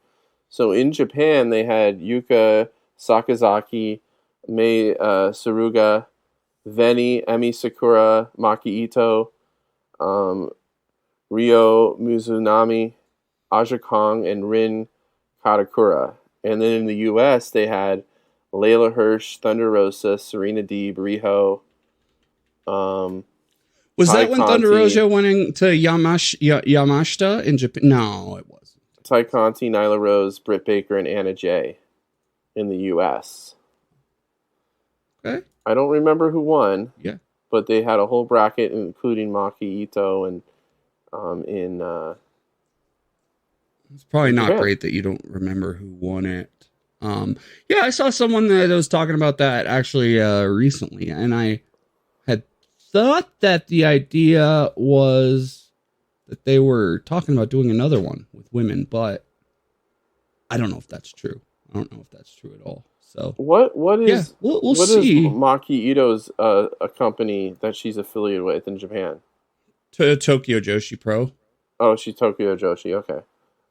So in Japan, they had Yuka Sakazaki, Mei Suruga, Veni, Emi Sakura, Maki Ito, Ryo Mizunami, Aja Kong, and Rin Katakura. And then in the U.S., they had Layla Hirsch, Thunder Rosa, Serena Deeb, Riho, Was Tai that when Thunder Conti. Rosa went into Yamashita in Japan? No, it wasn't. Ty Conti, Nyla Rose, Britt Baker, and Anna Jay in the U.S. Okay. I don't remember who won. Yeah. But they had a whole bracket, including Maki Ito and in. It's probably not Japan. great that you don't remember who won it. Yeah, I saw someone that was talking about that actually recently, and I had thought that the idea was that they were talking about doing another one with women, but I don't know if that's true. I don't know if that's true at all. So What is yeah, we'll what see. is Maki Ito's a company that she's affiliated with in Japan? Tokyo Joshi Pro. Oh, she's Tokyo Joshi. Okay,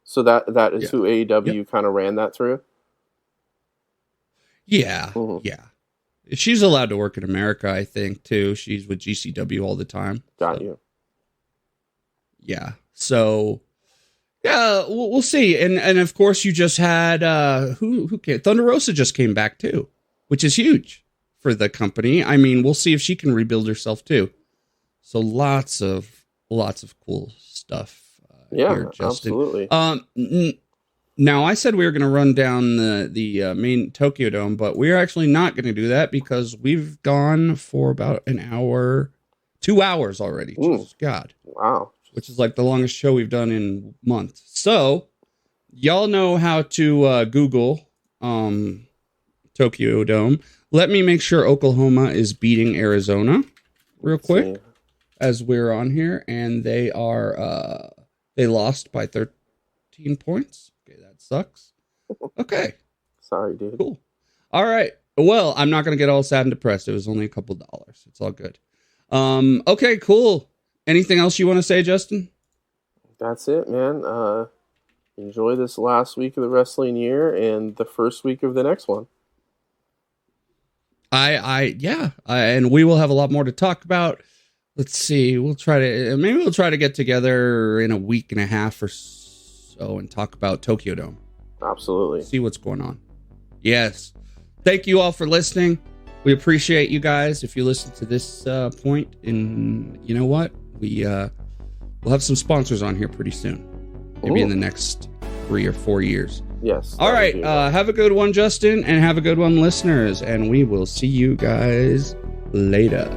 so that is Yeah. who AEW kind of ran that through. Yeah, Mhm. yeah. She's allowed to work in America, I think, too. She's with GCW all the time. Got So, you. yeah. So, yeah, we'll see. And of course, you just had who came? Thunder Rosa just came back too, which is huge for the company. I mean, we'll see if she can rebuild herself too. So lots of cool stuff. Yeah, here, Justin. absolutely. Now, I said we were going to run down the main Tokyo Dome, but we're actually not going to do that because we've gone for about an hour, 2 hours already. Jesus God. Wow. Which is like the longest show we've done in months. So, y'all know how to Google Tokyo Dome. Let me make sure Oklahoma is beating Arizona real quick See. as we're on here. And they are, they lost by 13 points. Okay, that sucks. Okay, Sorry, dude. cool. All right. Well, I'm not going to get all sad and depressed. It was only a couple dollars. It's all good. Okay, cool. Anything else you want to say, Justin? That's it, man. Enjoy this last week of the wrestling year and the first week of the next one. And we will have a lot more to talk about. Let's see. We'll try to get together in a week and a half or so and talk about Tokyo Dome. Absolutely. See what's going on. Yes. Thank you all for listening. We appreciate you guys. If you listen to this point, and you know what? We'll have some sponsors on here pretty soon. Maybe in the next 3 or 4 years. Yes. All right. Have a good one, Justin, and have a good one, listeners. And we will see you guys later.